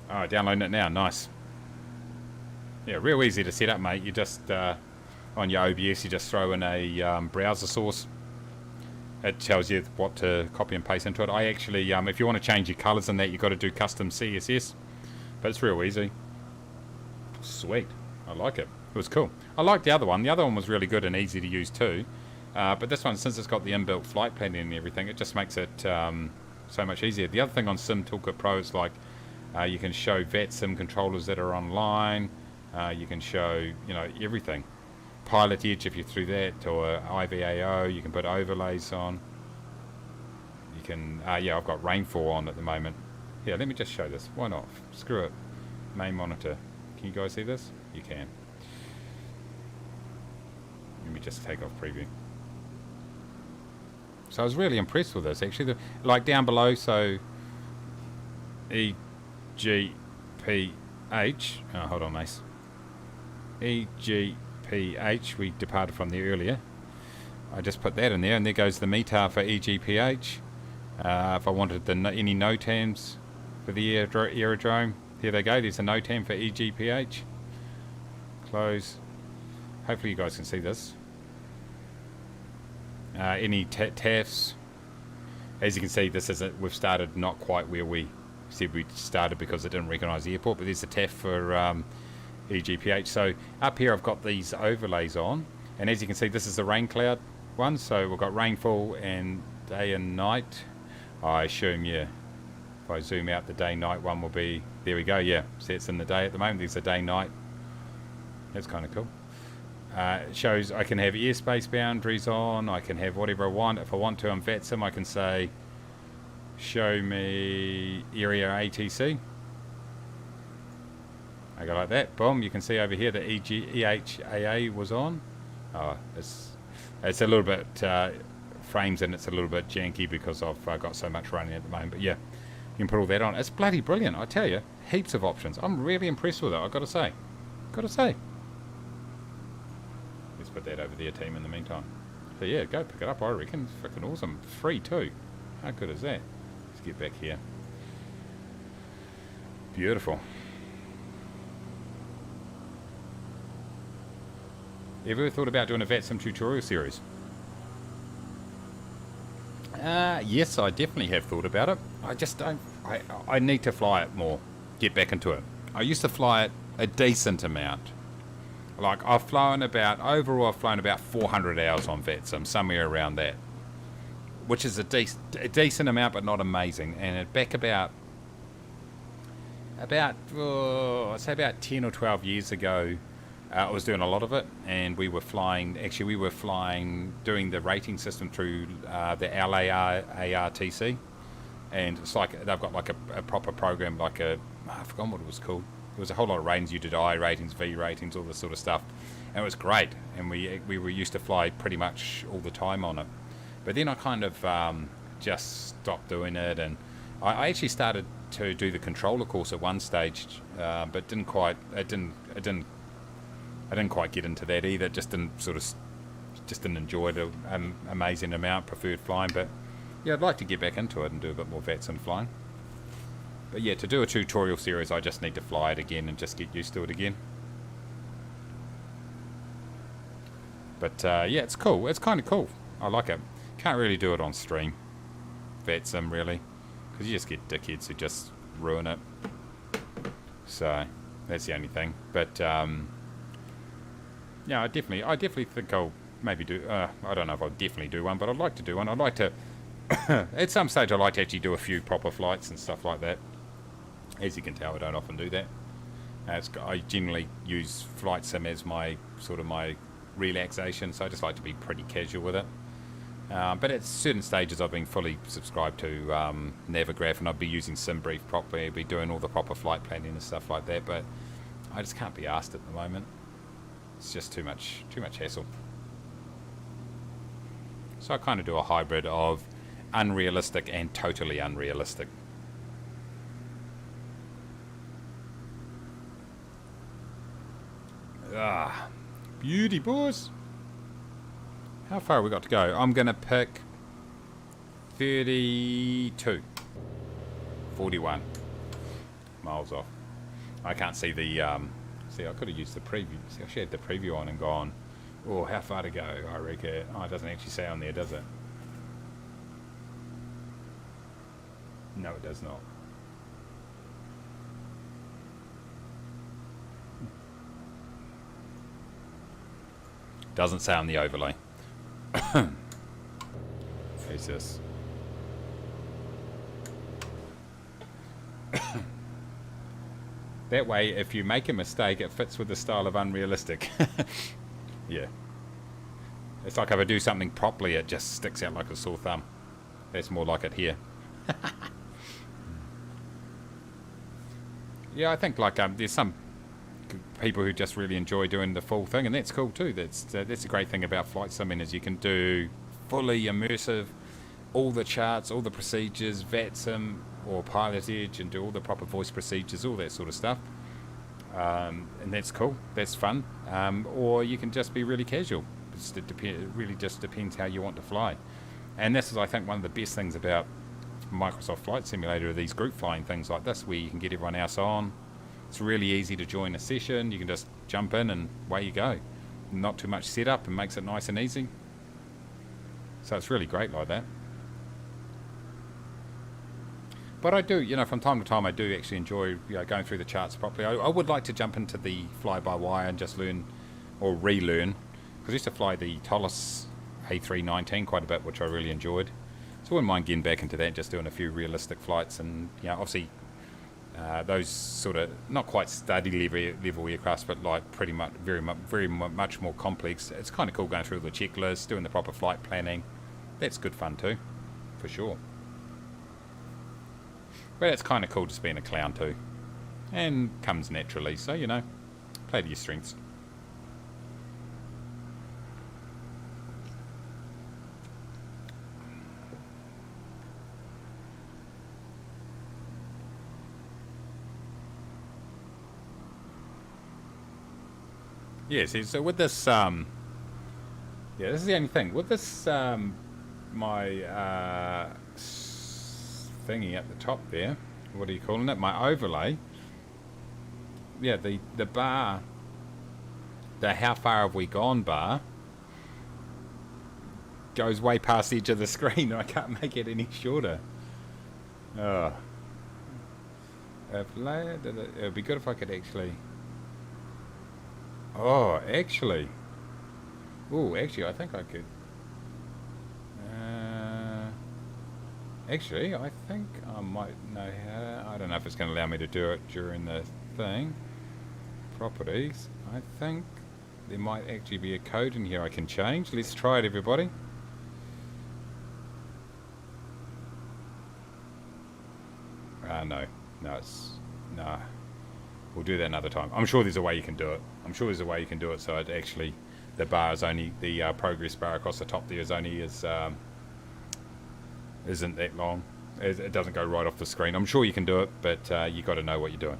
Oh, downloading it now. Nice. Yeah, real easy to set up, mate. You just on your OBS, you just throw in a browser source. It tells you what to copy and paste into it. I actually, if you want to change your colours and that, you've got to do custom CSS. But it's real easy. Sweet. I like it. It was cool. I like the other one. The other one was really good and easy to use too. But this one, since it's got the inbuilt flight planning and everything, it just makes it so much easier. The other thing on Sim Toolkit Pro is like you can show VATSIM controllers that are online. You can show, you know, everything. Pilot Edge if you're through that, or IVAO. You can put overlays on. You can, yeah, I've got rainfall on at the moment. Yeah, let me just show this. Why not? Screw it. Main monitor. Can you guys see this? You can. Let me just take off preview. So I was really impressed with this actually. Like down below, so EGPH. Oh, hold on, Mace. EGPH. We departed from there earlier. I just put that in there, and there goes the METAR for EGPH. If I wanted any NOTAMs for the aerodrome, here they go. There's a NOTAM for EGPH. Close. Hopefully you guys can see this. Any TAFs. As you can see, this isn't. We've started not quite where we said we started because it didn't recognise the airport. But there's a TAF for EGPH. So up here I've got these overlays on, and as you can see, this is the rain cloud one. So we've got rainfall and day and night. I assume, yeah. If I zoom out, the day-night one will be. There we go. Yeah. See, it's in the day at the moment. There's a day-night. That's kind of cool. It shows I can have airspace boundaries on. I can have whatever I want. If I want to on VATSIM, I can say, show me area ATC. I go like that. Boom. You can see over here that EHAA was on. Oh, it's a little bit frames, and it's a little bit janky because I've got so much running at the moment. But yeah, you can put all that on. It's bloody brilliant, I tell you. Heaps of options. I'm really impressed with it. I've got to say. Let's put that over there, team, in the meantime. So yeah, go pick it up, I reckon. It's freaking awesome. Free too. How good is that? Let's get back here. Beautiful. Have you ever thought about doing a VATSIM tutorial series? Yes, I definitely have thought about it. I just don't. I need to fly it more. Get back into it. I used to fly it a decent amount. Like I've flown about, overall I've flown about 400 hours on VATSIM, somewhere around that. Which is a decent amount, but not amazing. And back about I'd say about 10 or 12 years ago, I was doing a lot of it, and we were flying, doing the rating system through the LARTC. And it's like, they've got like a proper program, like I forgot what it was called. There was a whole lot of ratings. You did I ratings, V ratings, all this sort of stuff, and it was great. And we were used to fly pretty much all the time on it. But then I kind of just stopped doing it, and I actually started to do the controller course at one stage, but didn't quite. I didn't quite get into that either. Just didn't enjoy it an amazing amount. Preferred flying, but yeah, I'd like to get back into it and do a bit more VATSIM flying. But yeah, to do a tutorial series, I just need to fly it again and just get used to it again. But yeah, it's cool. It's kind of cool. I like it. Can't really do it on stream, VATSIM, really, because you just get dickheads who just ruin it. So that's the only thing. But yeah, I definitely think I'll maybe do. I don't know if I'll definitely do one, but I'd like to do one. I'd like to. At some stage, I'd like to actually do a few proper flights and stuff like that. As you can tell, I don't often do that. I generally use flight sim as my relaxation, so I just like to be pretty casual with it. But at certain stages, I've been fully subscribed to Navigraph, and I'd be using SimBrief properly. I'd be doing all the proper flight planning and stuff like that. But I just can't be asked at the moment. It's just too much hassle. So I kind of do a hybrid of unrealistic and totally unrealistic. Beauty, boys. How far have we got to go? I'm going to pick 32. 41 miles off. I can't see the... see, I could have used the preview. See, I should have had the preview on and gone, Oh, how far to go, I reckon. Oh, it doesn't actually say on there, does it? No, it does not. Doesn't say on the overlay. Who's this? That way, if you make a mistake, it fits with the style of unrealistic. Yeah. It's like if I do something properly, it just sticks out like a sore thumb. That's more like it here. Yeah, I think like there's some people who just really enjoy doing the full thing, and that's cool too. That's a great thing about flight simming is you can do fully immersive, all the charts, all the procedures, VATSIM or pilotage, and do all the proper voice procedures, all that sort of stuff. And that's cool. That's fun. Or you can just be really casual. It really just depends how you want to fly. And this is, I think, one of the best things about Microsoft Flight Simulator, these group flying things like this, where you can get everyone else on. It's really easy to join a session. You can just jump in and away you go. Not too much setup, and makes it nice and easy. So it's really great like that. But I do, you know, from time to time I do actually enjoy, you know, going through the charts properly. I would like to jump into the fly-by-wire and just learn or relearn. Because I used to fly the Tolis A319 quite a bit, which I really enjoyed. So I wouldn't mind getting back into that, just doing a few realistic flights. And, you know, obviously those sort of, not quite study level aircrafts, but like pretty much, very much more complex. It's kind of cool going through the checklist, doing the proper flight planning. That's good fun too, for sure. But it's kind of cool just being a clown too. And comes naturally, so, you know, play to your strengths. Yeah, see, so with this, yeah, this is the only thing. With this, my thingy at the top there, what are you calling it? My overlay. Yeah, the bar, the how far have we gone bar, goes way past the edge of the screen. I can't make it any shorter. Oh. It would be good if I could actually... Oh, actually. Oh, actually, I think I could. Actually, I think I might know how. I don't know if it's going to allow me to do it during the thing. Properties. I think there might actually be a code in here I can change. Let's try it, everybody. No. No, it's... Nah. We'll do that another time. I'm sure there's a way you can do it. I'm sure there's a way you can do it so it actually, the bar is only, the progress bar across the top there is only as, isn't that long. It doesn't go right off the screen. I'm sure you can do it, but you got to know what you're doing.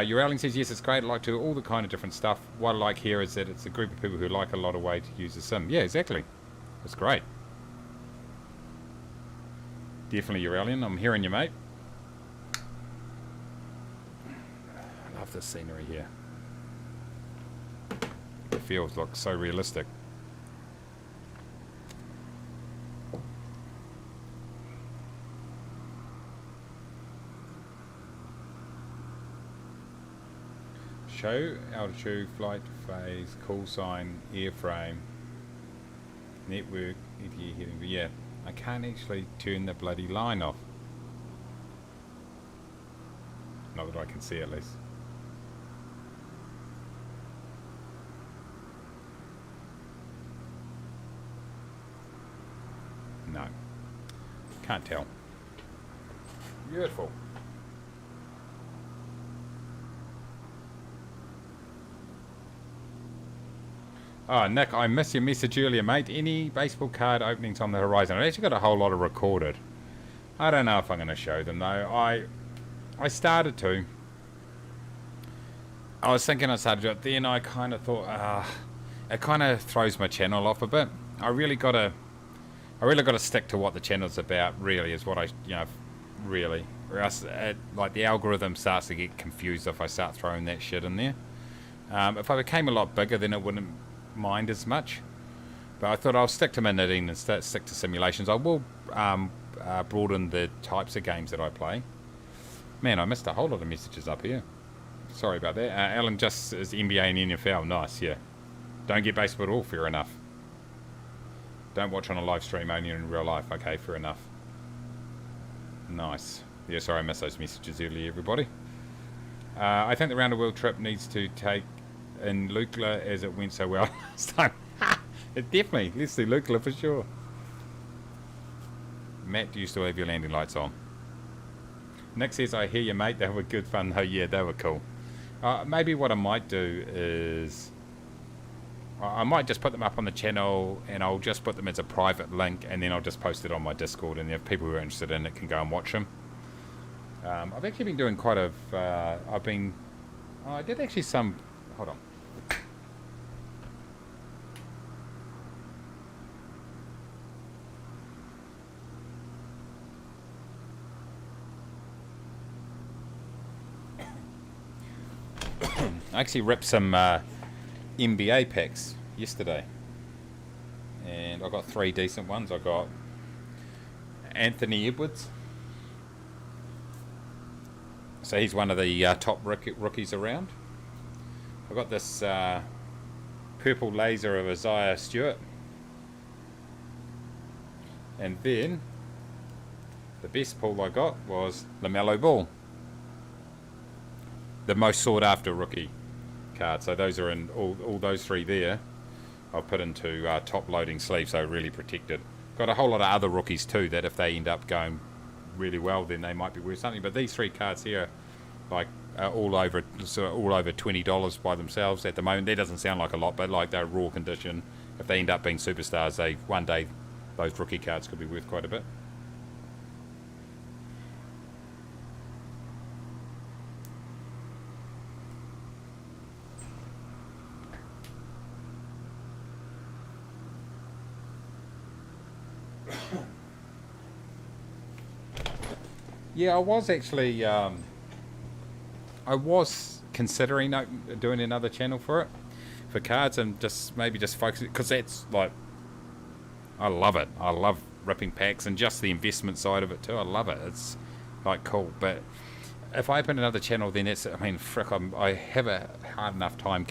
Your Owling says, yes, it's great. I like to do all the kind of different stuff. What I like here is that it's a group of people who like a lot of way to use the sim. Yeah, exactly. It's great. Definitely, your Owling. I'm hearing you, mate. The scenery here. The fields look so realistic. Show altitude, flight phase, call sign, airframe, network, ETA heading. Yeah, I can't actually turn the bloody line off. Not that I can see at least. No, can't tell. Beautiful. Oh, Nick, I missed your message earlier, mate. Any baseball card openings on the horizon? I actually got a whole lot of recorded. I don't know if I'm going to show them, though. I started to. I was thinking I started to do it, then I kind of thought, it kind of throws my channel off a bit. I really got to stick to what the channel's about, really, is what I, you know, really. Or else, like, the algorithm starts to get confused if I start throwing that shit in there. If I became a lot bigger, then it wouldn't mind as much. But I thought I'll stick to my knitting and stick to simulations. I will broaden the types of games that I play. Man, I missed a whole lot of messages up here. Sorry about that. Alan just is NBA and NFL. Nice, yeah. Don't get baseball at all. Fair enough. Don't watch on a live stream, only in real life. Okay, fair enough. Nice. Yeah, sorry I missed those messages earlier, everybody. I think the round the world trip needs to take in Lukla as it went so well last time. Definitely. Let's do Lukla for sure. Matt, do you still have your landing lights on? Nick says, I hear you, mate. They were good fun. Oh, yeah, they were cool. Maybe what I might do is I might just put them up on the channel and I'll just put them as a private link and then I'll just post it on my Discord, and if people who are interested in it can go and watch them. I've actually been doing quite a... I did actually some... Hold on. I actually ripped some NBA packs yesterday, and I got 3 decent ones. I got Anthony Edwards, so he's one of the top rookies around. I got this purple laser of Isaiah Stewart, and then the best pull I got was LaMelo Ball, the most sought after rookie card. So those are in all those 3 there. I'll put into top loading sleeves, so really protected. Got a whole lot of other rookies too that if they end up going really well, then they might be worth something. But these 3 cards here, like all over $20 by themselves at the moment. That doesn't sound like a lot, but like they're raw condition. If they end up being superstars, one day those rookie cards could be worth quite a bit. Yeah, I was actually, I was considering doing another channel for it, for cards, and maybe just focus it, because that's like, I love it. I love ripping packs and just the investment side of it too. I love it. It's like cool. But if I open another channel, then it's, I mean, frick, I have a hard enough time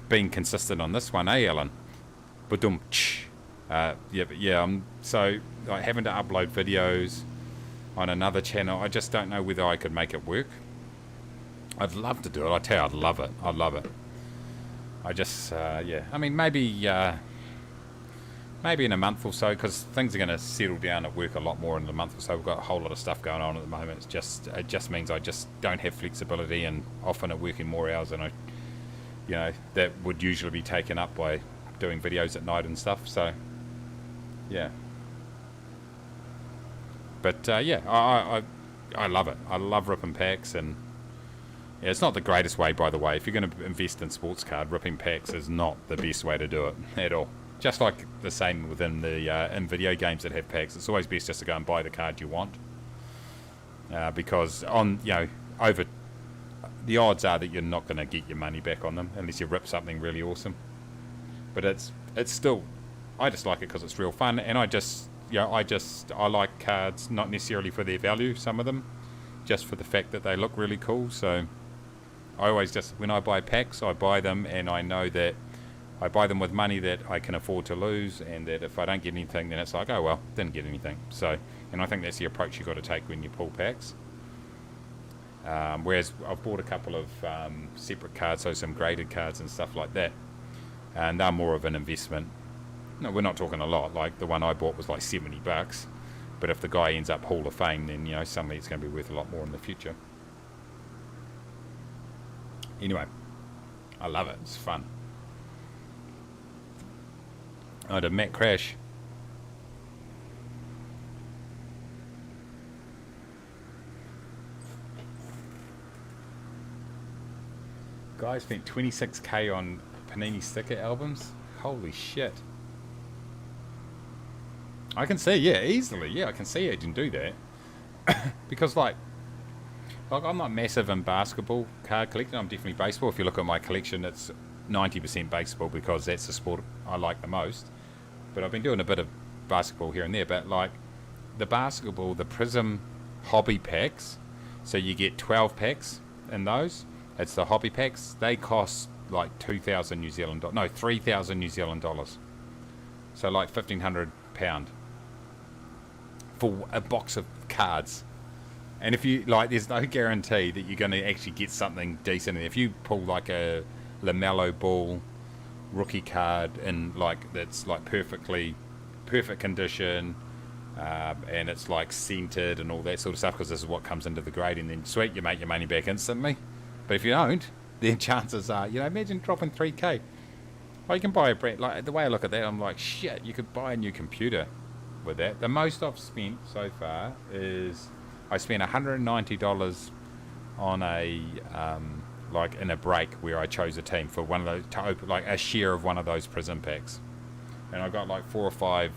being consistent on this one, eh, Alan? Badum. So like, having to upload videos on another channel, I just don't know whether I could make it work. I'd love to do it. I tell you, I'd love it. I'd love it. I just, yeah. I mean, maybe in a month or so, because things are going to settle down at work a lot more in a month or so. We've got a whole lot of stuff going on at the moment. It just means I just don't have flexibility, and often are working more hours than that would usually be taken up by doing videos at night and stuff. So, yeah. But yeah, I love it. I love ripping packs, and yeah, it's not the greatest way, by the way. If you're going to invest in sports card, ripping packs is not the best way to do it at all. Just like the same within the in video games that have packs, it's always best just to go and buy the card you want, because over the odds are that you're not going to get your money back on them unless you rip something really awesome. But it's still, I just like it because it's real fun, and I like cards not necessarily for their value, some of them, just for the fact that they look really cool. So I always when I buy packs, I buy them and I know that I buy them with money that I can afford to lose, and that if I don't get anything, then it's like, oh well, didn't get anything. So, and I think that's the approach you've got to take when you pull packs. Whereas I've bought a couple of separate cards, so some graded cards and stuff like that, and they're more of an investment. No, we're not talking a lot. Like the one I bought was like $70, but if the guy ends up Hall of Fame, then suddenly it's going to be worth a lot more in the future. Anyway, I love it. It's fun. Oh, did Matt crash? Guy spent 26k on Panini sticker albums. Holy shit. I can see, yeah, easily. Yeah, I can see it and do that. Because, like I'm not massive in basketball card collecting. I'm definitely baseball. If you look at my collection, it's 90% baseball because that's the sport I like the most. But I've been doing a bit of basketball here and there. But like the basketball, the Prism hobby packs, so you get 12 packs in those. It's the hobby packs. They cost like 2,000 New Zealand dollars. No, 3,000 New Zealand dollars. So like £1,500 for a box of cards. And if you like, there's no guarantee that you're going to actually get something decent. If you pull like a LaMelo Ball rookie card in like that's like perfect condition, and it's like scented and all that sort of stuff, because this is what comes into the grading, then sweet, you make your money back instantly. But if you don't, then chances are, you know, imagine dropping 3k. Well, you can buy a brand, like the way I look at that, I'm like, shit, you could buy a new computer with that. The most I've spent so far is I spent $190 on a like in a break where I chose a team for one of those, to open like a share of one of those Prism packs, and I got like 4 or 5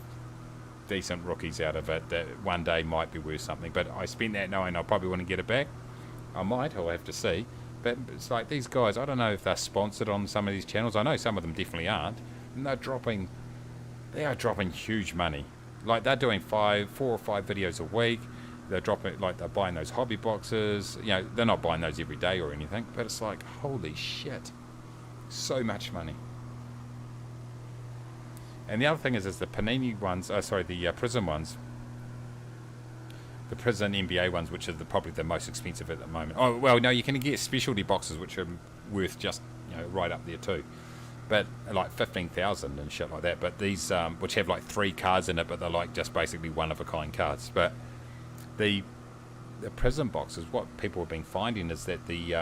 decent rookies out of it that one day might be worth something. But I spent that knowing I probably wouldn't get it back. I might, I'll have to see. But it's like these guys, I don't know if they're sponsored on some of these channels. I know some of them definitely aren't, and they are dropping huge money. Like they're doing 4 or 5 videos a week. They're dropping, like they're buying those hobby boxes. You know, they're not buying those every day or anything, but it's like, holy shit, so much money. And the other thing is the Panini ones, the Prism ones, the Prism NBA ones, which are probably the most expensive at the moment. Oh, well, no, you can get specialty boxes, which are worth just, you know, right up there too. But like 15,000 and shit like that. But these, which have like 3 cards in it, but they're like just basically one of a kind cards. But the Prism boxes, what people have been finding is that the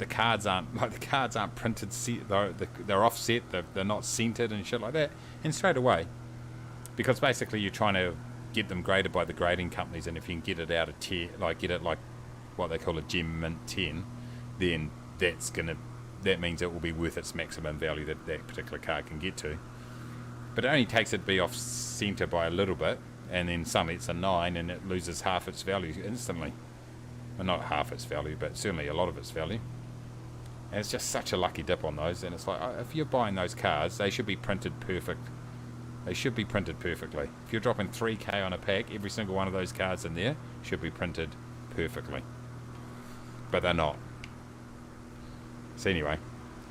cards aren't printed. They're offset. They're not centered and shit like that. And straight away, because basically you're trying to get them graded by the grading companies, and if you can get it out of tier, like get it like what they call a gem mint 10, then that means it will be worth its maximum value that that particular card can get to. But it only takes it to be off center by a little bit, and then suddenly it's a 9 and it loses half its value instantly. Well, not half its value, but certainly a lot of its value. And it's just such a lucky dip on those. And it's like, if you're buying those cards, they should be printed perfect. They should be printed perfectly. If you're dropping 3k on a pack, every single one of those cards in there should be printed perfectly. But they're not. So anyway,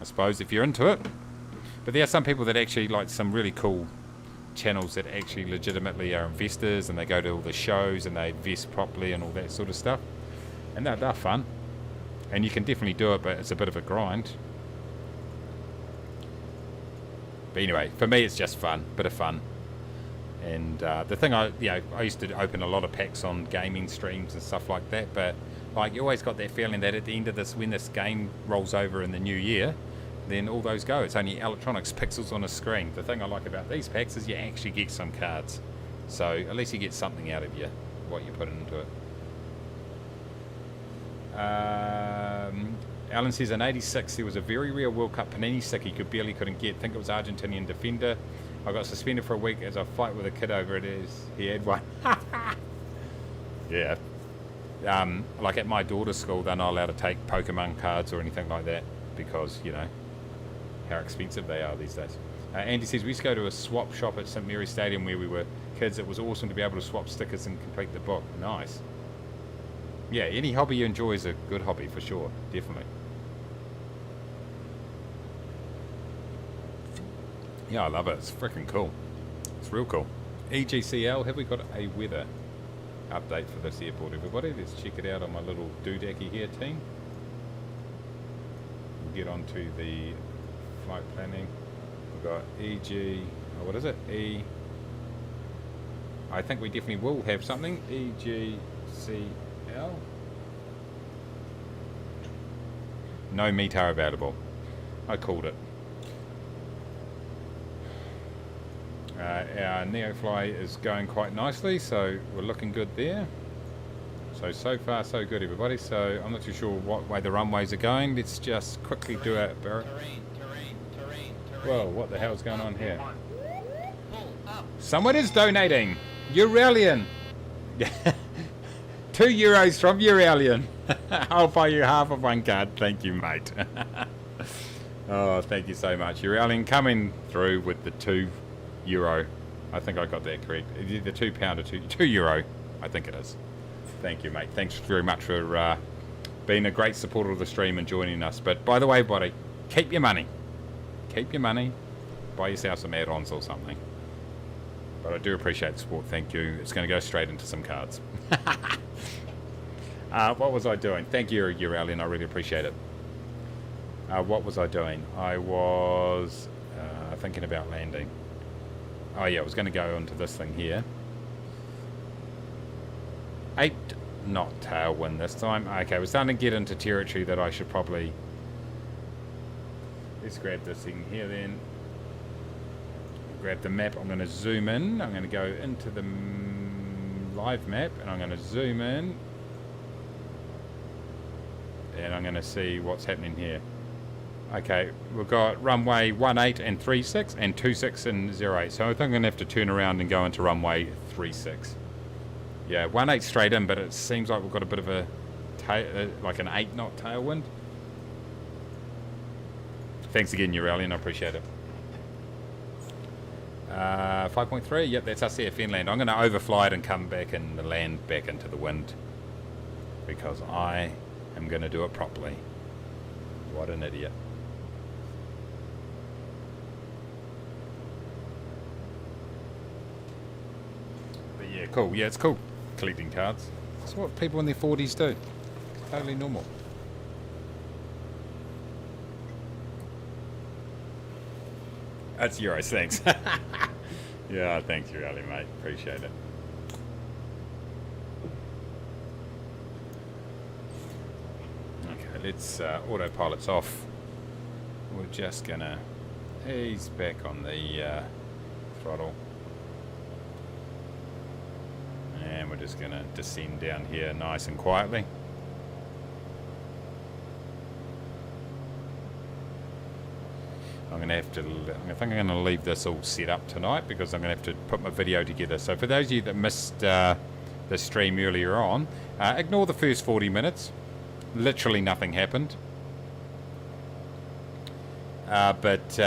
I suppose if you're into it. But there are some people that actually, like some really cool channels that actually legitimately are investors, and they go to all the shows and they invest properly and all that sort of stuff. And they're fun. And you can definitely do it, but it's a bit of a grind. But anyway, for me it's just fun, bit of fun. And the thing I used to open a lot of packs on gaming streams and stuff like that, but like you always got that feeling that at the end of this, when this game rolls over in the new year, then all those go. It's only electronics, pixels on a screen. The thing I like about these packs is you actually get some cards. So at least you get something out of what you're putting into it. Alan says in '86 there was a very rare World Cup Panini stick he couldn't get. Think it was Argentinian defender. I got suspended for a week as I fight with a kid over it as he had one. Yeah. Like at my daughter's school, they're not allowed to take Pokemon cards or anything like that because, you know, how expensive they are these days. Andy says we used to go to a swap shop at St Mary's Stadium where we were kids. It was awesome to be able to swap stickers and complete the book. Nice. Yeah, any hobby you enjoy is a good hobby for sure, definitely. Yeah, I love it. It's freaking cool. It's real cool. EGCL, have we got a weather update for this airport, everybody? Let's check it out on my little doodacky here, team. We'll get on to the flight planning. We've got EG, oh, what is it? I think we definitely will have something. EGCL. No METAR available. I called it. Our NEOFLY is going quite nicely, so we're looking good there. So far so good, everybody. So I'm not too sure what way the runways are going. Let's just quickly do our terrain. Whoa, what the hell's going on here? Someone is donating. Euralian. 2 euros from Euralian. I'll buy you half of one card. Thank you, mate. Oh, thank you so much. You're coming through with the €2. I think I got that correct. The £2 or €2. I think it is. Thank you, mate. Thanks very much for being a great supporter of the stream and joining us. But by the way, buddy, keep your money. Keep your money. Buy yourself some add-ons or something. But I do appreciate the support. Thank you. It's going to go straight into some cards. What was I doing? Thank you, Uralian. I really appreciate it. What was I doing? I was thinking about landing. Oh yeah, I was going to go onto this thing here. 8 knot tailwind this time. Okay, we're starting to get into territory that I should probably... Let's grab this thing here then. Grab the map. I'm going to zoom in. I'm going to go into the live map and I'm going to zoom in. And I'm going to see what's happening here. Okay, we've got runway 18 and 36 and 26 and 08. So I think I'm going to have to turn around and go into runway 36. Yeah, 18 straight in, but it seems like we've got a bit of a like an 8 knot tailwind. Thanks again, Uralian. I appreciate it. 5.3. Yep, that's us here, Finland. I'm going to overfly it and come back and land back into the wind because I am going to do it properly. What an idiot. But yeah, cool. Yeah, it's cool collecting cards. It's what people in their 40s do. It's totally normal. That's Euros, thanks. Yeah, thanks, Urali, mate. Appreciate it. Okay, let's autopilot's off. We're just gonna ease back on the throttle. And we're just gonna descend down here nice and quietly. I think I'm going to leave this all set up tonight because I'm going to have to put my video together. So for those of you that missed the stream earlier on, ignore the first 40 minutes. Literally nothing happened. But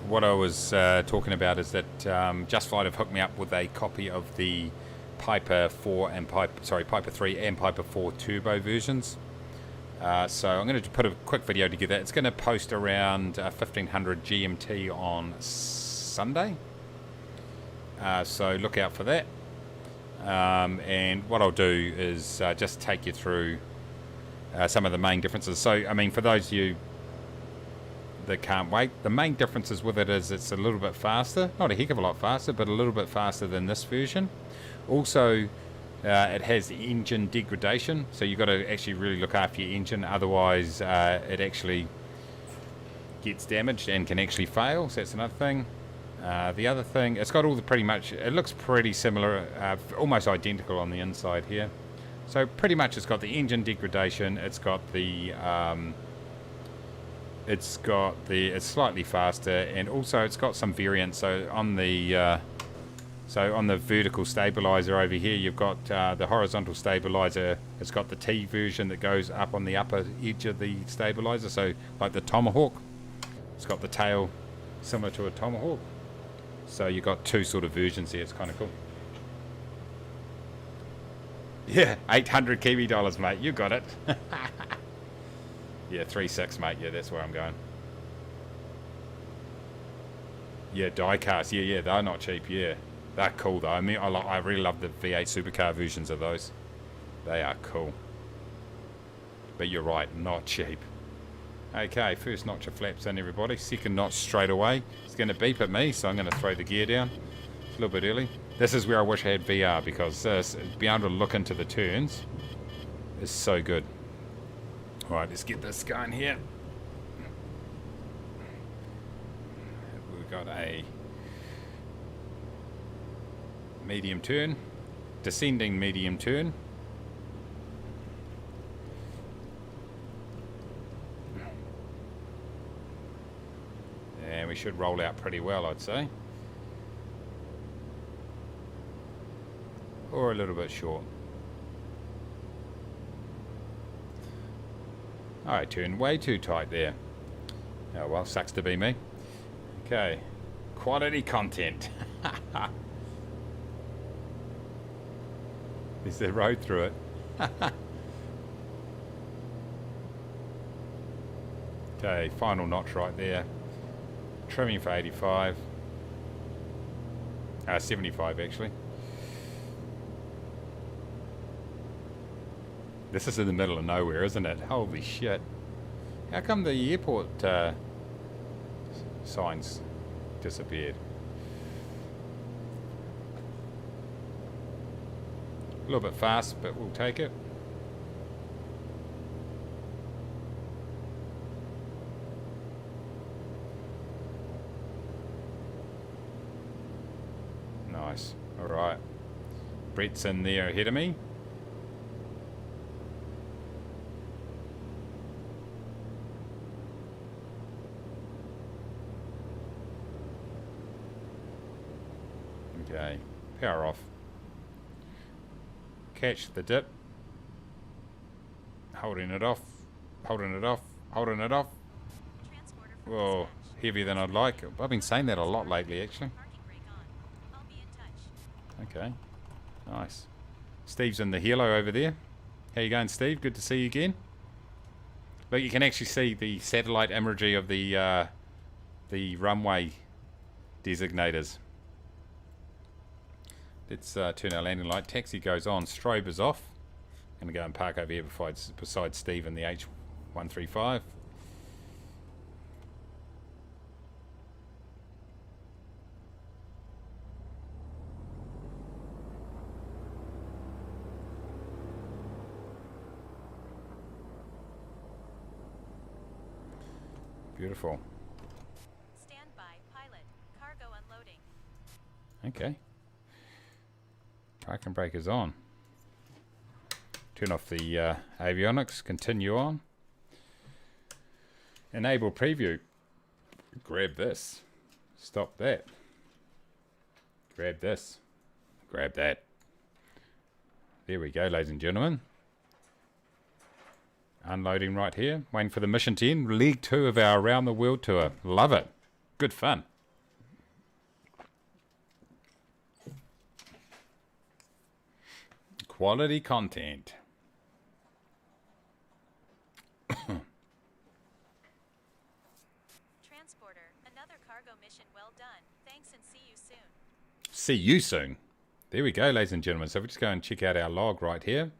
what I was talking about is that Just Flight have hooked me up with a copy of the Piper 4 and Piper 3 and Piper 4 turbo versions. So I'm going to put a quick video together. It's going to post around 1500 GMT on Sunday. So look out for that. And what I'll do is just take you through some of the main differences. So, I mean, for those of you that can't wait, the main differences with it is it's a little bit faster. Not a heck of a lot faster, but a little bit faster than this version. Also, it has the engine degradation, so you've got to actually really look after your engine, otherwise it actually gets damaged and can actually fail, so that's another thing. The other thing, it's got all the pretty much, it looks pretty similar, almost identical on the inside here. So pretty much it's got the engine degradation, it's slightly faster, and also it's got some variants. So on the vertical stabilizer over here, you've got the horizontal stabilizer. It's got the T version that goes up on the upper edge of the stabilizer, so like the Tomahawk. It's got the tail similar to a Tomahawk. So you've got two sort of versions here. It's kind of cool. Yeah, 800 Kiwi dollars, mate. You got it. Yeah, 3.6, mate. Yeah, that's where I'm going. Yeah, die-cast. Yeah, they're not cheap. Yeah, they're cool though. I mean, I really love the V8 supercar versions of those. They are cool. But you're right, not cheap. Okay, first notch of flaps in, everybody. Second notch straight away. It's going to beep at me, so I'm going to throw the gear down. It's a little bit early. This is where I wish I had VR, because being able to look into the turns is so good. Alright, let's get this going here. We've got a medium turn, descending medium turn. And we should roll out pretty well, I'd say. Or a little bit short. Alright, turn way too tight there. Oh well, sucks to be me. Okay, quality content. There's the road through it. Okay, final notch right there. Trimming for 85. 75 actually. This is in the middle of nowhere, isn't it? Holy shit. How come the airport signs disappeared? A little bit fast, but we'll take it. Nice. Alright. Brett's in there ahead of me. Okay, power off. Catch the dip. Holding it off. Holding it off. Holding it off. Transporter for Whoa, dispatch. heavier than I'd like. I've been saying that a lot lately, actually. Parking brake on. I'll be in touch. Okay, nice. Steve's in the helo over there. How you going, Steve? Good to see you again. Look, you can actually see the satellite imagery of the runway designators. Let's turn our landing light. Taxi goes on. Strobe is off. I'm going to go and park over here beside Steve in the H135. Beautiful. Stand by, pilot. Cargo unloading. Okay. Parking brake is on. Turn off the avionics. Continue on. Enable preview. Grab this. Stop that. Grab this. Grab that. There we go, ladies and gentlemen. Unloading right here. Waiting for the mission to end. Leg 2 of our Around the World tour. Love it. Good fun. Quality content. Transporter, another cargo mission well done. Thanks and see you soon. See you soon. There we go, ladies and gentlemen. So we just go and check out our log right here.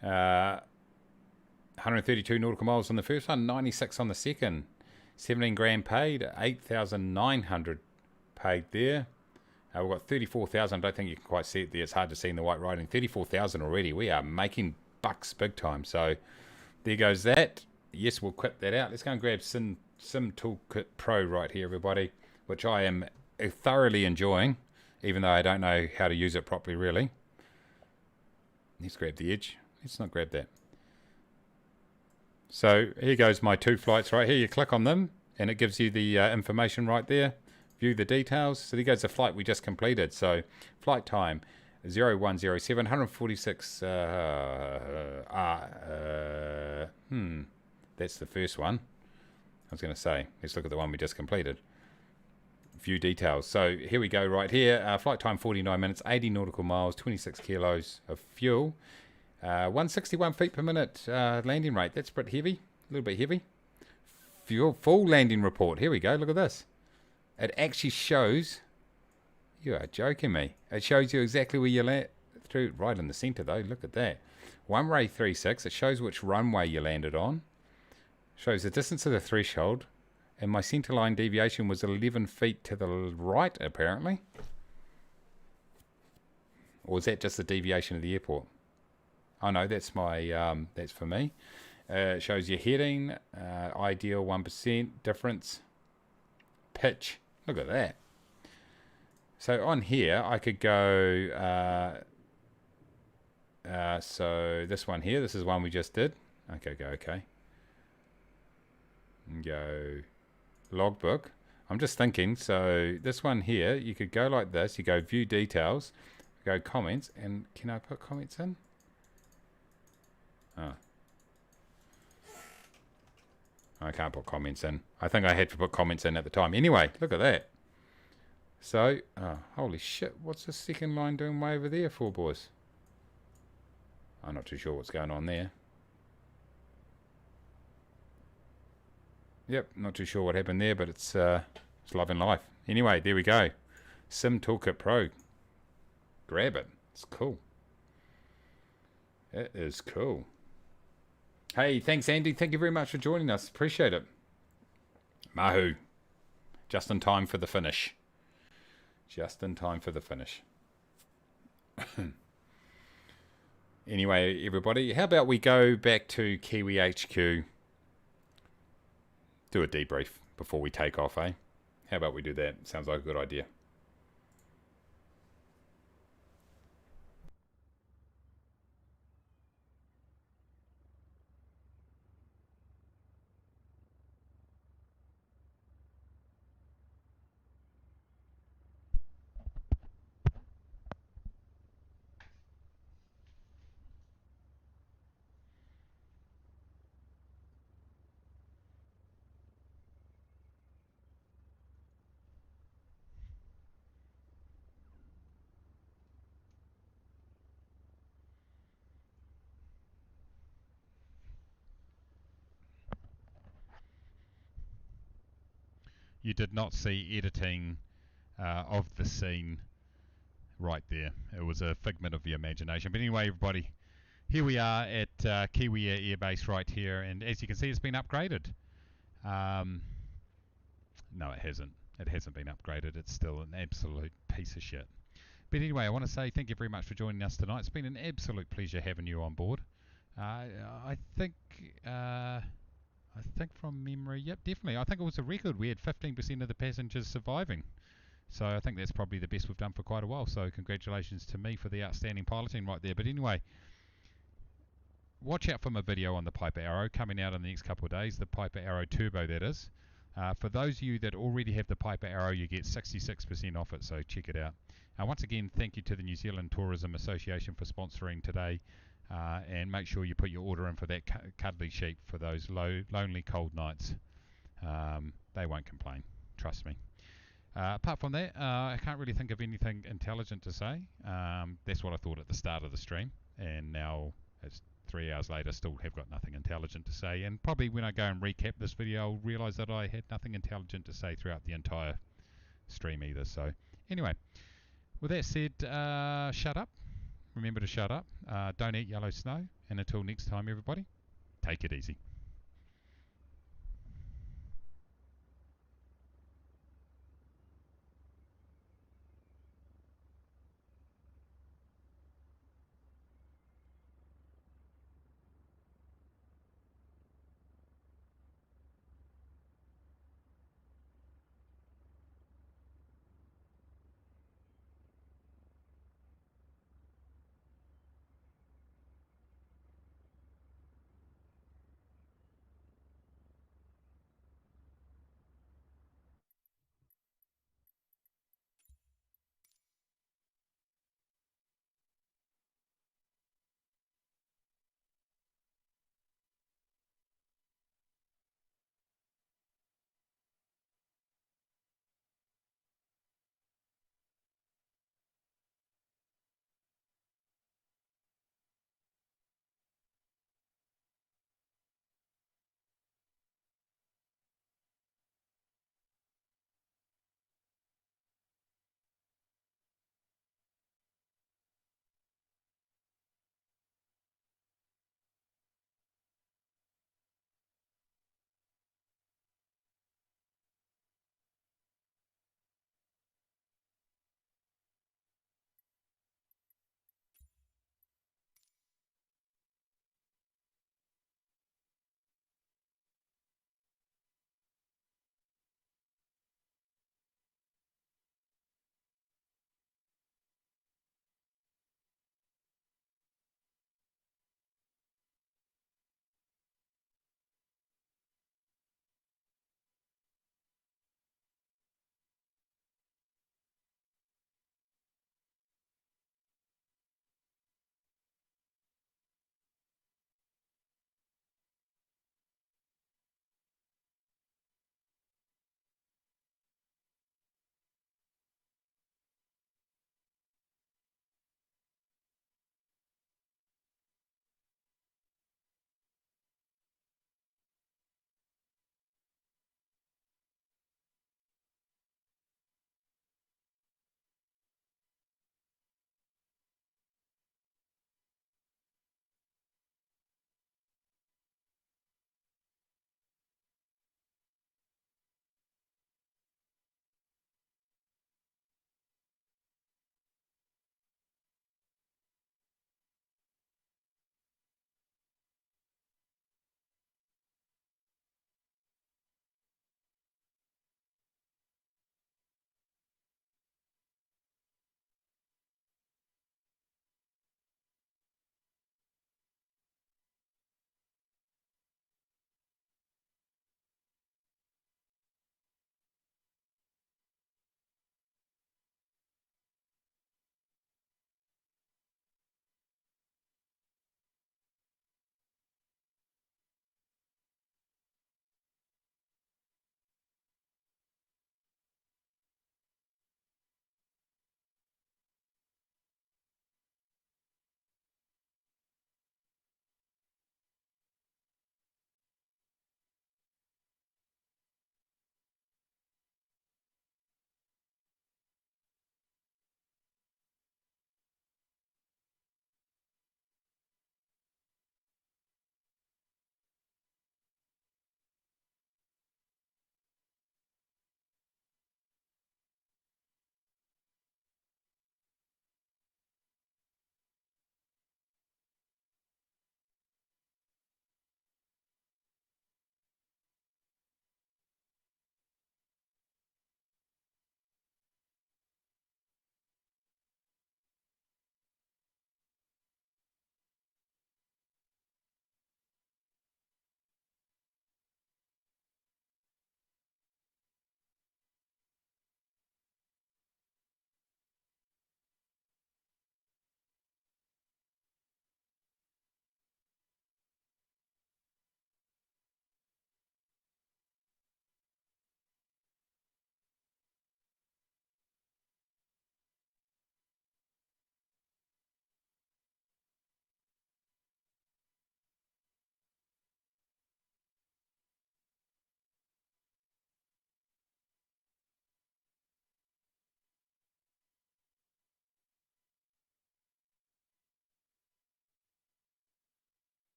132 nautical miles on the first one, 96 on the second. 17 grand paid, 8,900 paid there. We've got 34,000. I don't think you can quite see it there. It's hard to see in the white writing. 34,000 already. We are making bucks big time. So there goes that. Yes, we'll quit that out. Let's go and grab Sim Toolkit Pro right here, everybody, which I am thoroughly enjoying, even though I don't know how to use it properly, really. Let's grab the edge. Let's not grab that. So here goes my 2 flights right here. You click on them, and it gives you the information right there. View the details. So there goes the flight we just completed. So flight time 0107, 146. That's the first one. I was going to say, let's look at the one we just completed. View details. So here we go right here. Flight time 49 minutes, 80 nautical miles, 26 kilos of fuel. 161 feet per minute landing rate. That's pretty heavy. A little bit heavy. Full landing report. Here we go. Look at this. It actually shows. You are joking me. It shows you exactly where you land. Through right in the center though. Look at that. One-way 36. It shows which runway you landed on. Shows the distance of the threshold. And my centerline deviation was 11 feet to the right, apparently. Or is that just the deviation of the airport? Oh no, that's my that's for me. It shows your heading, ideal 1%, difference, pitch. Look at that. So on here, I could go. So this one here, this is one we just did. Okay, go okay. And go logbook. I'm just thinking. So this one here, you could go like this. You go view details, go comments, and can I put comments in? Oh. I can't put comments in. I think I had to put comments in at the time. Anyway, look at that. So, holy shit, what's the second line doing way over there for, boys? I'm not too sure what's going on there. Yep, not too sure what happened there, but it's loving life. Anyway, there we go. Sim Toolkit Pro. Grab it. It's cool. It is cool. Hey, thanks, Andy. Thank you very much for joining us. Appreciate it. Mahu. Just in time for the finish. Just in time for the finish. Anyway, everybody, how about we go back to Kiwi HQ, do a debrief before we take off, eh? How about we do that? Sounds like a good idea. You did not see editing of the scene right there. It was a figment of your imagination. But anyway, everybody, here we are at Kiwi Air Base right here, and as you can see, it's been upgraded. No, it hasn't. It hasn't been upgraded. It's still an absolute piece of shit. But anyway, I want to say thank you very much for joining us tonight. It's been an absolute pleasure having you on board. I think from memory, yep, definitely. I think it was a record. We had 15% of the passengers surviving. So I think that's probably the best we've done for quite a while. So congratulations to me for the outstanding piloting right there. But anyway, watch out for my video on the Piper Arrow coming out in the next couple of days. The Piper Arrow Turbo, that is. For those of you that already have the Piper Arrow, you get 66% off it. So check it out. Once again, thank you to the New Zealand Tourism Association for sponsoring today. And make sure you put your order in for that cuddly sheep for those lonely cold nights. They won't complain, trust me. Apart from that, I can't really think of anything intelligent to say. That's what I thought at the start of the stream, and now it's 3 hours later, still have got nothing intelligent to say. And probably when I go and recap this video, I'll realise that I had nothing intelligent to say throughout the entire stream either. So anyway, with that said, shut up. Remember to shut up. Don't eat yellow snow. And until next time, everybody, take it easy.